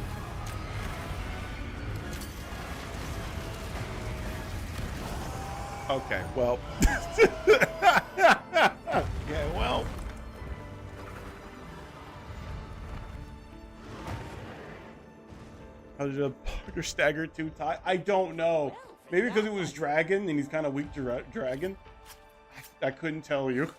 Okay, well. Yeah, well. How did a Parker stagger too tight? I don't know. Maybe because it was dragon and he's kind of weak to dragon. I couldn't tell you.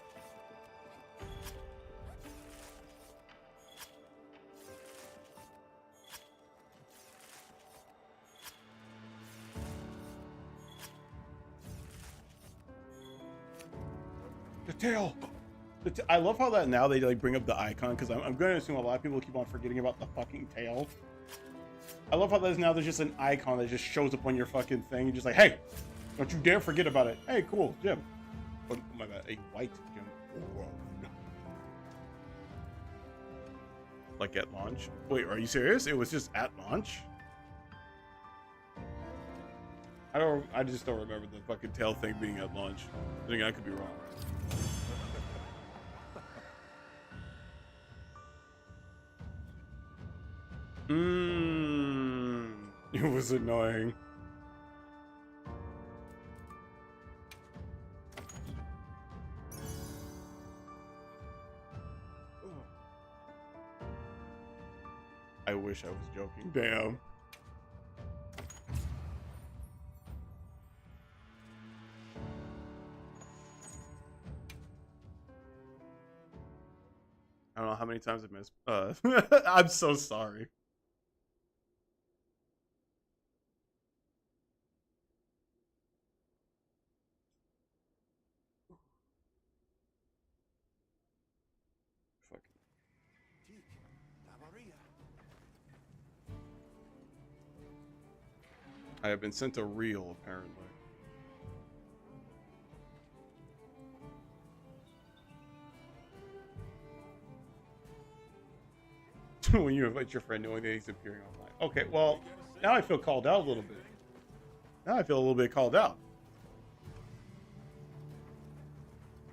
The tail. I love how that now they like bring up the icon because I'm going to assume a lot of people keep on forgetting about the fucking tail. I love how there's just an icon that just shows up on your fucking thing. You're just like, hey, don't you dare forget about it. Hey, cool, gem. Oh my god, a white gem. Whoa. Like at launch? Wait, are you serious? It was just at launch? I just don't remember the fucking tail thing being at launch. I think I could be wrong. It was annoying. I wish I was joking. Damn. I don't know how many times I missed. I'm so sorry. Fucking. I have been sent a reel, apparently. When you invite your friend knowing that he's appearing online. Okay, well, now I feel called out a little bit. Now I feel a little bit called out.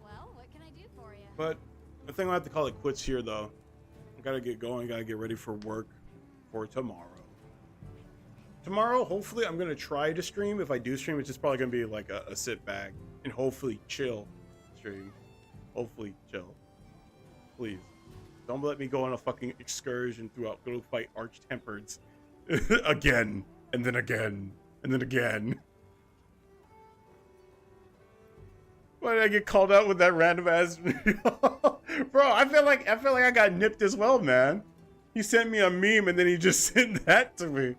Well, what can I do for you? But I think I have to call it quits here, though. I gotta get going. Gotta get ready for work for tomorrow. Tomorrow, hopefully, I'm gonna try to stream. If I do stream, it's just probably gonna be like a sit back and hopefully chill stream. Hopefully chill. Please. Don't let me go on a fucking excursion throughout. Go fight Arch-Tempereds. Again. And then again. And then again. Why did I get called out with that random ass video? Bro, I feel like I got nipped as well, man. He sent me a meme and then he just sent that to me.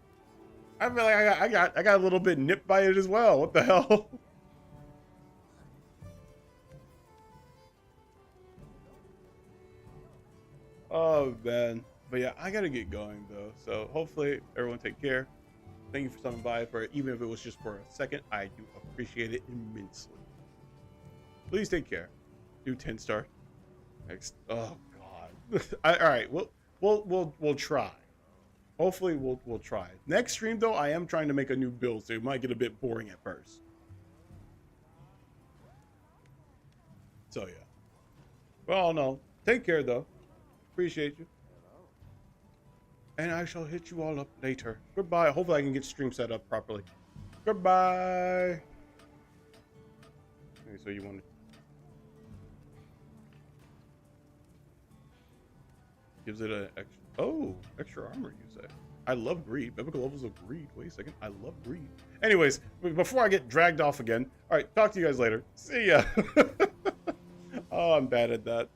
I feel like I got a little bit nipped by it as well. What the hell? Oh man, but yeah, I gotta get going though. So hopefully everyone take care. Thank you for stopping by for even if it was just for a second. I do appreciate it immensely. Please take care. Do 10-star. Next. Oh god. All right. We'll try. Hopefully we'll try. Next stream though, I am trying to make a new build, so it might get a bit boring at first. So yeah. Well, no. Take care though. Appreciate you. And I shall hit you all up later. Goodbye. Hopefully I can get stream set up properly. Goodbye. Okay, so you want to... Gives it an extra... Oh, extra armor, you say. I love greed. Biblical levels of greed. Wait a second. I love greed. Anyways, before I get dragged off again. All right, talk to you guys later. See ya. Oh, I'm bad at that.